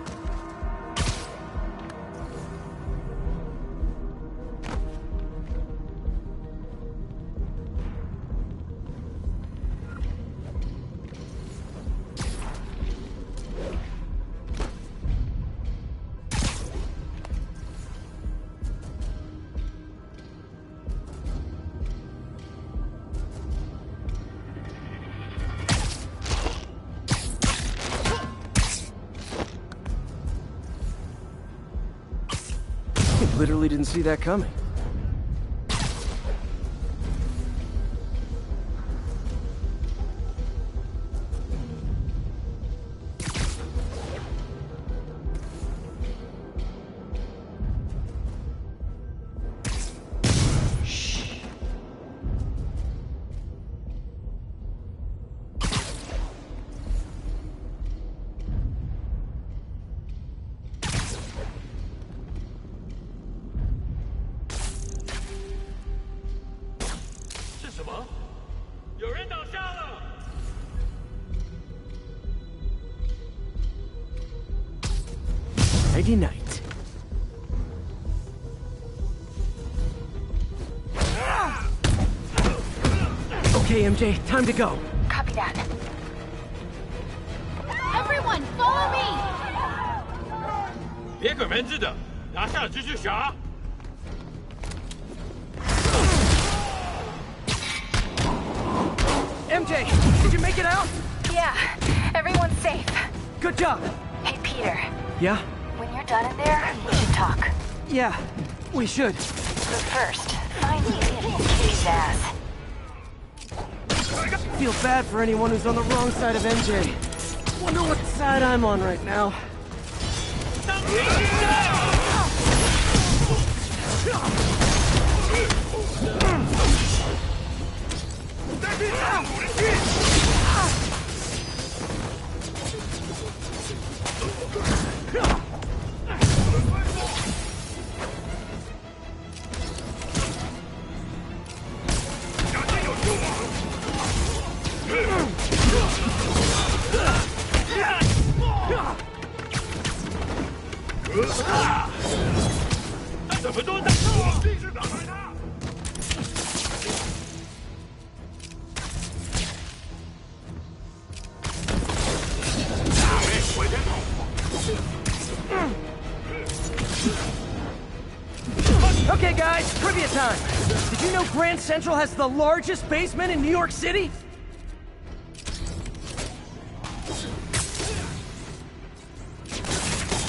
Literally didn't see that coming. Nighty night. Okay, MJ, time to go. Copy that. Everyone, follow me! 别拐弯子的，拿下蜘蛛侠！ MJ, did you make it out? Yeah, everyone's safe. Good job. Hey, Peter. Yeah? When you're done in there, we should talk. Yeah, we should. But first, find me and kick his ass. Feel bad for anyone who's on the wrong side of MJ. Wonder what side I'm on right now. Grand Central has the largest basement in New York City?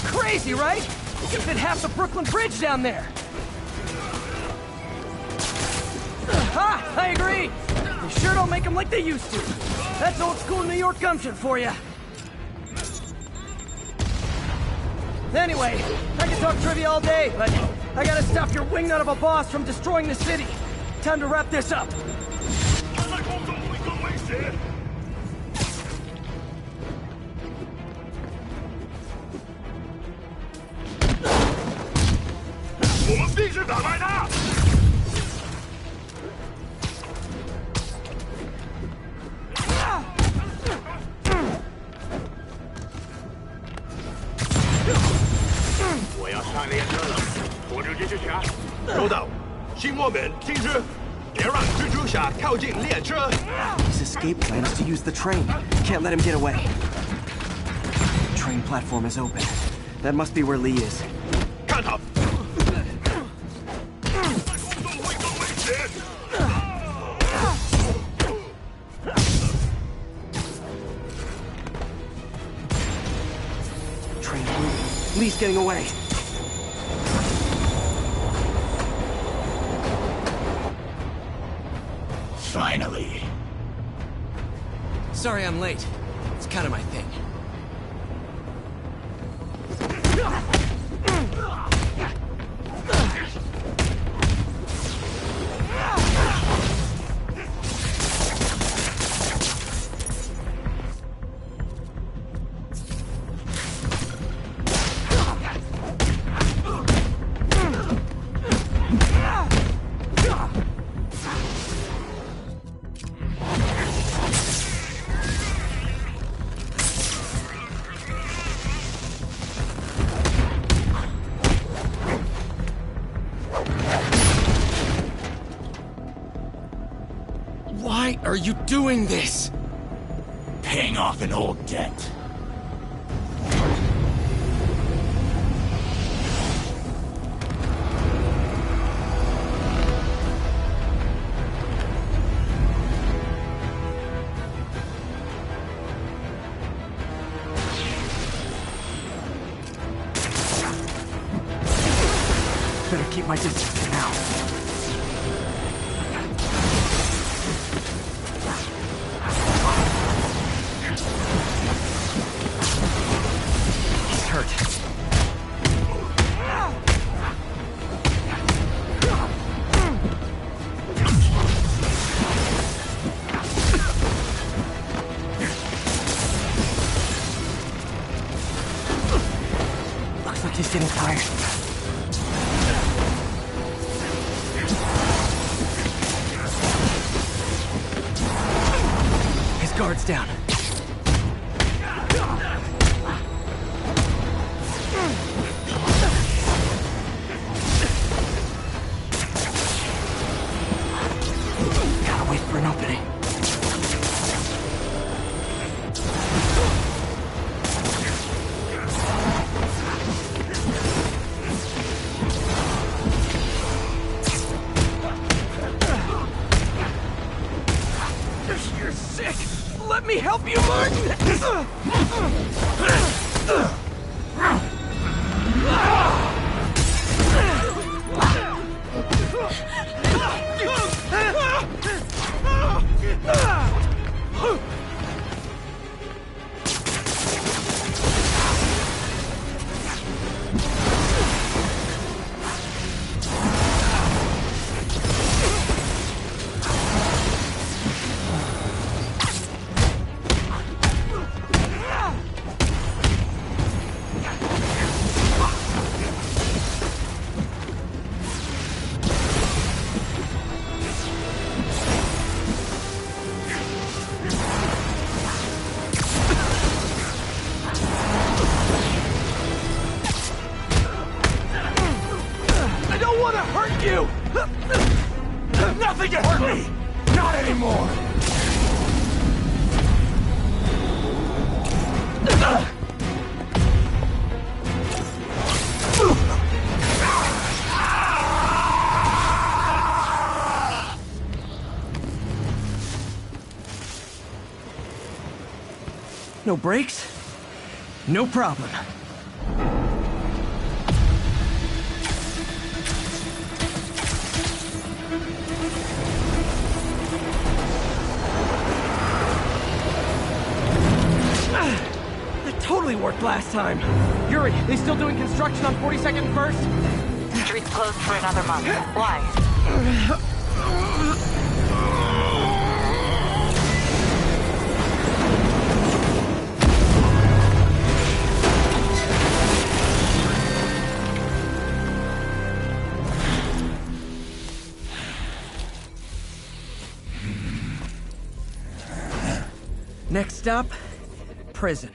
Crazy, right? You can fit half the Brooklyn Bridge down there. Ha! I agree. They sure don't make them like they used to. That's old school New York gumption for you. Anyway, I can talk trivia all day, but I gotta stop your wingnut of a boss from destroying the city. Time to wrap this up. 我们必须打败他！我要上列车了，活捉蜘蛛侠。收到，新墨本禁止，别让蜘蛛侠靠近列车。 His escape plan is to use the train. Can't let him get away. Train platform is open. That must be where Lee is. 看好。 Train moving. Lee's getting away. Finally. Sorry I'm late. It's kind of my thing. Why are you doing this? Paying off an old debt. Better keep my distance for now. He's hurt. Looks like he's getting tired. Guards down. Gotta wait for an opening. You're sick! Let me help you, Martin! I don't want to hurt you! Nothing can hurt me! Not anymore! No brakes? No problem. That totally worked last time. Yuri, they still doing construction on 42nd and 1st? Street's closed for another month. Why? Next stop, prison.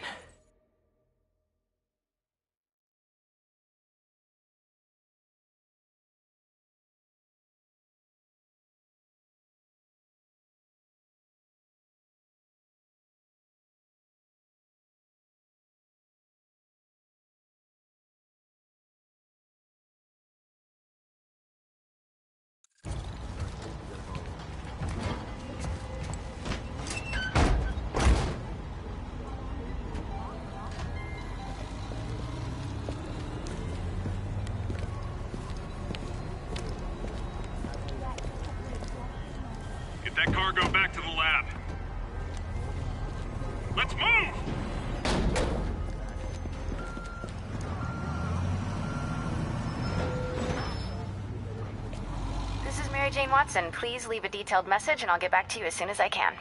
Get that cargo back to the lab. Let's move! This is Mary Jane Watson. Please leave a detailed message and I'll get back to you as soon as I can.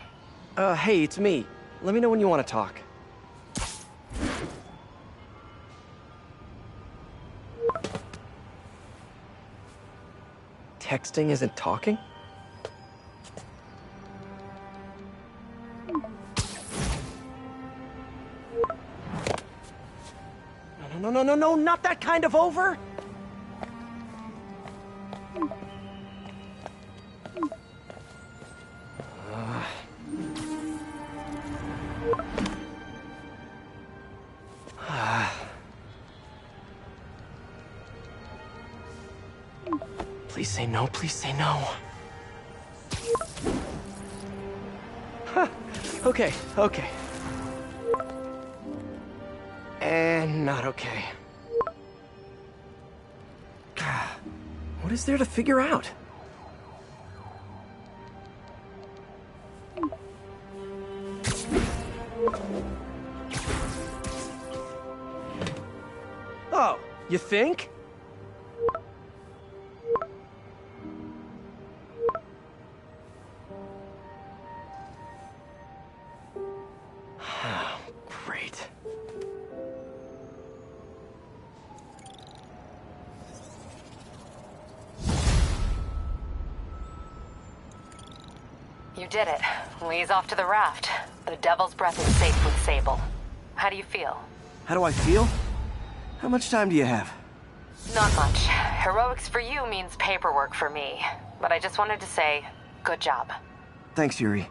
Hey, it's me. Let me know when you want to talk. Texting isn't talking? No, not that kind of over! Please say no, please say no. Okay. And not okay. What is there to figure out? Oh, you think? Great. You did it. Lee's off to the raft. The Devil's Breath is safe with Sable. How do you feel? How do I feel? How much time do you have? Not much. Heroics for you means paperwork for me. But I just wanted to say, good job. Thanks, Yuri.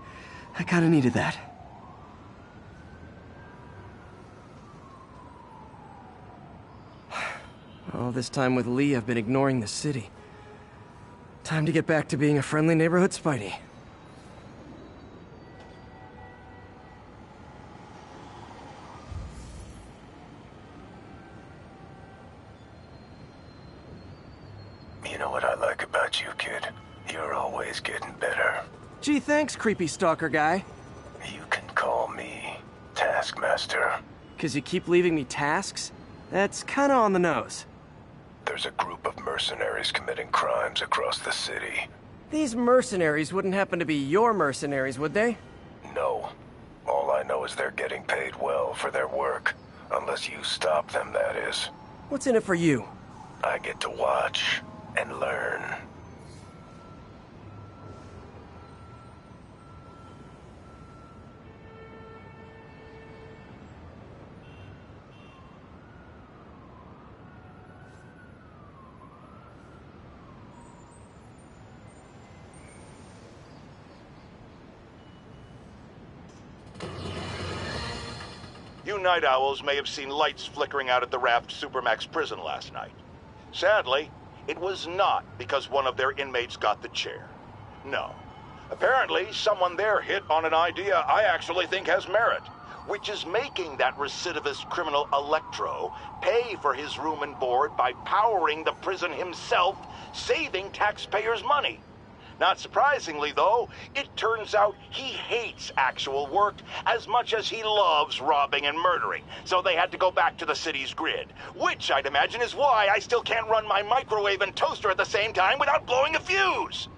I kinda needed that. All this time with Lee, I've been ignoring the city. Time to get back to being a friendly neighborhood Spidey. You know what I like about you, kid? You're always getting better. Gee, thanks, creepy stalker guy. You can call me Taskmaster. 'Cause you keep leaving me tasks? That's kinda on the nose. There's a group of mercenaries committing crimes across the city. These mercenaries wouldn't happen to be your mercenaries, would they? No. All I know is they're getting paid well for their work. Unless you stop them, that is. What's in it for you? I get to watch and learn. You night owls may have seen lights flickering out at the Raft Supermax prison last night. Sadly, it was not because one of their inmates got the chair. No. Apparently, someone there hit on an idea I actually think has merit. which is making that recidivist criminal Electro pay for his room and board by powering the prison himself, saving taxpayers' money. Not surprisingly, though, it turns out he hates actual work as much as he loves robbing and murdering, so they had to go back to the city's grid, which I'd imagine is why I still can't run my microwave and toaster at the same time without blowing a fuse.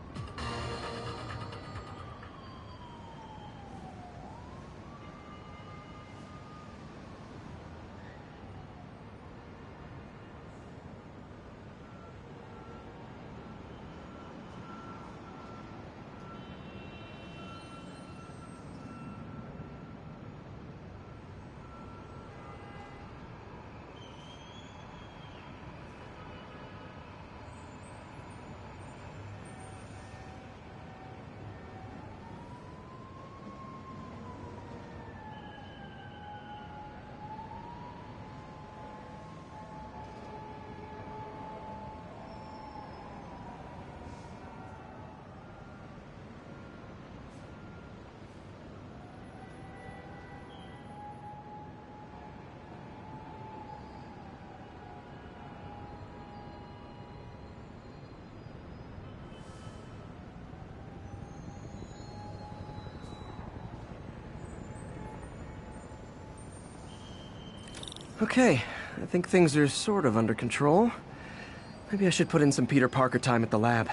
Okay, I think things are sort of under control. Maybe I should put in some Peter Parker time at the lab.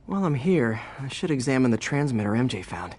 While I'm here, I should examine the transmitter MJ found.